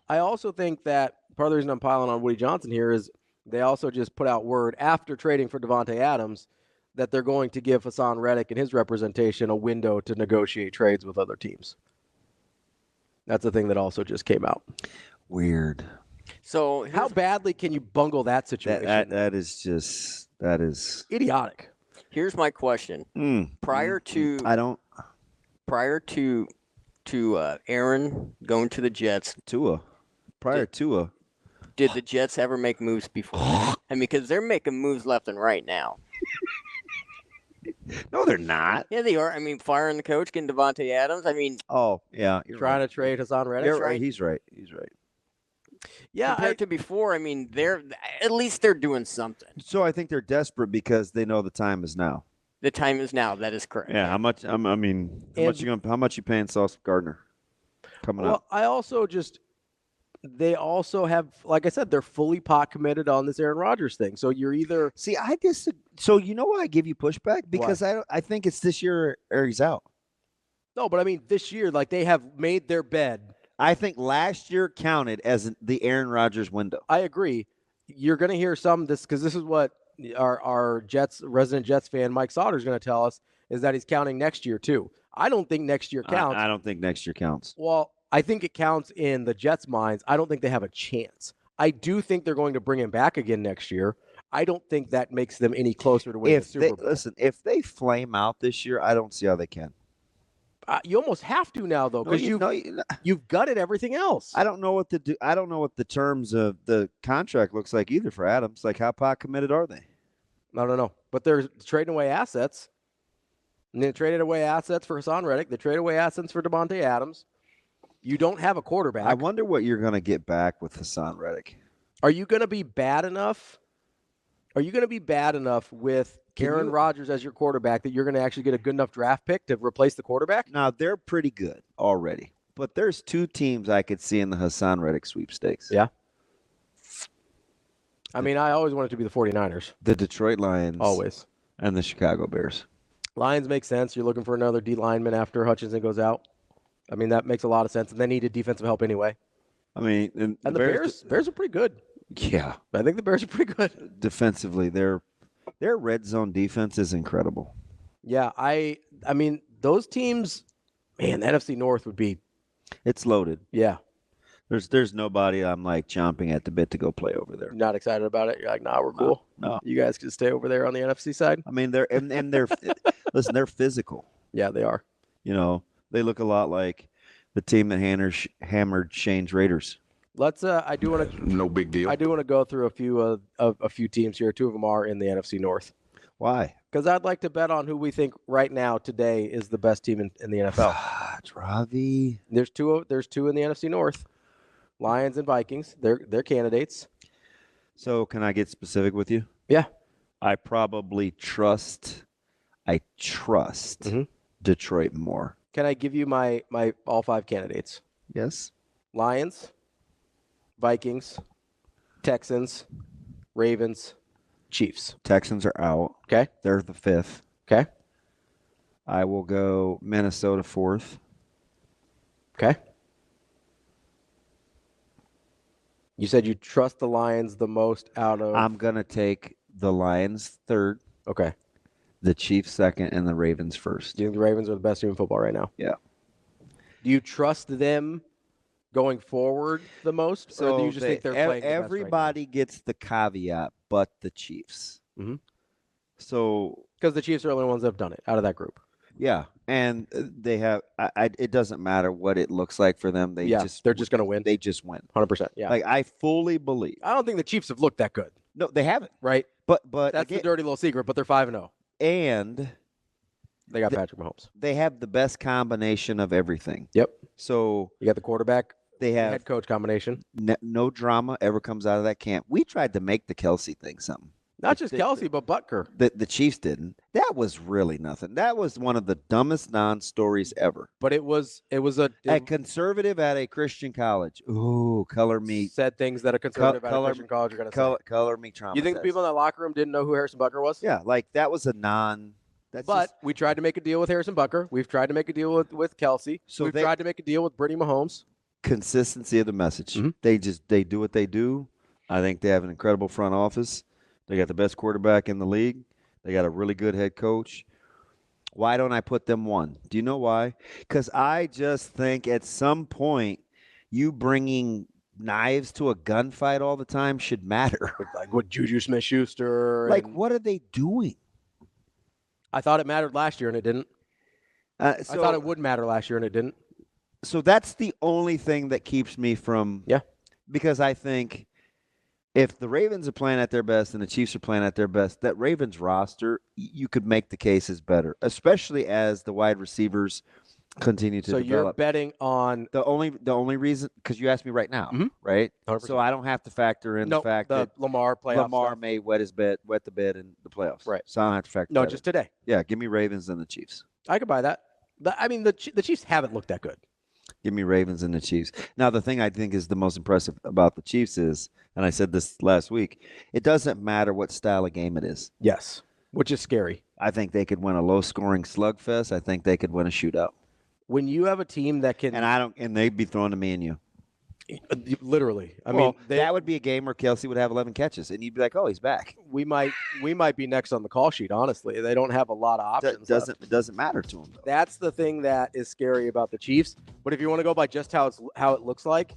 I also think that part of the reason I'm piling on Woody Johnson here is they also just put out word after trading for Davante Adams that they're going to give Hassan Reddick and his representation a window to negotiate trades with other teams. That's the thing that also just came out. Weird. So how badly can you bungle that situation? That is idiotic. Here's my question. Prior to Aaron going to the Jets, did the Jets ever make moves before? I mean, because they're making moves left and right now. No, they're not. Yeah, they are. I mean, firing the coach, getting Davante Adams. I mean, oh yeah, you're trying to trade Hassan Reddick. You're right. He's right. Yeah, compared to before, I mean, at least they're doing something. So I think they're desperate because they know the time is now. The time is now. That is correct. Yeah. How much? How much you paying Sauce Gardner coming up? I also they also have, like I said, they're fully pot committed on this Aaron Rodgers thing. So you're either So you know why I give you pushback? Because I think it's this year or he's out. No, but I mean this year, they have made their bed. I think last year counted as the Aaron Rodgers window. I agree. You're going to hear because this is what our resident Jets fan Mike Sauter is going to tell us is that he's counting next year too. I don't think next year counts. I don't think next year counts. Well, I think it counts in the Jets' minds. I don't think they have a chance. I do think they're going to bring him back again next year. I don't think that makes them any closer to winning the Super Bowl. Listen, if they flame out this year, I don't see how they can. You almost have to now, though, because you've gutted everything else. I don't know what to do. I don't know what the terms of the contract looks like either for Adams. Like, how pot committed are they? I don't know, but they're trading away assets. And they traded away assets for Hassan Reddick. They traded away assets for Davante Adams. You don't have a quarterback. I wonder what you're going to get back with Hassan Reddick. Are you going to be bad enough? Are you going to be bad enough with Aaron Rodgers as your quarterback that you're going to actually get a good enough draft pick to replace the quarterback? Now, they're pretty good already. But there's two teams I could see in the Hassan Reddick sweepstakes. Yeah. I mean, I always wanted to be the 49ers. The Detroit Lions. Always. And the Chicago Bears. Lions make sense. You're looking for another D lineman after Hutchinson goes out. I mean, that makes a lot of sense. And they needed defensive help anyway. I mean, and the Bears are pretty good. Yeah. I think the Bears are pretty good. Defensively, their red zone defense is incredible. Yeah, I mean, those teams, man, the NFC North would be. It's loaded. Yeah. There's nobody I'm like chomping at the bit to go play over there. Not excited about it. You're like, nah, we're cool. No. You guys can stay over there on the NFC side. I mean, they're listen, they're physical. Yeah, they are. You know, they look a lot like the team that hammered Shane's Raiders. Let's. I do want to. No big deal. I do want to go through a few teams here. Two of them are in the NFC North. Why? Because I'd like to bet on who we think right now today is the best team in the NFL. It's Ravi. There's two in the NFC North. Lions and Vikings. They're candidates. So can I get specific with you? Yeah. I probably trust Detroit more. Can I give you my all five candidates? Yes. Lions, Vikings, Texans, Ravens, Chiefs. Texans are out. Okay. They're the fifth. Okay. I will go Minnesota fourth. Okay. You said you trust the Lions the most out of. I'm going to take the Lions third. Okay. The Chiefs second, and the Ravens first. Do you think the Ravens are the best team in football right now? Yeah. Do you trust them going forward the most, So or do you just think they're playing the best everybody gets the caveat, but the Chiefs. Mm-hmm. So because the Chiefs are the only ones that have done it out of that group. Yeah, and they have. It doesn't matter what it looks like for them. They're just going to win. They just win. 100%. Yeah. Like I fully believe. I don't think the Chiefs have looked that good. No, they haven't. Right. But that's the dirty little secret. But they're 5-0. And they got Patrick Mahomes. They have the best combination of everything. Yep. So you got the quarterback. They have head coach combination. No drama ever comes out of that camp. We tried to make the Kelsey thing something. Not just Kelsey, but Butker. The Chiefs didn't. That was really nothing. That was one of the dumbest non-stories ever. But it was a conservative at a Christian college. Ooh, color me. Said things that a conservative at a Christian college are going to say. Color me traumatized. You think the people in that locker room didn't know who Harrison Butker was? Yeah, like that was a non. But we tried to make a deal with Harrison Butker. We've tried to make a deal with Kelsey. So we've tried to make a deal with Brittany Mahomes. Consistency of the message. Mm-hmm. They do what they do. I think they have an incredible front office. They got the best quarterback in the league. They got a really good head coach. Why don't I put them one? Do you know why? Because I just think at some point you bringing knives to a gunfight all the time should matter. Like what Juju Smith-Schuster. Like what are they doing? I thought it mattered last year and it didn't. I thought it would matter last year and it didn't. So that's the only thing that keeps me from. Yeah. Because I think if the Ravens are playing at their best and the Chiefs are playing at their best, that Ravens roster, you could make the case is better, especially as the wide receivers continue to develop. So you're betting on the only reason, because you asked me right now, right? 100%. So I don't have to factor in the fact that Lamar may wet the bed in the playoffs. Right. So I don't have to factor. No, just today. Yeah, give me Ravens and the Chiefs. I could buy that. I mean, the Chiefs haven't looked that good. Give me Ravens and the Chiefs. Now, the thing I think is the most impressive about the Chiefs is, and I said this last week, it doesn't matter what style of game it is. Yes, which is scary. I think they could win a low-scoring slugfest. I think they could win a shootout. When you have a team that can, and they'd be throwing to me and you. Literally, I mean, mean, that would be a game where Kelsey would have 11 catches, and you'd be like, "Oh, he's back." We might be next on the call sheet. Honestly, they don't have a lot of options. It doesn't matter to them, though. That's the thing that is scary about the Chiefs. But if you want to go by just how it looks like,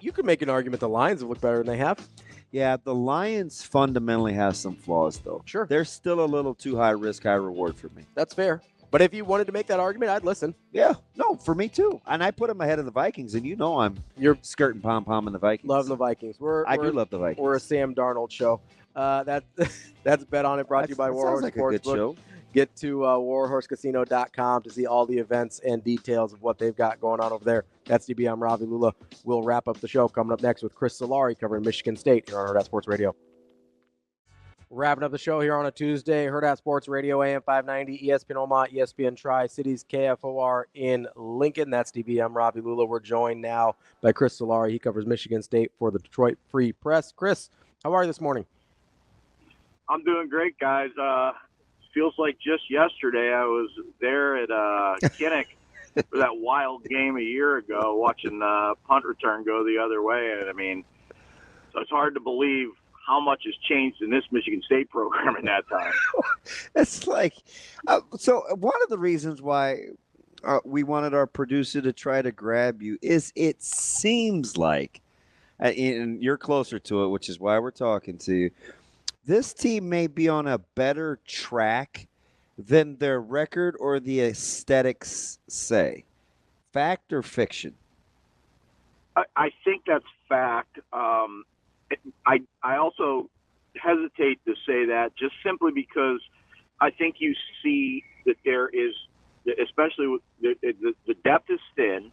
you could make an argument the Lions have looked better than they have. Yeah, the Lions fundamentally have some flaws, though. Sure, they're still a little too high risk, high reward for me. That's fair. But if you wanted to make that argument, I'd listen. Yeah, no, for me too. And I put them ahead of the Vikings, and you're skirting pom-pom in the Vikings. Love the Vikings. I do love the Vikings. We're a Sam Darnold show. That's Bet On It, brought to you by Warhorse Sportsbook. Get to warhorsecasino.com to see all the events and details of what they've got going on over there. That's DB. I'm Ravi. Lulla. We'll wrap up the show coming up next with Chris Solari covering Michigan State here on Hurrdat Sports Radio. Wrapping up the show here on a Tuesday, Hurrdat Sports Radio, AM 590, ESPN Omaha, ESPN Tri-Cities, KFOR in Lincoln. That's DB. I'm Ravi Lulla. We're joined now by Chris Solari. He covers Michigan State for the Detroit Free Press. Chris, how are you this morning? I'm doing great, guys. Feels like just yesterday I was there at Kinnick for that wild game a year ago, watching punt return go the other way. And I mean, so it's hard to believe how much has changed in this Michigan State program in that time. It's like, so one of the reasons why we wanted our producer to try to grab you is it seems like, and you're closer to it, which is why we're talking to you, this team may be on a better track than their record or the aesthetics say. Fact or fiction? I think that's fact. I also hesitate to say that just simply because I think you see that there is, especially with the depth is thin.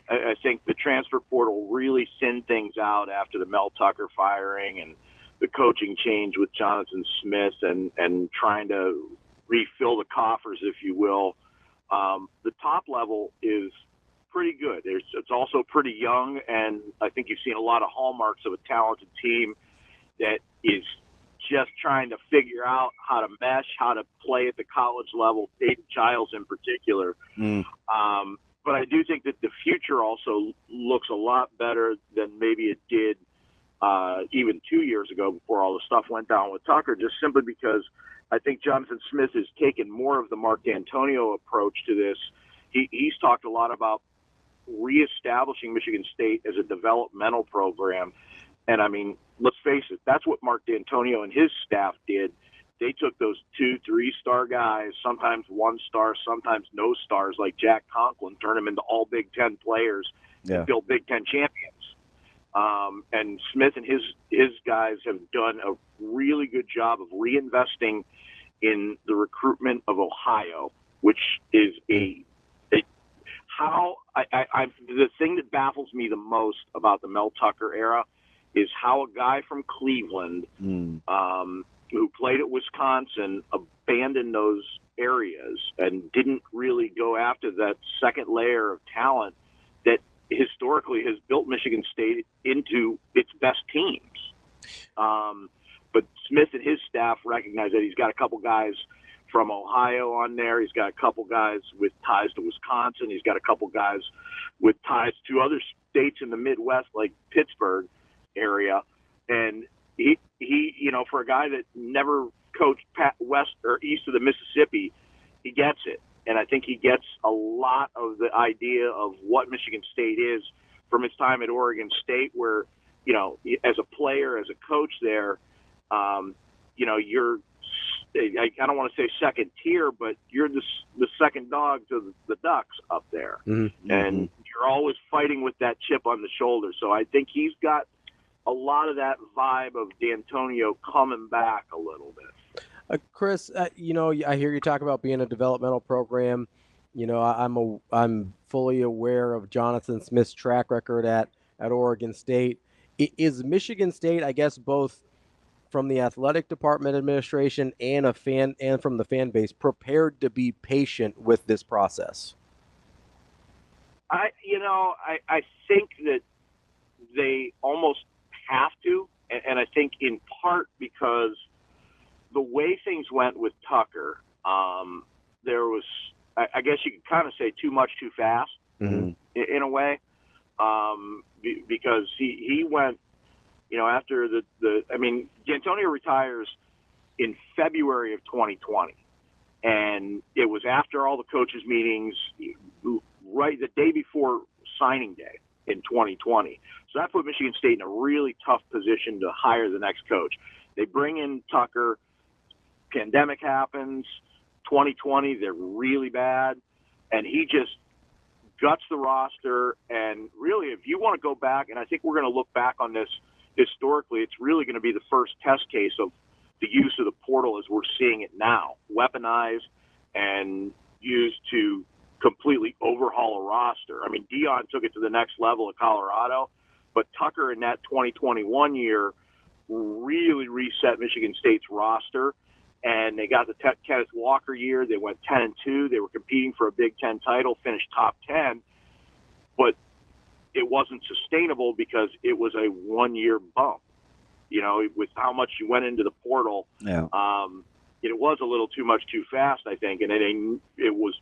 I think the transfer portal really thinned things out after the Mel Tucker firing and the coaching change with Jonathan Smith and trying to refill the coffers, if you will. The top level is pretty good. It's also pretty young, and I think you've seen a lot of hallmarks of a talented team that is just trying to figure out how to mesh, how to play at the college level, Dayton Childs in particular. but I do think that the future also looks a lot better than maybe it did even 2 years ago before all the stuff went down with Tucker, just simply because I think Jonathan Smith has taken more of the Mark D'Antonio approach to this. He's talked a lot about reestablishing Michigan State as a developmental program. And, I mean, let's face it, that's what Mark D'Antonio and his staff did. They took those 2, 3-star guys, sometimes 1-star, sometimes no stars, like Jack Conklin, turn them into all Big Ten players and build Big Ten champions. And Smith and his guys have done a really good job of reinvesting in the recruitment of Ohio, which is the thing that baffles me the most about the Mel Tucker era is how a guy from Cleveland who played at Wisconsin abandoned those areas and didn't really go after that second layer of talent that historically has built Michigan State into its best teams. But Smith and his staff recognize that he's got a couple guys from Ohio on there. He's got a couple guys with ties to Wisconsin. He's got a couple guys with ties to other states in the Midwest, like Pittsburgh area. And he for a guy that never coached west or east of the Mississippi, he gets it. And I think he gets a lot of the idea of what Michigan State is from his time at Oregon State, where, as a player, as a coach there, you're, I don't want to say second tier, but you're the second dog to the Ducks up there. Mm-hmm. And you're always fighting with that chip on the shoulder. So I think he's got a lot of that vibe of D'Antonio coming back a little bit. Chris, I hear you talk about being a developmental program. I'm fully aware of Jonathan Smith's track record at Oregon State. Is Michigan State, I guess, both from the athletic department administration and from the fan base, prepared to be patient with this process? I think that they almost have to, and I think in part because the way things went with Tucker, there was, I guess you could kind of say, too much too fast in a way, because he went, after D'Antonio retires in February of 2020, and it was after all the coaches' meetings, right the day before signing day in 2020. So that put Michigan State in a really tough position to hire the next coach. They bring in Tucker. Pandemic happens, 2020, they're really bad, and he just guts the roster. And really, if you want to go back, and I think we're going to look back on this historically, it's really going to be the first test case of the use of the portal as we're seeing it now, weaponized and used to completely overhaul a roster. I mean, Dion took it to the next level at Colorado, but Tucker in that 2021 year really reset Michigan State's roster. And they got the Kenneth Walker year. They went 10-2. They were competing for a Big Ten title, finished top 10. But it wasn't sustainable because it was a one-year bump. With how much you went into the portal, it was a little too much too fast, I think. And it was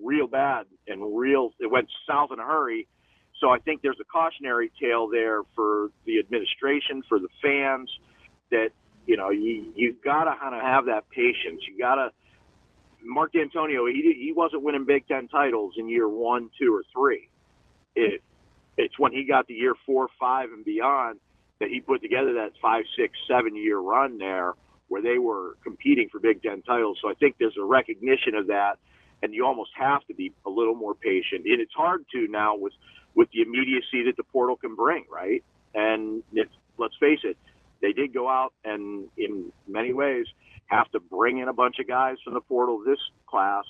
real bad and it went south in a hurry. So I think there's a cautionary tale there for the administration, for the fans, that you've got to kind of have that patience. You got to. Mark D'Antonio, he wasn't winning Big Ten titles in year 1, 2, or 3. It's when he got to year 4, 5, and beyond that he put together that 5, 6, 7-year run there where they were competing for Big Ten titles. So I think there's a recognition of that, and you almost have to be a little more patient. And it's hard to now with the immediacy that the portal can bring, right? And let's face it. They did go out and, in many ways, have to bring in a bunch of guys from the portal this class,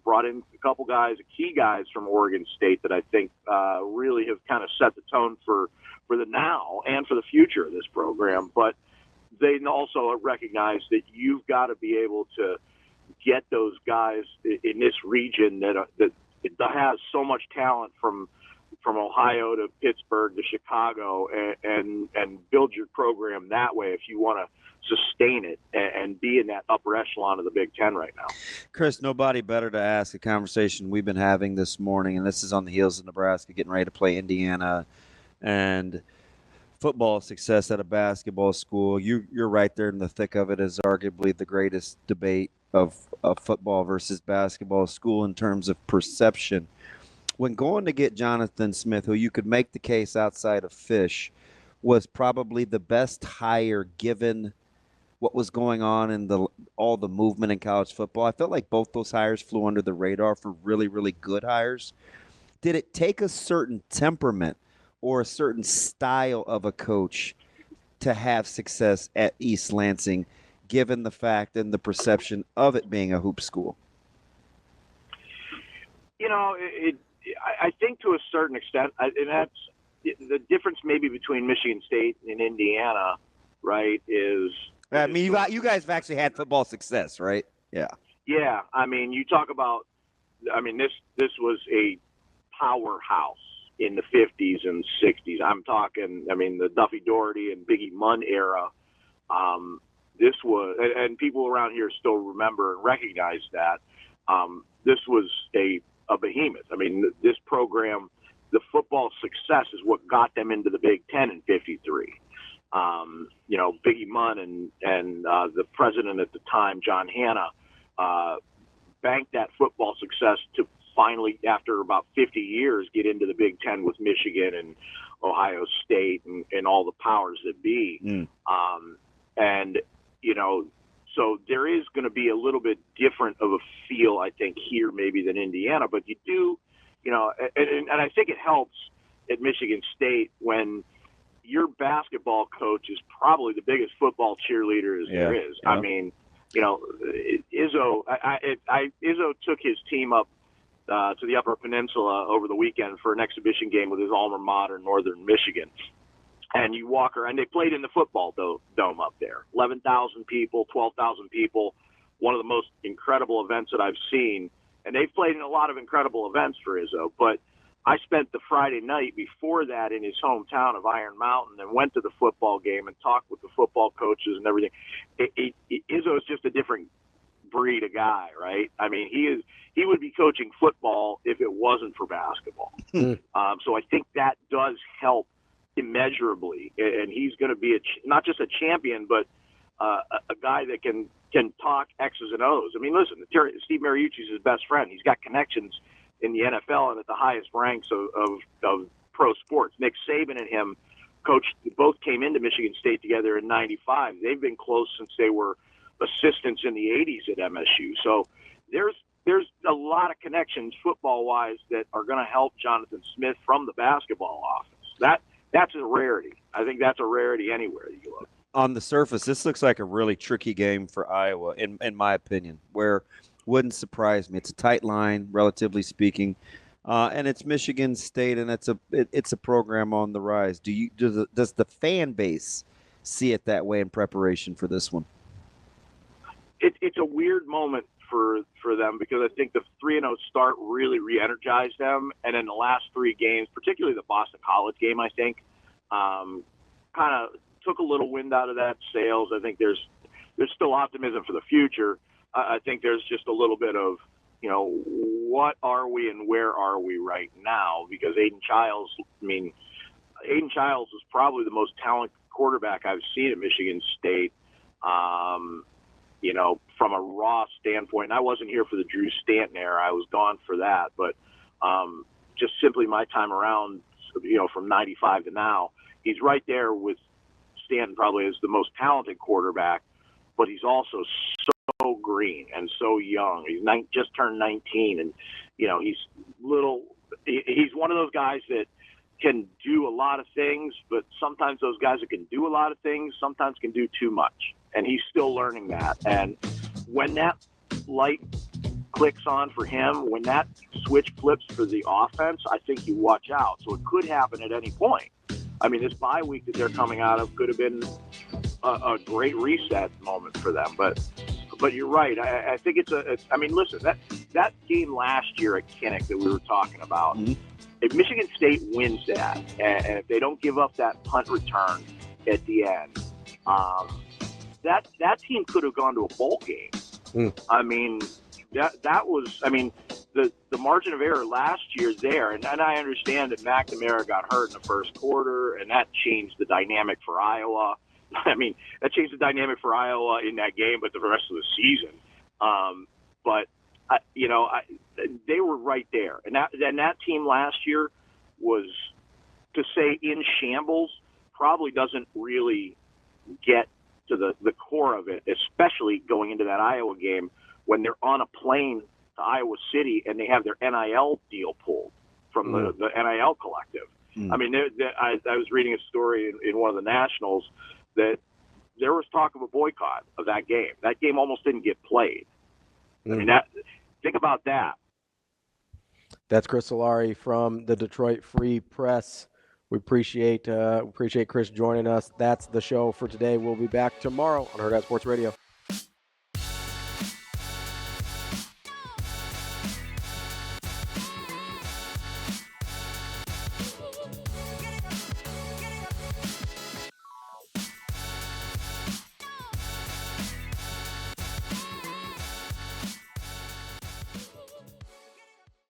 brought in a couple guys, key guys from Oregon State that I think really have kind of set the tone for the now and for the future of this program. But they also recognize that you've got to be able to get those guys in this region that has so much talent from from Ohio to Pittsburgh to Chicago and build your program that way if you want to sustain it and be in that upper echelon of the Big Ten right now. Chris, nobody better to ask a conversation we've been having this morning, and this is on the heels of Nebraska getting ready to play Indiana and football success at a basketball school. You're right there in the thick of it as arguably the greatest debate of football versus basketball school in terms of perception. When going to get Jonathan Smith, who you could make the case outside of Fish, was probably the best hire given what was going on in all the movement in college football. I felt like both those hires flew under the radar for really, really good hires. Did it take a certain temperament or a certain style of a coach to have success at East Lansing, given the fact and the perception of it being a hoop school? You know, I think to a certain extent, and that's the difference maybe between Michigan State and Indiana, right, is – I mean, you guys have actually had football success, right? Yeah. Yeah. I mean, you talk about – I mean, this was a powerhouse in the 50s and 60s. I'm talking, I mean, the Duffy Doherty and Biggie Munn era. This was – and people around here still remember and recognize that. This was a behemoth. I mean, this program, the football success is what got them into the Big Ten in 53. You know, Biggie Munn and the president at the time, John Hanna, banked that football success to finally, after about 50 years, get into the Big Ten with Michigan and Ohio State and all the powers that be. And, you know, so there is going to be a little bit different of a feel, I think, here maybe than Indiana. But you do, you know, and I think it helps at Michigan State when your basketball coach is probably the biggest football cheerleader there is. Yeah. I mean, you know, Izzo took his team up to the Upper Peninsula over the weekend for an exhibition game with his alma mater, Northern Michigan. And you walk around, and they played in the football dome up there. 11,000 people, 12,000 people, one of the most incredible events that I've seen. And they've played in a lot of incredible events for Izzo, but I spent the Friday night before that in his hometown of Iron Mountain and went to the football game and talked with the football coaches and everything. Izzo is just a different breed of guy, right? I mean, he would be coaching football if it wasn't for basketball. So I think that does help immeasurably, and he's going to be not just a champion, but a guy that can talk X's and O's. I mean, listen, Steve Mariucci's his best friend. He's got connections in the NFL and at the highest ranks of pro sports. Nick Saban and him both came into Michigan State together in '95. They've been close since they were assistants in the '80s at MSU. So there's a lot of connections football-wise that are going to help Jonathan Smith from the basketball office. That's a rarity. I think that's a rarity anywhere you look. On the surface, this looks like a really tricky game for Iowa, in my opinion, where wouldn't surprise me. It's a tight line, relatively speaking, and it's Michigan State, and it's a program on the rise. Does the fan base see it that way in preparation for this one? It's a weird moment for them because I think the 3-0 start really re-energized them, and in the last three games, particularly the Boston College game, I think, kind of took a little wind out of that sails. I think there's still optimism for the future. I think there's just a little bit of, you know, what are we and where are we right now? Because Aiden Childs is probably the most talented quarterback I've seen at Michigan State. You know, from a raw standpoint, and I wasn't here for the Drew Stanton era. I was gone for that. But just simply my time around, you know, from 95 to now, he's right there with Stanton probably as the most talented quarterback, but he's also so green and so young. He's just turned 19, and, you know, he's one of those guys that can do a lot of things, but sometimes those guys that can do a lot of things sometimes can do too much. And he's still learning that. And when that light clicks on for him, when that switch flips for the offense, I think you watch out. So it could happen at any point. I mean, this bye week that they're coming out of could have been a great reset moment for them. But you're right. I think I mean, listen, that game last year at Kinnick that we were talking about, if Michigan State wins that, and if they don't give up that punt return at the end, that team could have gone to a bowl game. I mean, that was, I mean, the margin of error last year there, and I understand that McNamara got hurt in the first quarter, and that changed the dynamic for Iowa. I mean, that changed the dynamic for Iowa in that game, but the rest of the season. But they were right there, and that team last year was, to say in shambles, probably doesn't really get to the core of it, especially going into that Iowa game when they're on a plane to Iowa City and they have their NIL deal pulled from the NIL collective. I mean, I was reading a story in one of the nationals that there was talk of a boycott of that game. That game almost didn't get played. I mean, think about that. That's Chris Solari from the Detroit Free Press. We appreciate Chris joining us. That's the show for today. We'll be back tomorrow on Hurrdat Sports Radio.